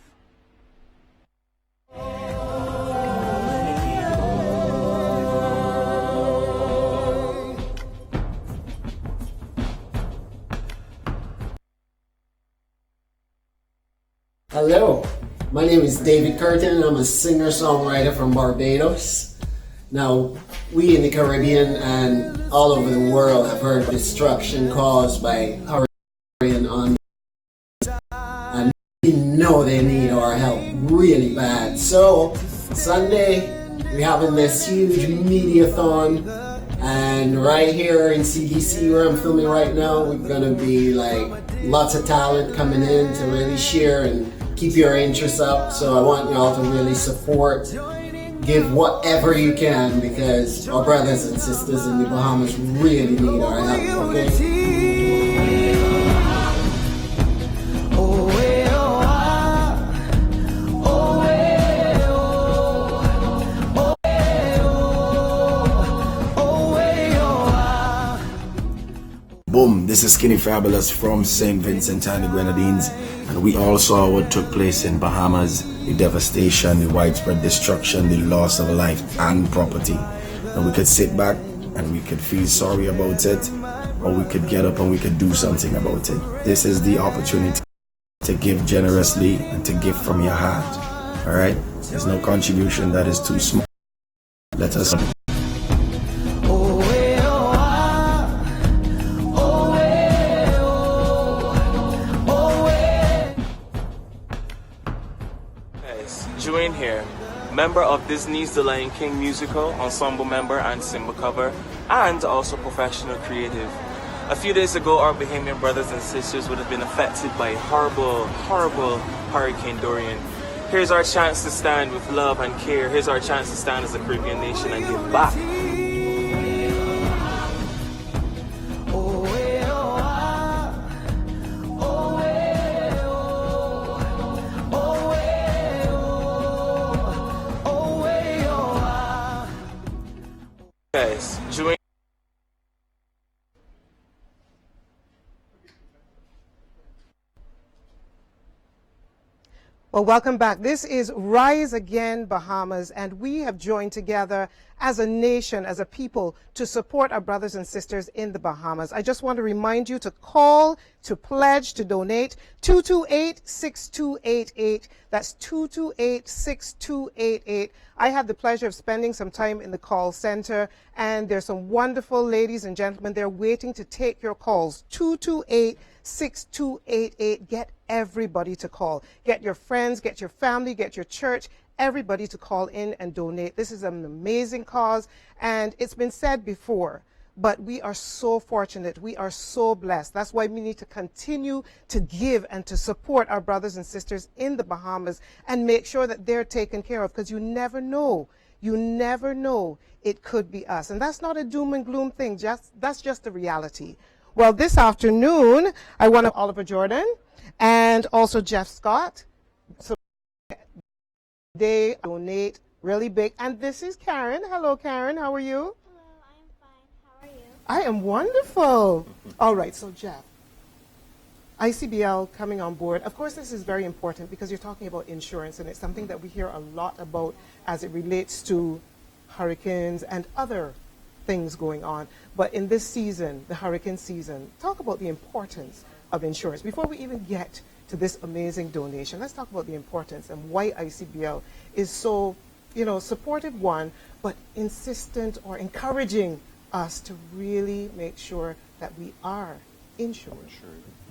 K: Hello, my name is David Curtin and I'm a singer-songwriter from Barbados. Now, we in the Caribbean and all over the world have heard destruction caused by Hurricane Andrew, and we know they need our help really bad. So, Sunday, we're having this huge mediathon, and right here in CDC where I'm filming right now, we're gonna be like lots of talent coming in to really share and keep your interest up. So I want y'all to really support, give whatever you can, because our brothers and sisters in the Bahamas really need our help, okay?
M: Boom, this is Skinny Fabulous from St. Vincent and the Grenadines, and we all saw what took place in Bahamas, the devastation, the widespread destruction, the loss of life and property. And we could sit back and we could feel sorry about it, or we could get up and we could do something about it. This is the opportunity to give generously and to give from your heart. Alright? There's no contribution that is too small. Let us
G: Julian here, member of Disney's The Lion King musical, ensemble member and Simba cover, and also professional creative. A few days ago, our Bahamian brothers and sisters would have been affected by horrible Hurricane Dorian. Here's our chance to stand with love and care. Here's our chance to stand as a Caribbean nation and give back. Guys, join.
N: Well, welcome back. This is Rise Again Bahamas, and we have joined together as a nation, as a people, to support our brothers and sisters in the Bahamas. I just want to remind you to call, to pledge, to donate, 228-6288. That's 228-6288. I had the pleasure of spending some time in the call center, and there's some wonderful ladies and gentlemen there waiting to take your calls. 228-6288. Get everybody to call. Get your friends, get your family, get your church, everybody to call in and donate. This is an amazing cause, and it's been said before, but we are so fortunate. We are so blessed. That's why we need to continue to give and to support our brothers and sisters in the Bahamas and make sure that they're taken care of, because you never know. You never know. It could be us. And that's not a doom and gloom thing. That's just the reality. Well, this afternoon, I want to Oliver Jordan and also Jeff Scott. So they donate really big. And this is Karen. Hello, Karen. How are you?
X: Hello, I'm fine. How are you?
N: I am wonderful. All right, so Jeff, ICBL coming on board. Of course, this is very important because you're talking about insurance, and it's something that we hear a lot about as it relates to hurricanes and other things going on. But in this season, the hurricane season, talk about the importance of insurance. Before we even get to this amazing donation, let's talk about the importance and why ICBL is so, supportive, one, but insistent or encouraging us to really make sure that we are insured.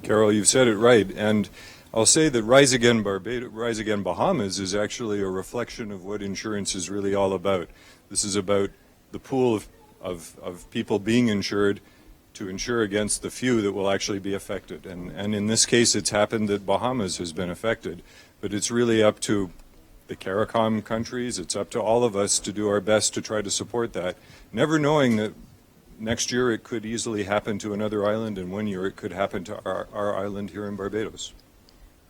Y: Carol, you've said it right, and I'll say that Rise Again Bahamas is actually a reflection of what insurance is really all about. This is about the pool of people being insured to insure against the few that will actually be affected. And in this case, it's happened that Bahamas has been affected, but it's really up to the CARICOM countries, it's up to all of us to do our best to try to support that, never knowing that next year it could easily happen to another island, and one year it could happen to our island here in Barbados.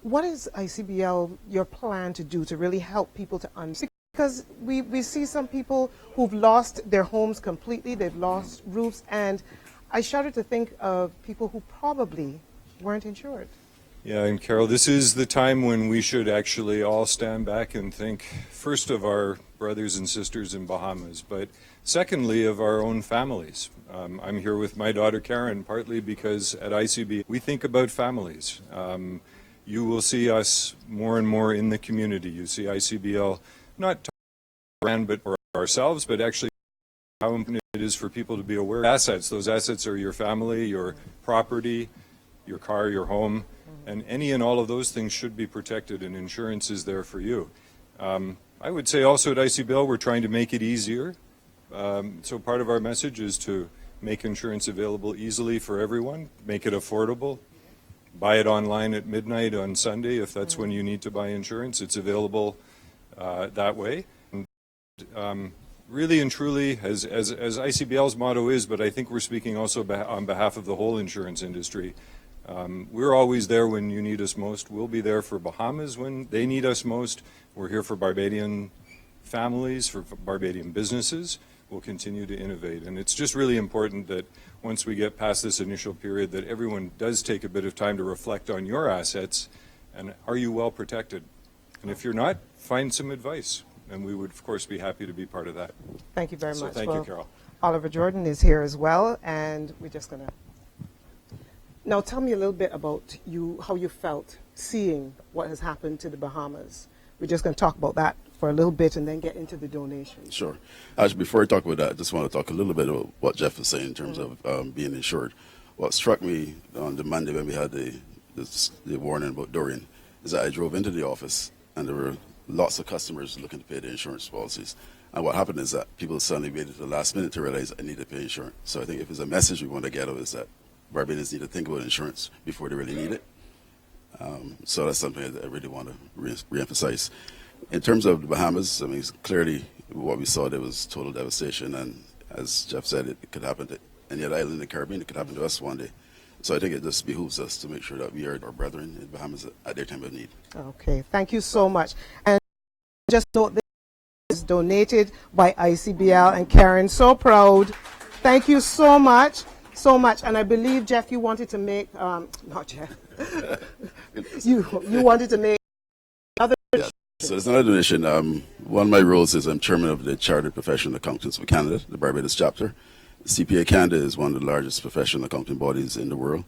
N: What is ICBL, your plan to do to really help people to understand? Because we see some people who've lost their homes completely, they've lost roofs, and I shudder to think of people who probably weren't insured.
Y: Yeah, and Carol, this is the time when we should actually all stand back and think first of our brothers and sisters in Bahamas, but secondly of our own families. I'm here with my daughter Karen, partly because at ICB we think about families. You will see us more and more in the community. You see ICBL not brand but for ourselves, but actually how important it is for people to be aware of assets. Those assets are your family, your property, your car, your home, and any and all of those things should be protected, and insurance is there for you. I would say also at ICBL we're trying to make it easier. So part of our message is to make insurance available easily for everyone, make it affordable. Buy it online at midnight on Sunday if that's when you need to buy insurance. It's available that way. And, really and truly, as ICBL's motto is, but I think we're speaking also on behalf of the whole insurance industry, we're always there when you need us most. We'll be there for Bahamas when they need us most. We're here for Barbadian families, for Barbadian businesses. We'll continue to innovate. And it's just really important that once we get past this initial period that everyone does take a bit of time to reflect on your assets and are you well protected? And if you're not, find some advice. And we would, of course, be happy to be part of that.
N: Thank you very much.
Y: Thank you, Carol.
N: Oliver Jordan is here as well, and we're just going to... Now, tell me a little bit about you, how you felt seeing what has happened to the Bahamas. We're just going to talk about that for a little bit and then get into the donations.
O: Sure. Actually, before I talk about that, I just want to talk a little bit about what Jeff was saying in terms of being insured. What struck me on the Monday when we had the warning about Dorian is that I drove into the office and there were lots of customers looking to pay their insurance policies. And what happened is that people suddenly waited to the last minute to realize I need to pay insurance. So I think if there's a message we want to get out is that Barbadians need to think about insurance before they really need it. So that's something I really want to reemphasize. In terms of the Bahamas, I mean, clearly what we saw there was total devastation. And as Jeff said, it could happen to any other island in the Caribbean. It could happen to us one day. So I think it just behooves us to make sure that we are our brethren in Bahamas at their time of need.
N: Okay, thank you so much. And just note this is donated by ICBL, and Karen, so proud. Thank you so much, so much. And I believe, Jeff, you wanted to make, not Jeff, you wanted to make other.
O: Yeah. So there's another donation. One of my roles is I'm chairman of the Chartered Professional Accountants for Canada, the Barbados chapter. CPA Canada is one of the largest professional accounting bodies in the world.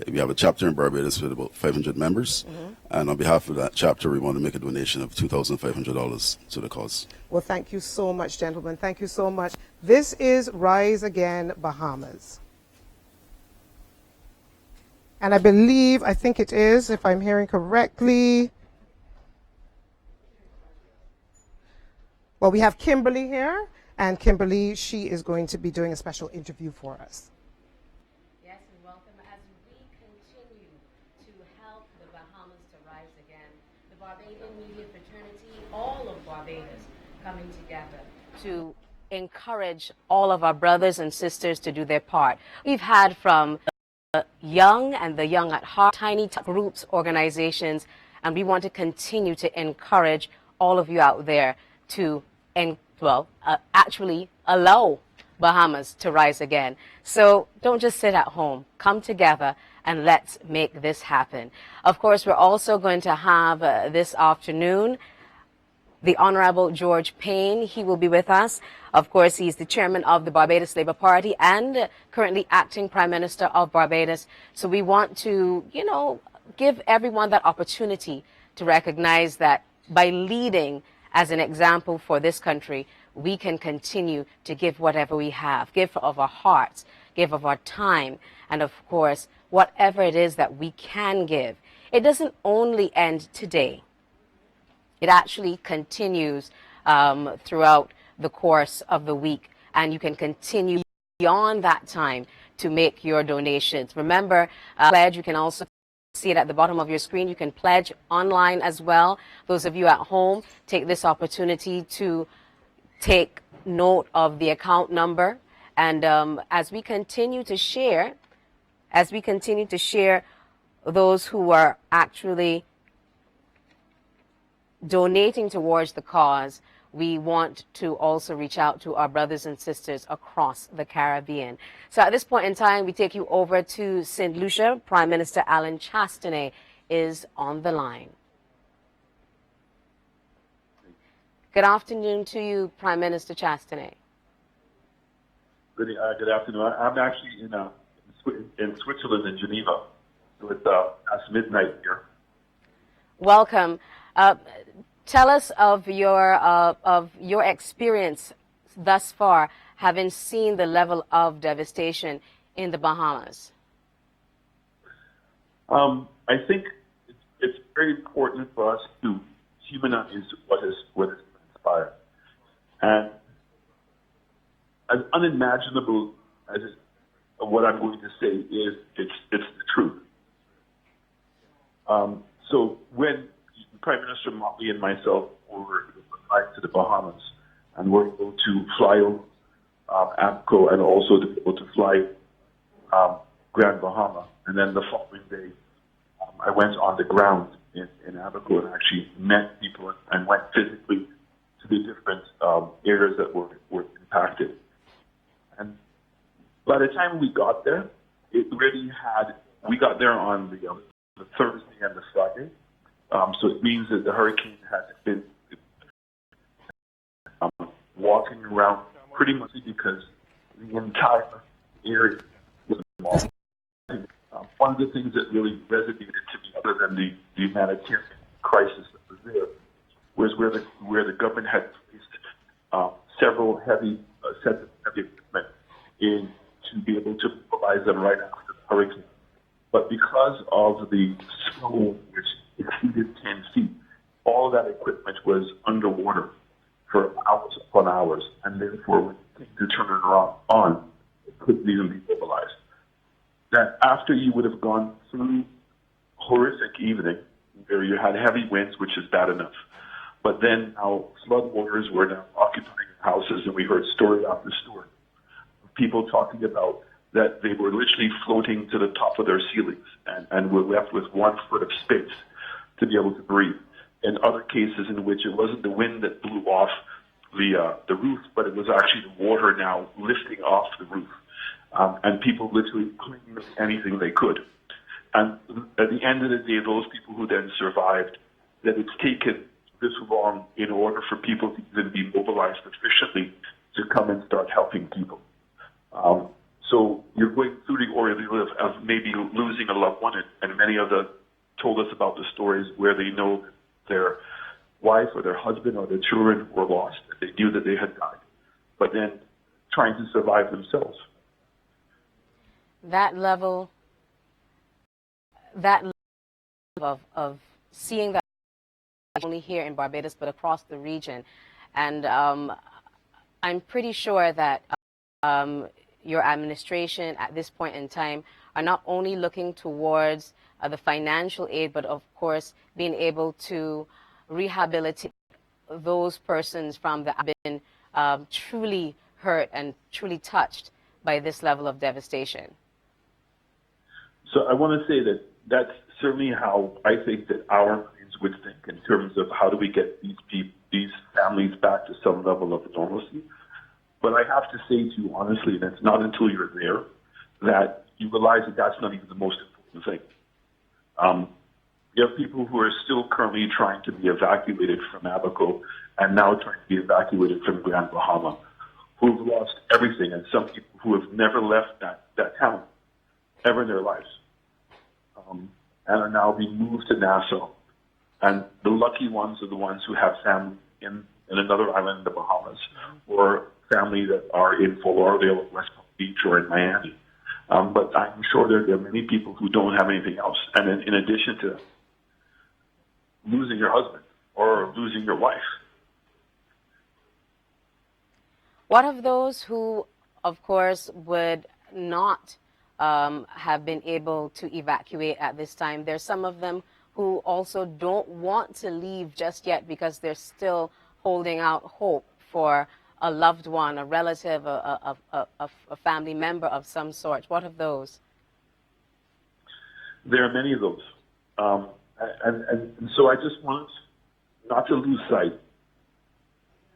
O: We have a chapter in Barbados with about 500 members, and on behalf of that chapter, we want to make a donation of $2,500 to the cause.
N: Well, thank you so much, gentlemen. Thank you so much. This is Rise Again Bahamas. And I think it is, if I'm hearing correctly. Well, we have Kimberly here, and Kimberly, she is going to be doing a special interview for us.
R: Yes, and welcome as we continue to help the Bahamas to rise again. The Barbadian Media Fraternity, all of Barbados coming together to encourage all of our brothers and sisters to do their part. We've had from the young and the young at heart, tiny groups, organizations, and we want to continue to encourage all of you out there to actually allow Bahamas to rise again. So don't just sit at home. Come together and let's make this happen. Of course, we're also going to have this afternoon the Honorable George Payne. He will be with us. Of course, he's the chairman of the Barbados Labour Party and currently acting Prime Minister of Barbados. So we want to, give everyone that opportunity to recognize that by leading as an example for this country, we can continue to give whatever we have, give of our hearts, give of our time, and of course, whatever it is that we can give. It doesn't only end today. It actually continues throughout the course of the week, and you can continue beyond that time to make your donations. Remember, pledge, you can also see it at the bottom of your screen. You can pledge online as well. Those of you at home, take this opportunity to take note of the account number. And as we continue to share those who are actually donating towards the cause, we want to also reach out to our brothers and sisters across the Caribbean. So at this point in time, we take you over to St. Lucia. Prime Minister Alan Chastanet is on the line. Good afternoon to you, Prime Minister Chastanet.
A: Good afternoon. I'm actually in Switzerland, in Geneva. So it's past midnight here.
R: Welcome. Tell us of your experience thus far, having seen the level of devastation in the Bahamas.
A: I think it's very important for us to humanize what has transpired. And as unimaginable as what I'm going to say is, it's the truth. So when Prime Minister Motley and myself were back to the Bahamas and were able to fly over APCO and also to be able to fly Grand Bahama, and then the following day I went on the ground in Abaco and actually met people and went physically to the different areas that were impacted. And by the time we got there, we got there on the Thursday and the Friday. So it means that the hurricane had been walking around pretty much because the entire area was involved. One of the things that really resonated to me, other than the humanitarian crisis that was there, was where the government had placed several heavy sets of heavy equipment in to be able to mobilize them right after the hurricane. But because of the snow, which exceeded 10 feet, all that equipment was underwater for hours upon hours, and therefore, when you came to turn it on, it couldn't even be mobilized. That after you would have gone through horrific evening, where you had heavy winds, which is bad enough, but then now floodwaters were now occupying houses, and we heard story after story of people talking about that they were literally floating to the top of their ceilings and were left with 1 foot of space to be able to breathe. In other cases in which it wasn't the wind that blew off the roof, but it was actually the water now lifting off the roof. And people literally clinging to anything they could. And at the end of the day, those people who then survived, that it's taken this long in order for people to even be mobilized efficiently to come and start helping people. So you're going through the ordeal of maybe losing a loved one, and many of them told us about the stories where they know their wife or their husband or their children were lost. They knew that they had died, but then trying to survive themselves.
R: That level of seeing that not only here in Barbados but across the region, and I'm pretty sure that your administration at this point in time are not only looking towards the financial aid, but of course being able to rehabilitate those persons from that have been truly hurt and truly touched by this level of devastation.
A: So I want to say that that's certainly how I think that our minds would think in terms of how do we get these families back to some level of normalcy. But I have to say to you honestly, and it's not until you're there that you realize that that's not even the most important thing. You have people who are still currently trying to be evacuated from Abaco and now trying to be evacuated from Grand Bahama, who've lost everything, and some people who have never left that town ever in their lives, and are now being moved to Nassau. And the lucky ones are the ones who have family in another island in the Bahamas, or family that are in Fort Lauderdale, West Palm Beach, or in Miami. But I'm sure there are many people who don't have anything else. And in addition to losing your husband or losing your wife.
R: What of those who, of course, would not have been able to evacuate at this time? There's some of them who also don't want to leave just yet because they're still holding out hope for a loved one, a relative, a family member of some sort. What of those?
A: There are many of those. And so I just want not to lose sight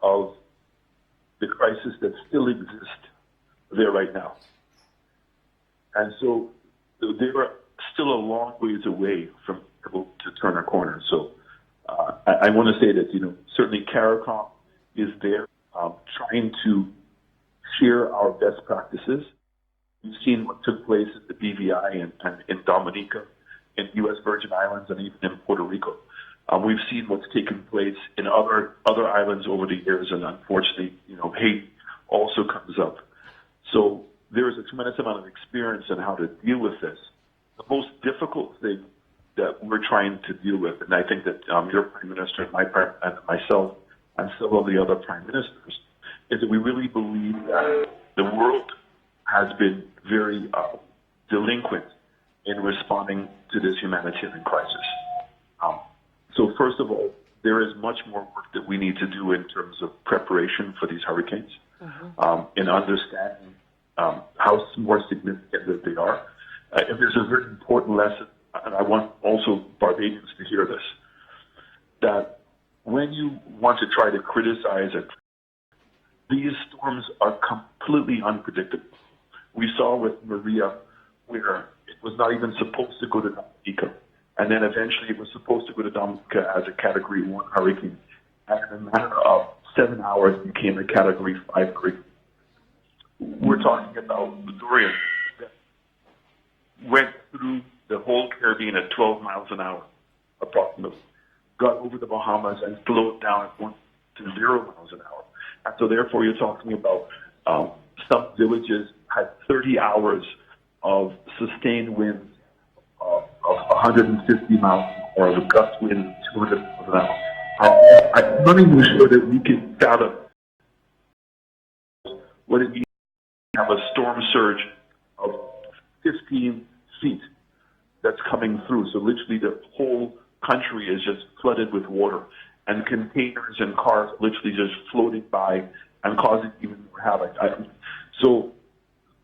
A: of the crisis that still exists there right now. And so they are still a long ways away from able to turn a corner. So I want to say that, certainly CARICOM is there trying to share our best practices. You've seen what took place at the BVI and in Dominica, in U.S. Virgin Islands, and even in Puerto Rico. We've seen what's taken place in other islands over the years, and unfortunately, Haiti also comes up. So there is a tremendous amount of experience in how to deal with this. The most difficult thing that we're trying to deal with, and I think that your Prime Minister and myself and several of the other Prime Ministers, is that we really believe that the world has been very delinquent in responding to this humanitarian crisis. So first of all, there is much more work that we need to do in terms of preparation for these hurricanes, in understanding how more significant that they are. And there's a very important lesson, and I want also Barbadians to hear this, that when you want to try to criticize it, these storms are completely unpredictable. We saw with Maria where it was not even supposed to go to Dominica, and then eventually it was supposed to go to Dominica as a Category 1 hurricane, and in a matter of 7 hours became a Category 5 hurricane. We're talking about the Dorian that went through the whole Caribbean at 12 miles an hour, approximately, got over the Bahamas and slowed down at 1 to 0 miles an hour. And so therefore you're talking about some villages had 30 hours of sustained winds of 150 miles an hour, of a gust wind of 200 miles an hour. I'm not even sure that we can fathom what it means to have a storm surge of 15 feet that's coming through. So literally the whole country is just flooded with water, and containers and cars literally just floating by and causing even more havoc. So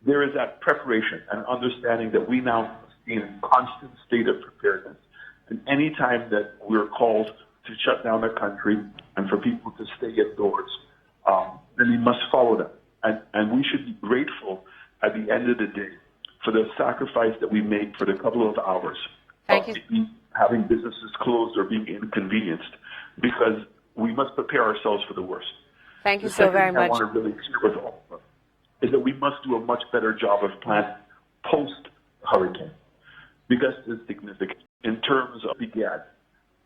A: there is that preparation and understanding that we now must be in a constant state of preparedness. And any time that we're called to shut down the country and for people to stay indoors, then we must follow that. And we should be grateful at the end of the day for the sacrifice that we make for the couple of hours of having businesses closed or being inconvenienced, because we must prepare ourselves for the worst.
R: Thank you so very much.
A: I want to really share with all of us is that we must do a much better job of planning post-hurricane, because it's significant in terms of the gad.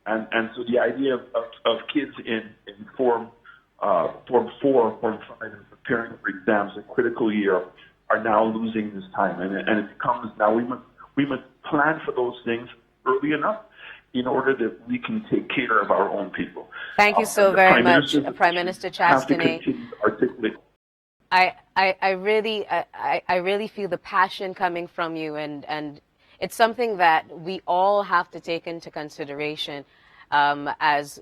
A: And so the idea of kids in Form 4, Form 5, and preparing for exams, a critical year, are now losing this time. And it becomes now we must plan for those things early enough in order that we can take care of our own people.
R: Thank you so very much, Prime Minister Chastany. I really feel the passion coming from you, and it's something that we all have to take into consideration as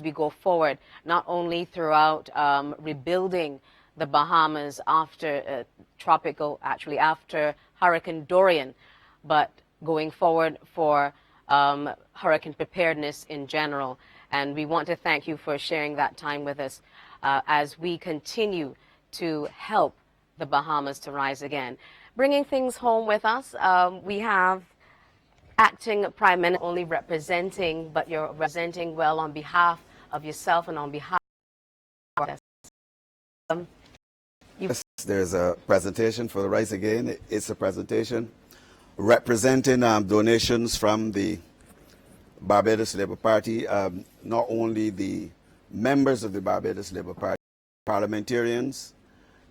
R: we go forward, not only throughout rebuilding the Bahamas after after Hurricane Dorian, but going forward for hurricane preparedness in general. And we want to thank you for sharing that time with us as we continue to help the Bahamas to rise again. Bringing things home with us, we have Acting Prime Minister, only representing, but you're representing well on behalf of yourself and on behalf of us.
C: Yes, there's a presentation for the Rise Again. It's a presentation representing donations from the Barbados Labour Party, not only the members of the Barbados Labour Party, parliamentarians,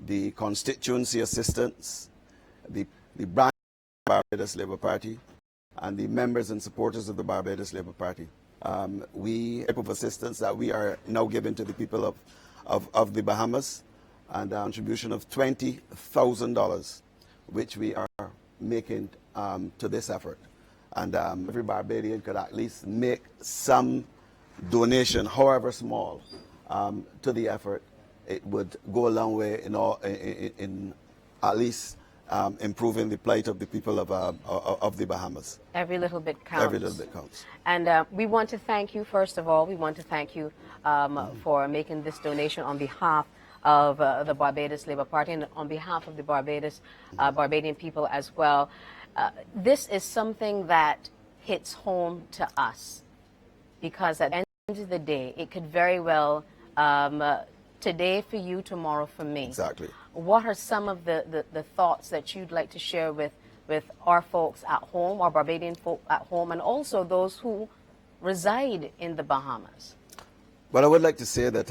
C: the constituency assistants, the branch of the Barbados Labour Party, and the members and supporters of the Barbados Labour Party. We type of assistance that we are now giving to the people of the Bahamas, and a contribution of $20,000, which we are making to this effort. And every Barbadian could at least make some donation, however small, to the effort. It would go a long way in at least improving the plight of the people of the Bahamas.
R: Every little bit counts.
C: Every little bit counts.
R: And we want to thank you, first of all. We want to thank you for making this donation on behalf of the Barbados Labour Party and on behalf of the Barbadian people as well. This is something that hits home to us, because at the end of the day, it could very well, today for you, tomorrow for me.
C: Exactly.
R: What are some of the thoughts that you'd like to share with our folks at home, our Barbadian folk at home, and also those who reside in the Bahamas?
C: Well, I would like to say that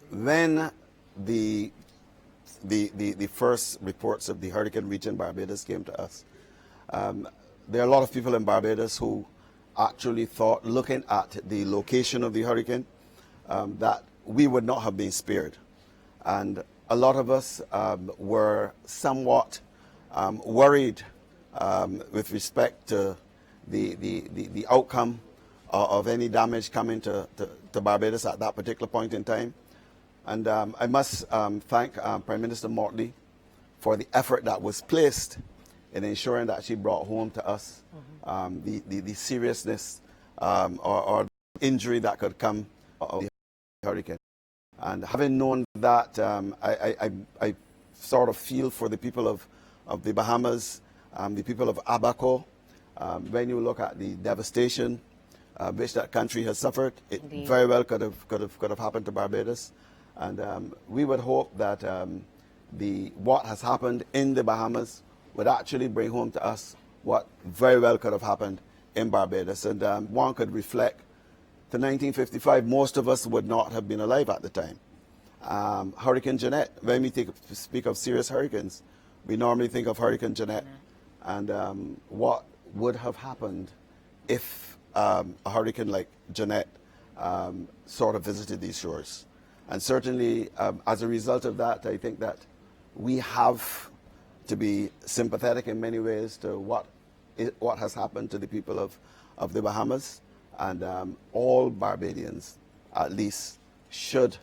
C: when the first reports of the hurricane region Barbados came to us, there are a lot of people in Barbados who actually thought, looking at the location of the hurricane, that we would not have been spared. And a lot of us were somewhat worried with respect to the outcome of any damage coming to Barbados at that particular point in time. And I must thank Prime Minister Motley for the effort that was placed in ensuring that she brought home to us the seriousness or injury that could come of the hurricane. And having known that, I sort of feel for the people of the Bahamas, the people of Abaco. When you look at the devastation which that country has suffered, it
R: Indeed.
C: very well could have happened to Barbados. And we would hope that what has happened in the Bahamas would actually bring home to us what very well could have happened in Barbados. And one could reflect to 1955, most of us would not have been alive at the time. Hurricane Jeanette, when we speak of serious hurricanes, we normally think of Hurricane Jeanette and what would have happened if a hurricane like Jeanette sort of visited these shores. And certainly, as a result of that, I think that we have to be sympathetic in many ways to what has happened to the people of the Bahamas. And all Barbadians, at least, should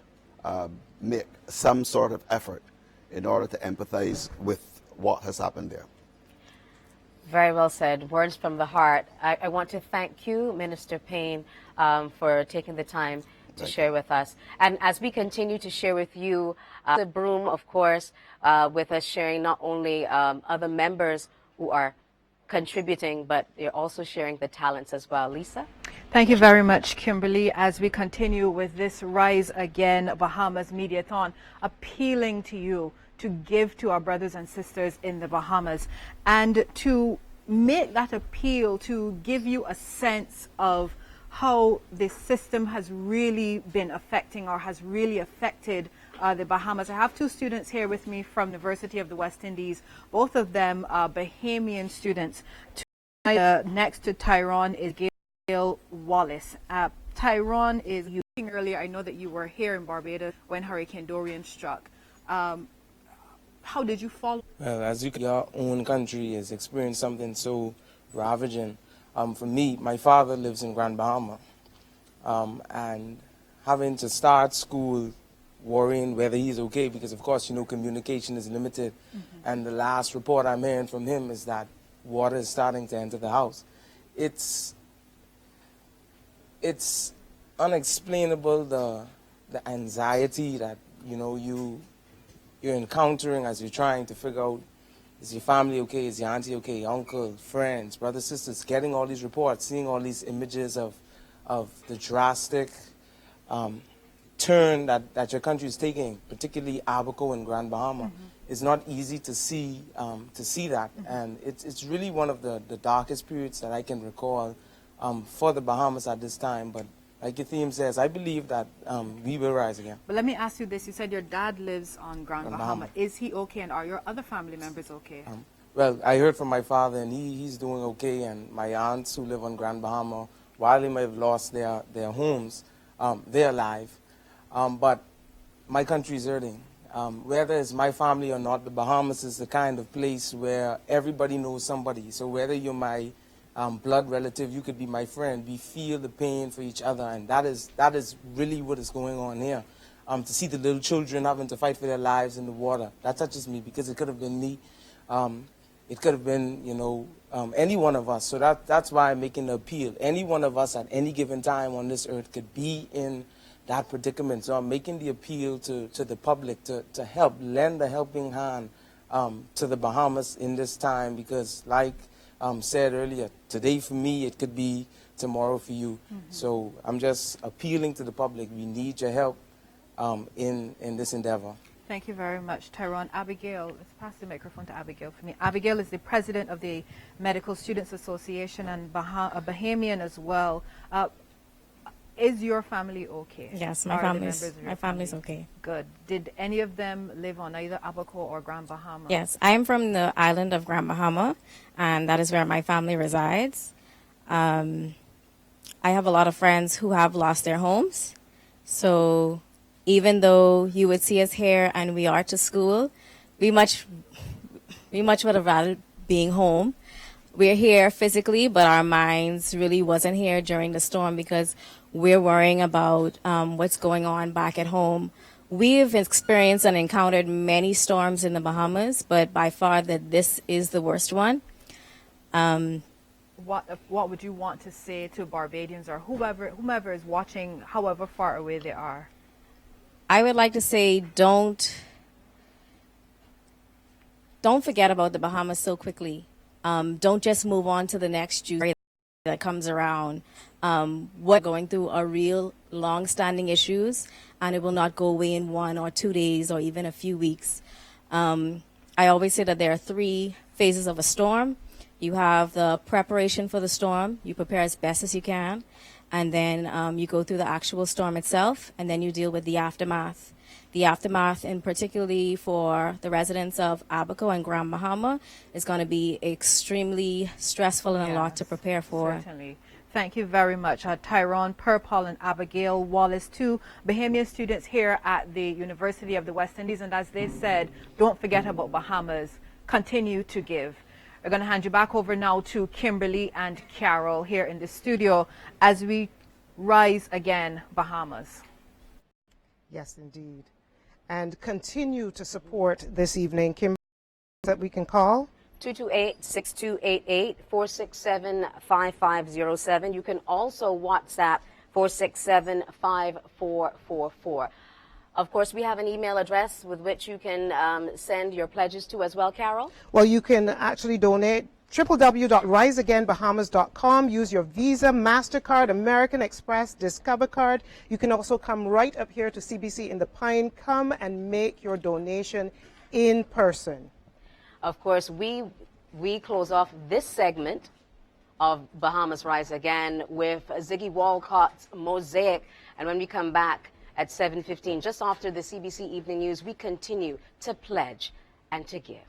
C: make some sort of effort in order to empathize with what has happened there.
R: Very well said. Words from the heart. I want to thank you, Minister Payne, for taking the time to share with us. And as we continue to share with you, the Broom, of course, with us sharing not only other members who are contributing, but they're also sharing the talents as well. Lisa?
H: Thank you very much, Kimberly, as we continue with this Rise Again Bahamas Mediathon, appealing to you to give to our brothers and sisters in the Bahamas and to make that appeal to give you a sense of how this system has really been affecting or has really affected the Bahamas. I have two students here with me from the University of the West Indies, both of them Bahamian students. Next to Tyrone is Gail Wallace. Tyrone is speaking earlier. I know that you were here in Barbados when Hurricane Dorian struck. How did you follow?
D: Well, as you can, your own country has experienced something so ravaging. For me, my father lives in Grand Bahama, and having to start school worrying whether he's okay, because of course, you know, communication is limited. And the last report I'm hearing from him is that water is starting to enter the house. It's unexplainable, the anxiety that, you know, you're encountering as you're trying to figure out, is your family okay, is your auntie okay, uncle, friends, brothers, sisters, getting all these reports, seeing all these images of the drastic turn that your country is taking, particularly Abaco and Grand Bahama. It's not easy to see that, and it's really one of the darkest periods that I can recall for the Bahamas at this time. But like your theme says, I believe that we will rise again.
H: But let me ask you this. You said your dad lives on Grand Bahama. Is he okay, and are your other family members okay?
D: Well, I heard from my father, and he's doing okay, and my aunts who live on Grand Bahama, while they may have lost their homes, they're alive. But my country is hurting. Whether it's my family or not, the Bahamas is the kind of place where everybody knows somebody. So whether you're my blood relative, you could be my friend. We feel the pain for each other, and that is really what is going on here. To see the little children having to fight for their lives in the water, that touches me, because it could have been me. It could have been, you know, any one of us. So that's why I'm making the appeal. Any one of us at any given time on this earth could be in that predicament. So I'm making the appeal to the public to help, lend a helping hand to the Bahamas in this time, because like said earlier, today for me, it could be tomorrow for you. So I'm just appealing to the public. We need your help in this endeavor.
H: Thank you very much, Tyrone. Abigail, let's pass the microphone to Abigail for me. Abigail is the president of the Medical Students Association and a Bahamian as well. Is your family okay?
F: Yes,
H: Are
F: my
H: the members of your
F: family's
H: family
F: okay.
H: Good. Did any of them live on either Abaco or Grand Bahama?
F: Yes, I am from the island of Grand Bahama, and that is where my family resides. I have a lot of friends who have lost their homes. So even though you would see us here and we are to school, we much would have rather being home. We're here physically, but our minds really wasn't here during the storm because we're worrying about what's going on back at home. We've experienced and encountered many storms in the Bahamas, but by far this is the worst one.
H: What would you want to say to Barbadians or whomever is watching, however far away they are?
F: I would like to say don't forget about the Bahamas so quickly. Don't just move on to the next Tuesday that comes around. What going through are real long-standing issues, and it will not go away in 1 or 2 days or even a few weeks. I always say that there are 3 phases of a storm. You have the preparation for the storm. You prepare as best as you can, and then you go through the actual storm itself, and then you deal with the aftermath. The aftermath, and particularly for the residents of Abaco and Grand Bahama, is going to be extremely stressful and a lot to prepare for.
H: Certainly. Thank you very much. Tyrone, Purple, and Abigail Wallace, 2 Bahamian students here at the University of the West Indies. And as they said, don't forget about Bahamas. Continue to give. We're going to hand you back over now to Kimberly and Carol here in the studio as we rise again, Bahamas.
N: Yes, indeed. And continue to support this evening. Kim, that we can call?
R: 228-6288, 467-5507. You can also WhatsApp 467-5444. Of course, we have an email address with which you can send your pledges to as well, Carol.
N: Well, you can actually donate www.riseagainbahamas.com. Use your Visa, MasterCard, American Express, Discover card. You can also come right up here to CBC in the Pine. Come and make your donation in person.
R: Of course, we close off this segment of Bahamas Rise Again with Ziggy Walcott's Mosaic. And when we come back at 7:15, just after the CBC Evening News, we continue to pledge and to give.